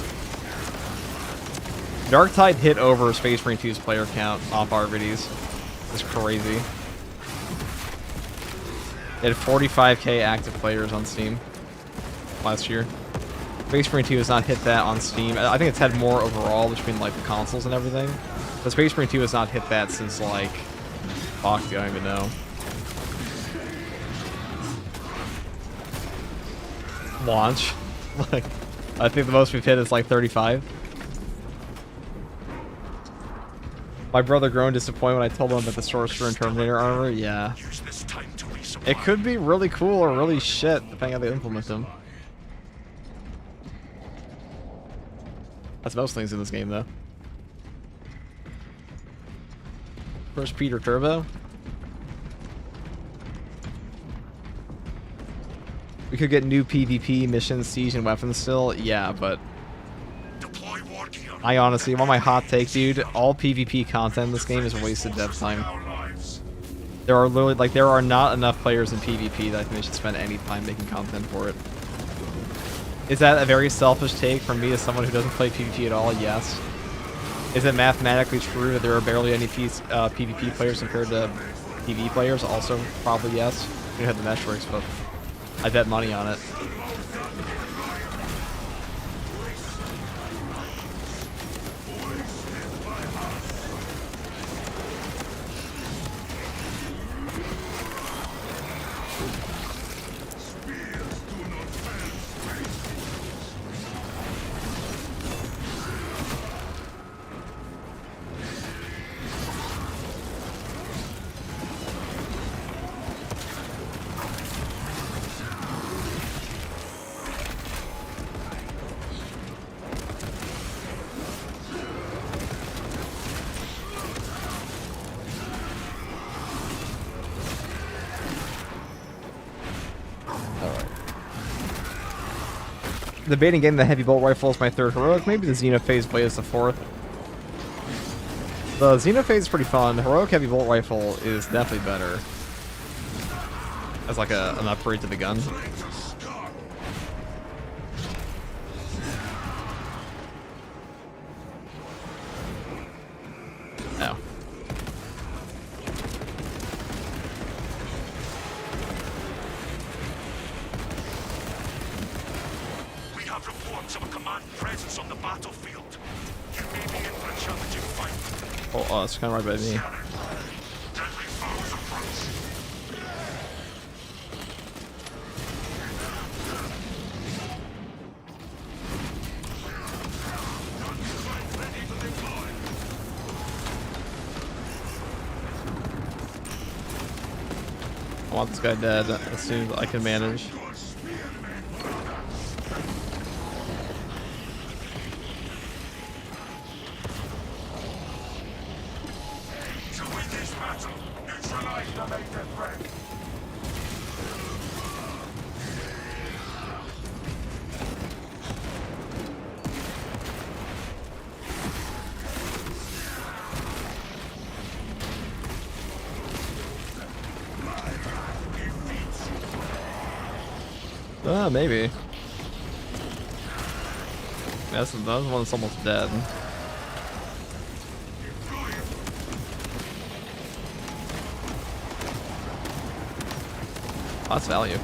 Darktide hit over Space Marine 2's player count off RBDs. It's crazy. It had 45k active players on Steam last year. Space Marine 2 has not hit that on Steam. I think it's had more overall between like the consoles and everything. But Space Marine 2 has not hit that since like, fuck, I don't even know. Launch. Like, I think the most we've hit is like 35. My brother groaned disappointed when I told him about the Sorcerer and Terminator armor. Yeah. Use this time to resupply. It could be really cool or really shit, depending on how they implement them. That's most things in this game, though. First Peter Turbo. We could get new PvP missions, siege, and weapons still. Yeah, but Deploy war gear. I honestly, want my hot take, dude. All PvP content in this game is wasted dev time. Our lives. There are literally, like, there are not enough players in PvP that I think they should spend any time making content for it. Is that a very selfish take from me as someone who doesn't play PvP at all? Yes. Is it mathematically true that there are barely any PvP players compared to PvE players? Also, probably yes. We don't have the metrics, but I bet money on it. Debating getting the heavy bolt rifle is my third heroic. Maybe the Xenophase blade is the fourth. The Xenophase is pretty fun. Heroic heavy bolt rifle is definitely better as like an upgrade to the gun. Oh. We have reports of a command presence on the battlefield. You may be in for a challenging fight. Oh, it's kind of right by me. Deadly foes approach. Gunsight ready to deploy. I want this guy dead as soon as I can manage. Your spearmen. To win this battle, neutralize the major threat. Maybe. That's one that's almost dead. Lots of value.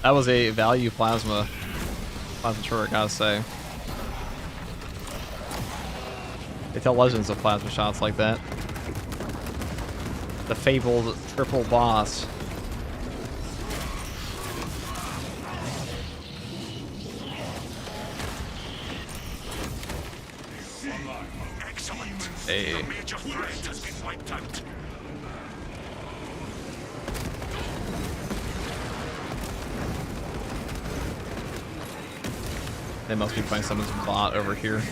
That was a value plasma turret, gotta say. They tell legends of plasma shots like that. The fabled triple boss. Excellent. Hey. The major threat has been wiped out. They must be playing someone's bot over here.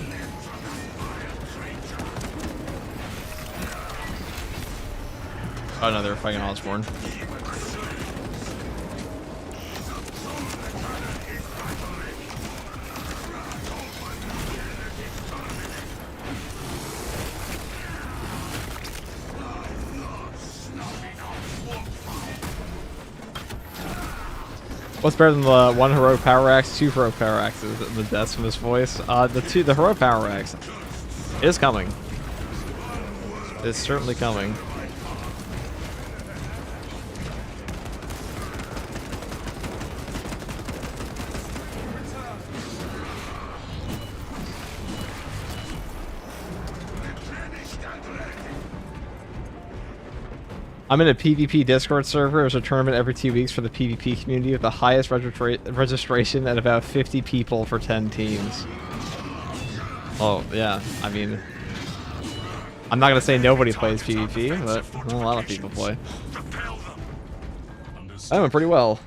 Oh no, they were fighting Osborne. What's better than the one heroic power axe, two heroic power axes? The deaths from his voice. The heroic power axe is coming. It's certainly coming. I'm in a PvP Discord server. There's a tournament every 2 weeks for the PvP community with the highest registration at about 50 people for 10 teams. Oh, yeah. I mean, I'm not going to say nobody plays PvP, but a lot of people play. I went pretty well.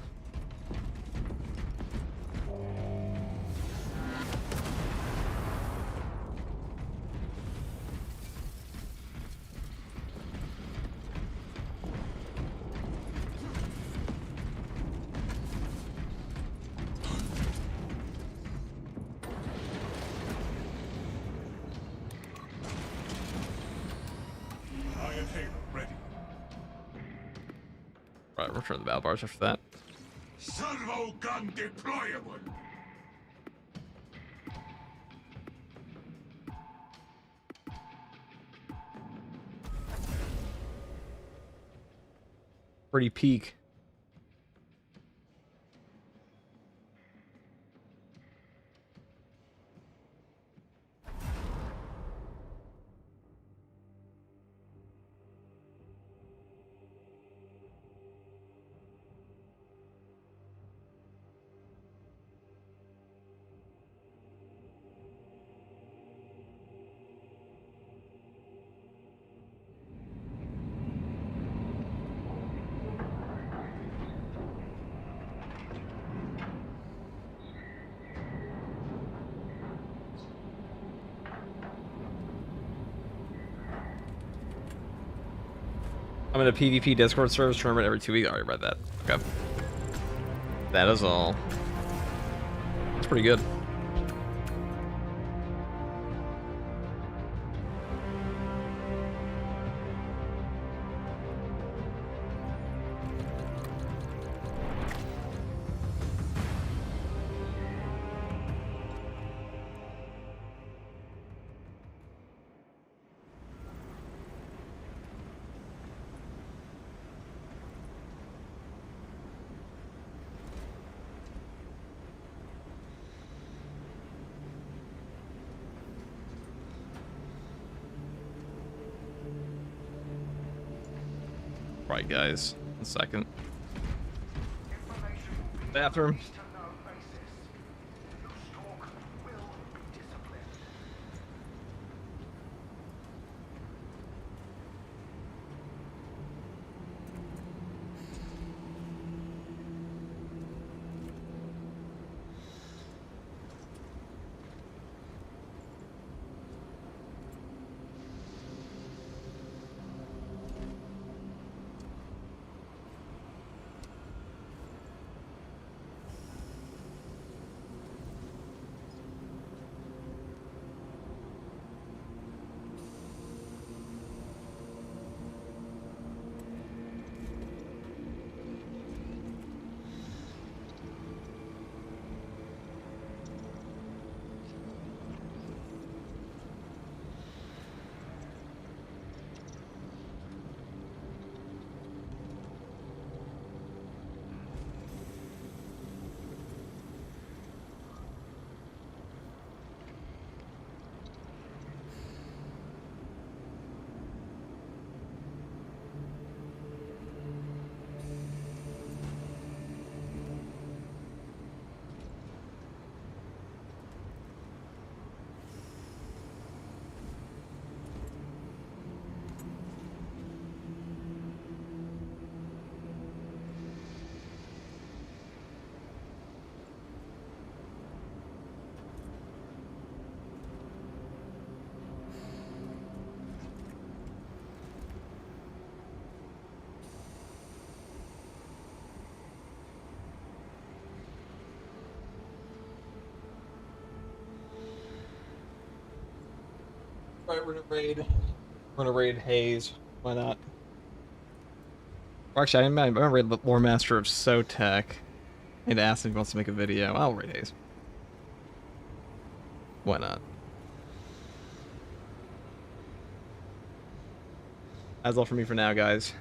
Right, return the battle bars after that. Servo gun deployable. Pretty peak. I'm in a PvP Discord service tournament every 2 weeks. I already read that. Okay. That is all. That's pretty good. Right, guys. 1 second. Bathroom. Right, we're gonna raid Hayes. Why not? Or actually, I'm gonna raid Lore Master of Sotech. I need to ask him if he wants to make a video. I'll raid Hayes. Why not? That's all for me for now, guys.